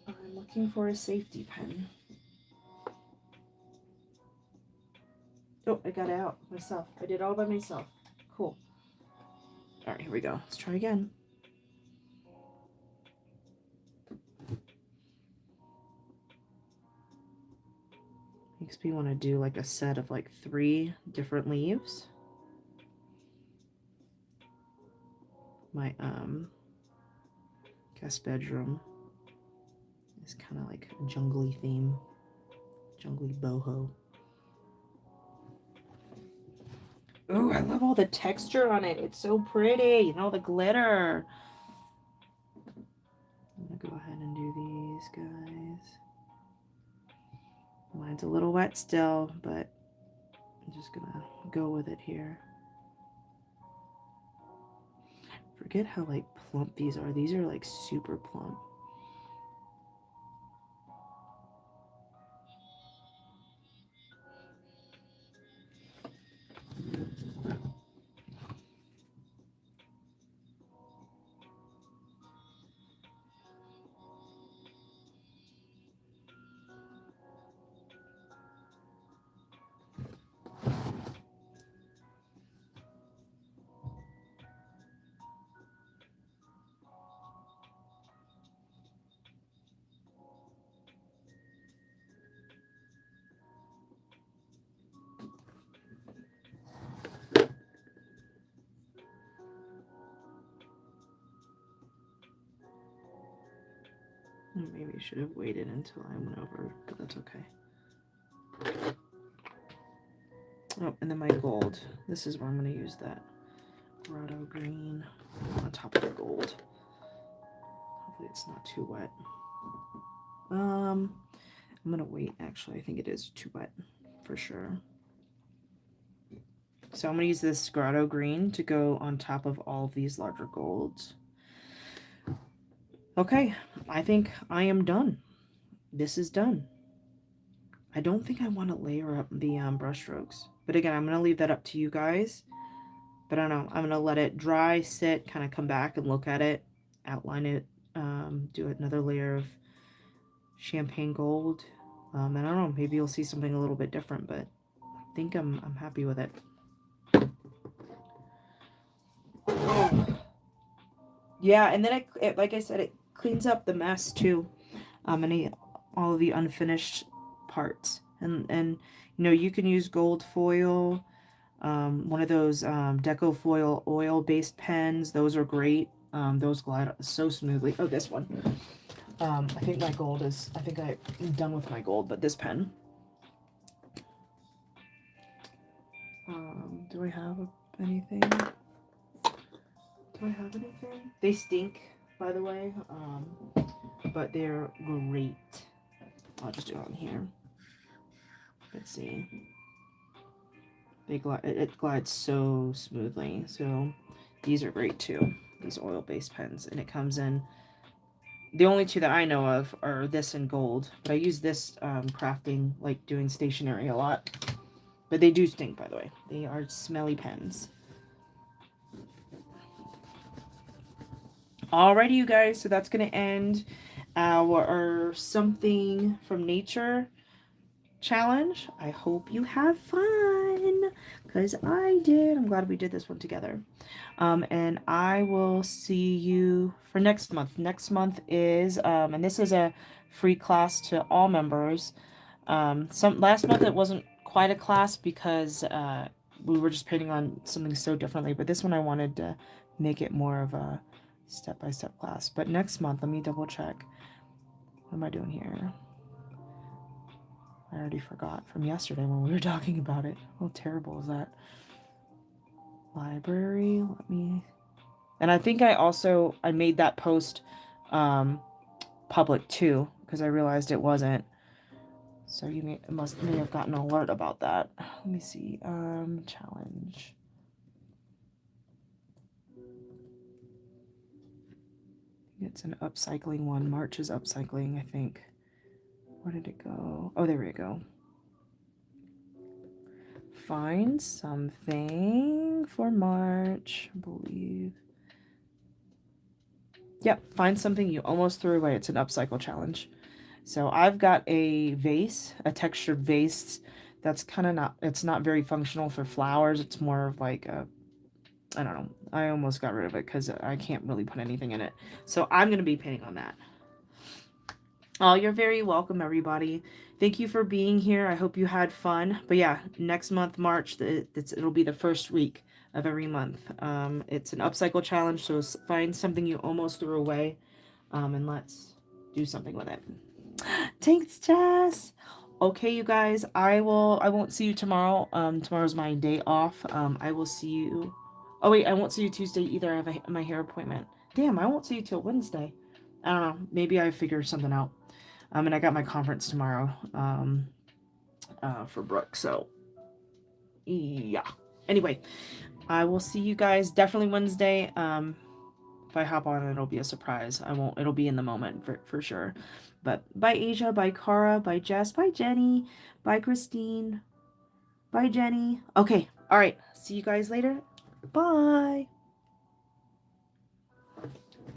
I'm looking for a safety pin. Oh, I got it out myself. I did it all by myself. Cool. All right, here we go. Let's try again. Makes me want to do like a set of like 3 different leaves. My guest bedroom is kind of like a jungly theme, jungly boho. Oh, I love all the texture on it. It's so pretty. You know, the glitter. I'm gonna go ahead and do these guys. Mine's a little wet still, but I'm just gonna go with it here. Forget how like plump these are. These are like super plump. Maybe I should have waited until I went over, but that's okay. Oh, and then my gold. This is where I'm going to use that grotto green on top of the gold. Hopefully it's not too wet. I'm going to wait. Actually, I think it is too wet for sure. So I'm going to use this grotto green to go on top of all of these larger golds. Okay, I think I am done. This is done. I don't think I want to layer up the brush strokes. But again, I'm going to leave that up to you guys. But I don't know. I'm going to let it dry, sit, kind of come back and look at it, outline it, do another layer of champagne gold. And I don't know, maybe you'll see something a little bit different, but I think I'm happy with it. Yeah, and then it like I said, it cleans up the mess too. All of the unfinished parts. And you know, you can use gold foil, one of those deco foil oil based pens. Those are great. Those glide so smoothly. Oh, this one. I think my gold is, I think I'm done with my gold, but this pen. Do I have anything? Do I have anything? They stink, by the way, but they're great. I'll just do it on here. Let's see. It glides so smoothly. So these are great too. These oil-based pens, and it comes in. The only two that I know of are this and gold, but I use this crafting, like doing stationery a lot. But they do stink, by the way. They are smelly pens. Alrighty, you guys. So that's going to end our something from nature challenge. I hope you have fun, because I did. I'm glad we did this one together. And I will see you for next month. Next month is, and this is a free class to all members. Last month it wasn't quite a class because we were just painting on something so differently, but this one I wanted to make it more of a step-by-step class. But next month, let me double check. What am I doing here? I already forgot from yesterday when we were talking about it. How terrible is that? Library, let me... And I think I made that post public too, because I realized it wasn't. So you may have gotten an alert about that. Let me see. Challenge. It's an upcycling one. March is upcycling, I think. Where did it go? Oh, there we go. Find something for March, I believe. Yep, find something you almost threw away. It's an upcycle challenge. So I've got a vase, a textured vase that's kind of it's not very functional for flowers. It's more of like a, I don't know. I almost got rid of it because I can't really put anything in it. So I'm going to be painting on that. Oh, you're very welcome, everybody. Thank you for being here. I hope you had fun. But yeah, next month, March, it'll be the first week of every month. It's an upcycle challenge, so find something you almost threw away, and let's do something with it. Thanks, Jess. Okay, you guys, I won't see you tomorrow. Tomorrow's my day off. I will see you. Oh wait, I won't see you Tuesday either. I have my hair appointment. Damn, I won't see you till Wednesday. I don't know. Maybe I figure something out. And I got my conference tomorrow for Brooke. So, yeah. Anyway, I will see you guys definitely Wednesday. If I hop on, it'll be a surprise. I won't. It'll be in the moment for sure. But bye, Asia. Bye, Cara. Bye, Jess. Bye, Jenny. Bye, Christine. Bye, Jenny. Okay. All right. See you guys later. Bye.